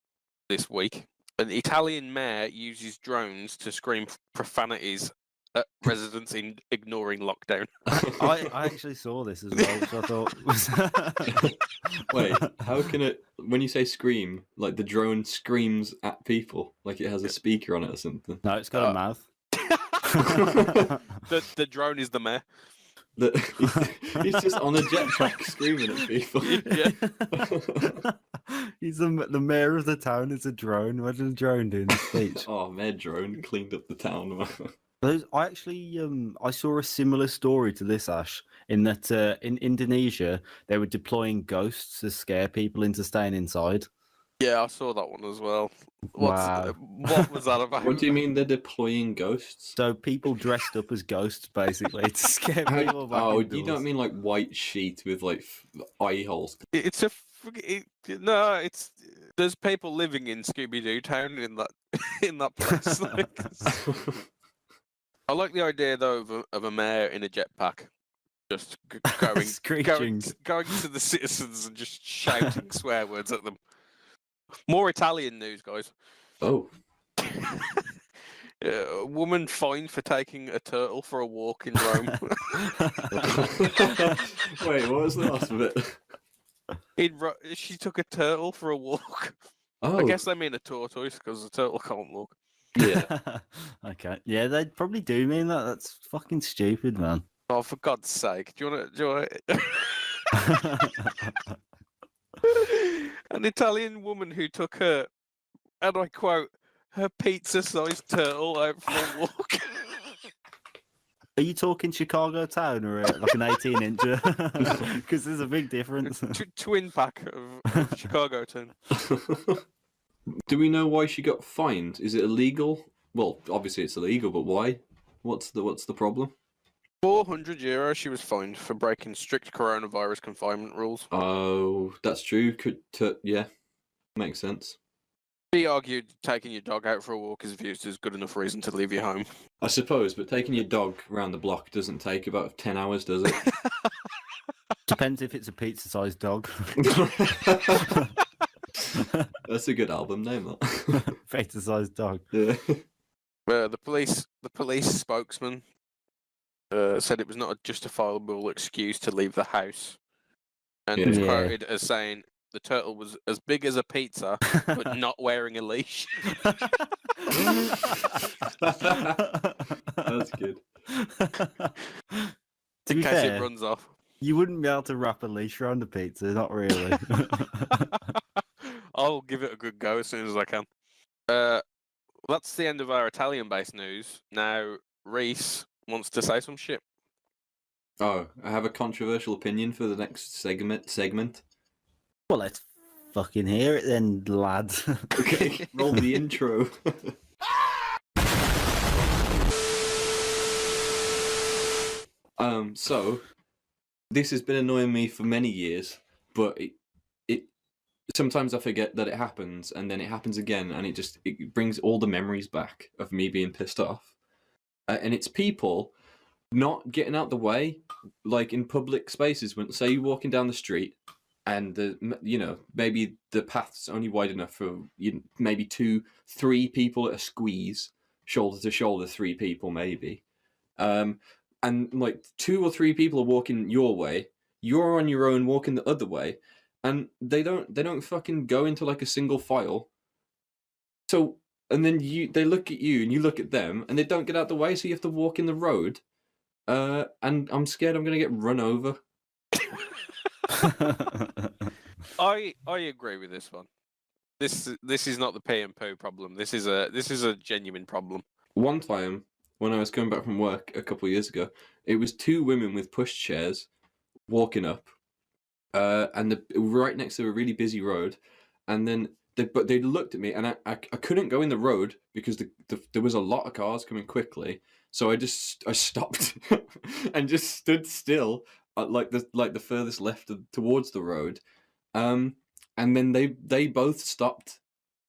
this week: an Italian mayor uses drones to scream profanities at residents ignoring lockdown. I actually saw this as well, which I thought was. Wait, how can it? When you say scream, like the drone screams at people, like it has a speaker on it or something? No, it's got a mouth. The drone is the mayor. He's just on a jetpack screaming at people. He's the mayor of the town. It's a drone. Imagine a drone doing the speech. Oh, mayor drone cleaned up the town. I actually I saw a similar story to this, Ash, in that in Indonesia they were deploying ghosts to scare people into staying inside. Yeah, I saw that one as well. Wow. What was that about? What do you mean they're deploying ghosts? So people dressed up as ghosts, basically, to scare people back Oh, indoors. you don't mean like white sheet with like eye holes? It's there's people living in Scooby Doo Town in that place. I like the idea though of a mayor in a jetpack, just going to the citizens and just shouting swear words at them. More Italian news, guys. Oh. A woman fined for taking a turtle for a walk in Rome. Wait, what was the last bit? She took a turtle for a walk. Oh. I guess they mean a tortoise because the turtle can't walk. Yeah. Okay. Yeah, they probably do mean that. That's fucking stupid, man. Oh, for God's sake! Do you want to? An Italian woman who took her, and I quote, her pizza-sized turtle out for a walk. Are you talking Chicago town or like an 18-incher? Because there's a big difference. Twin pack of Chicago town. Do we know why she got fined? Is it illegal? Well, obviously it's illegal, but why? What's the problem? €400 she was fined for breaking strict coronavirus confinement rules. Oh, that's true. Yeah, makes sense. She argued taking your dog out for a walk is viewed as good enough reason to leave your home. I suppose, but taking your dog around the block doesn't take about 10 hours, does it? Depends if it's a pizza-sized dog. That's a good album name, that. Pizza-sized dog. Yeah. The police spokesman said it was not a justifiable excuse to leave the house, and was quoted as saying the turtle was as big as a pizza, but not wearing a leash. That's good. In case it runs off. You wouldn't be able to wrap a leash around a pizza, not really. I'll give it a good go as soon as I can. That's the end of our Italian-based news. Now, Reese wants to say some shit. Oh, I have a controversial opinion for the next segment. Well, let's fucking hear it then, lads. Okay, roll the intro. So this has been annoying me for many years, but it sometimes I forget that it happens, and then it happens again, and it brings all the memories back of me being pissed off. And it's people not getting out the way, like in public spaces. When say you're walking down the street, and maybe the path's only wide enough for maybe 2-3 people at a squeeze, shoulder to shoulder, 3 people maybe. And like 2 or 3 people are walking your way, you're on your own walking the other way, and they don't fucking go into like a single file. So, and then they look at you and you look at them, and they don't get out the way, so you have to walk in the road. And I'm scared I'm gonna get run over. I agree with this one. This is not the pee and poo problem. This is a genuine problem. One time when I was coming back from work a couple of years ago, it was 2 women with pushchairs walking up, and right next to a really busy road, and then they looked at me, and I couldn't go in the road because there was a lot of cars coming quickly, so I stopped and just stood still, like the furthest left towards the road, And then they both stopped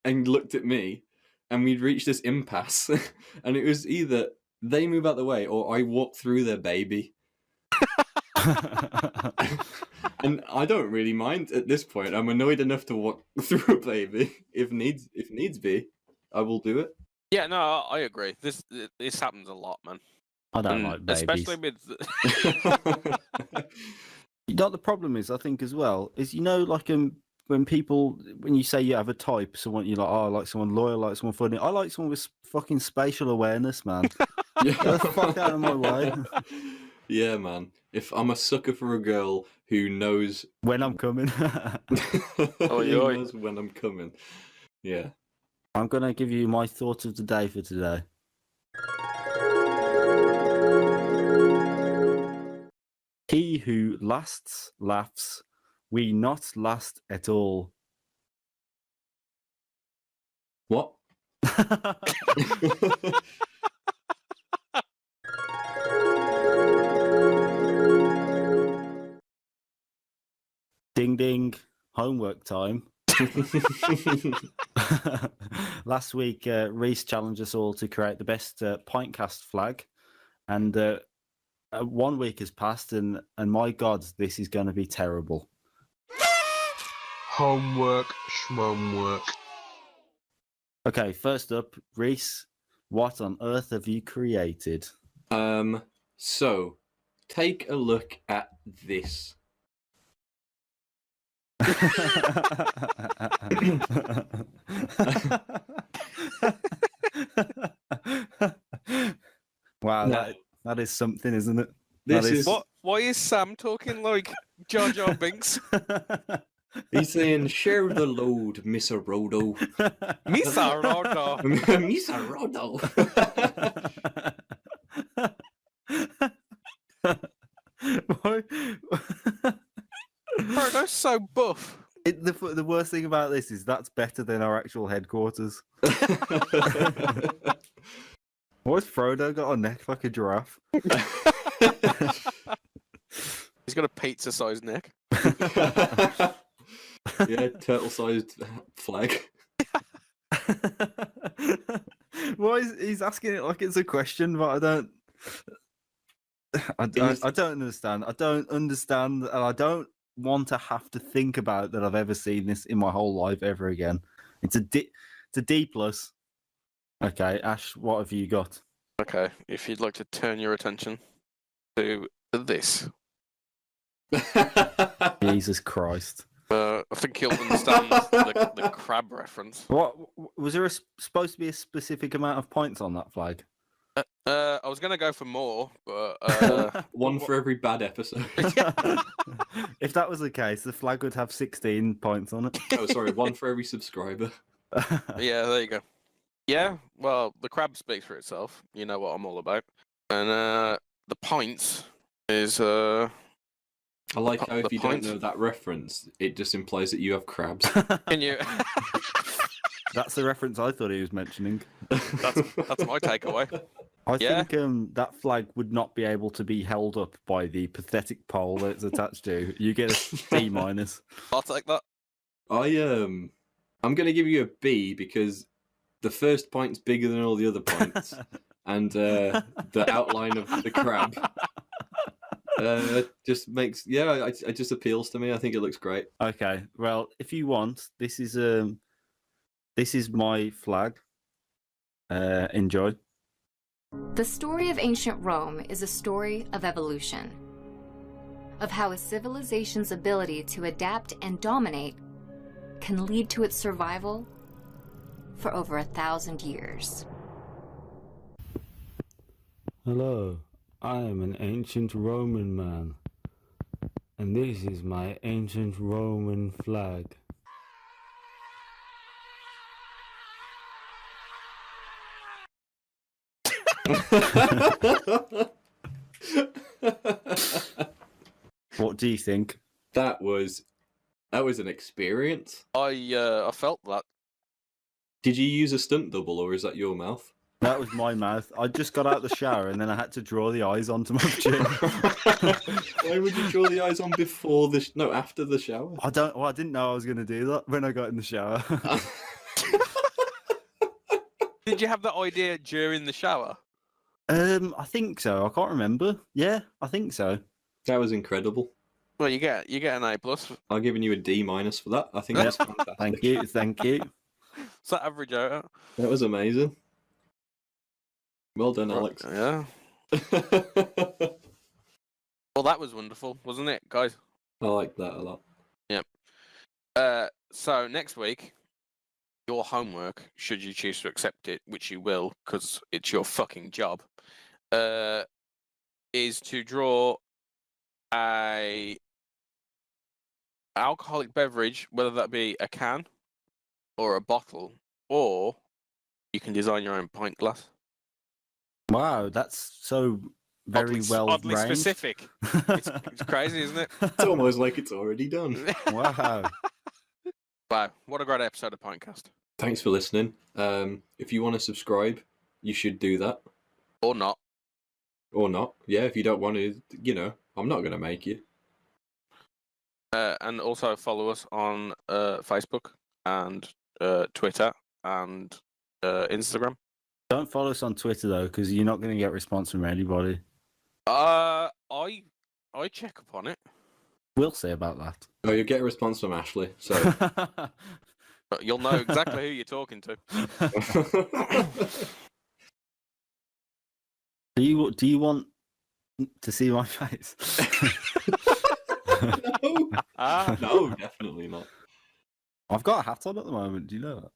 and looked at me, and we'd reached this impasse, and it was either they move out the way or I walk through their baby. And I don't really mind at this point. I'm annoyed enough to walk through a baby if needs be. I will do it. Yeah, no, I agree. This happens a lot, man. I don't like babies. Especially with. You know what the problem is, I think, as well, is like when you say you have a type, someone you're like, oh, I like someone loyal, I like someone funny. I like someone with fucking spatial awareness, man. Get the fuck out of my way. Yeah, man. If I'm a sucker for a girl who knows when I'm coming. Who knows when I'm coming. Yeah. I'm gonna give you my thought of the day for today. He who lasts laughs, we not last at all. What? Ding ding, homework time. Last week, Reese challenged us all to create the best PINTCAST flag, and 1 week has passed, and my God, this is going to be terrible. Homework, schmomework. Okay, first up, Reese, what on earth have you created? So, take a look at this. Wow, No. that is something, isn't it? This is What? Why is Sam talking like Jar Jar Binks? He's saying, share the load, Mr. Rodo. Mr. Rodo. Mr. Rodo. Why? Bro, that's so buff. The worst thing about this is that's better than our actual headquarters. Why's Frodo got a neck like a giraffe? He's got a pizza-sized neck. Yeah, turtle-sized flag. Why is he's asking it like it's a question, but I don't understand. I don't understand, and I don't want to have to think about that I've ever seen this in my whole life ever again. It's a D plus. Okay, Ash, what have you got? Okay, if you'd like to turn your attention to this. Jesus Christ. I think you'll understand the crab reference. What was there supposed to be a specific amount of points on that flag? I was going to go for more, but one for every bad episode. If that was the case, the flag would have 16 points on it. Oh, sorry, one for every subscriber. Yeah, there you go. Yeah, well, the crab speaks for itself. You know what I'm all about. And the points is I like how if you don't know that reference, it just implies that you have crabs. Can you? That's the reference I thought he was mentioning. That's my takeaway. I think that flag would not be able to be held up by the pathetic pole that it's attached to. You get a D minus. I'll take that. I'm gonna give you a B because the first point's bigger than all the other points, and the outline of the crab just makes it just appeals to me. I think it looks great. Okay, well, if you want, this is my flag. Enjoy. The story of ancient Rome is a story of evolution, of how a civilization's ability to adapt and dominate can lead to its survival for over 1,000 years. Hello, I am an ancient Roman man, and this is my ancient Roman flag. What do you think? That was an experience. I felt that. Did you use a stunt double, or is that your mouth? That was my mouth. I just got out of the shower and then I had to draw the eyes onto my chin. Why would you draw the eyes on before the no after the shower? I didn't know I was going to do that when I got in the shower. Did you have that idea during the shower? I think so. I can't remember. Yeah, I think so. That was incredible. Well, you get an A+. I'm giving you a D- for that. I think that's fantastic. Thank you. What's that average out at? That was amazing. Well done, Alex. Yeah. Well, that was wonderful, wasn't it, guys? I like that a lot. Yep. So next week, your homework, should you choose to accept it, which you will, because it's your fucking job, is to draw a alcoholic beverage, whether that be a can or a bottle, or you can design your own pint glass. Wow, that's so very well oddly ranged. specific. It's crazy, isn't it? It's almost like it's already done. Wow. Wow, what a great episode of PINTCAST. Thanks for listening. If you want to subscribe, you should do that. Or not. Or not. Yeah, if you don't want to, I'm not going to make you. And also follow us on Facebook and Twitter and Instagram. Don't follow us on Twitter though, because you're not going to get response from anybody. I check up on it. We'll see about that. Oh, you'll get a response from Ashley, so But you'll know exactly who you're talking to. Do you want to see my face? No, definitely not. I've got a hat on at the moment. Do you know that?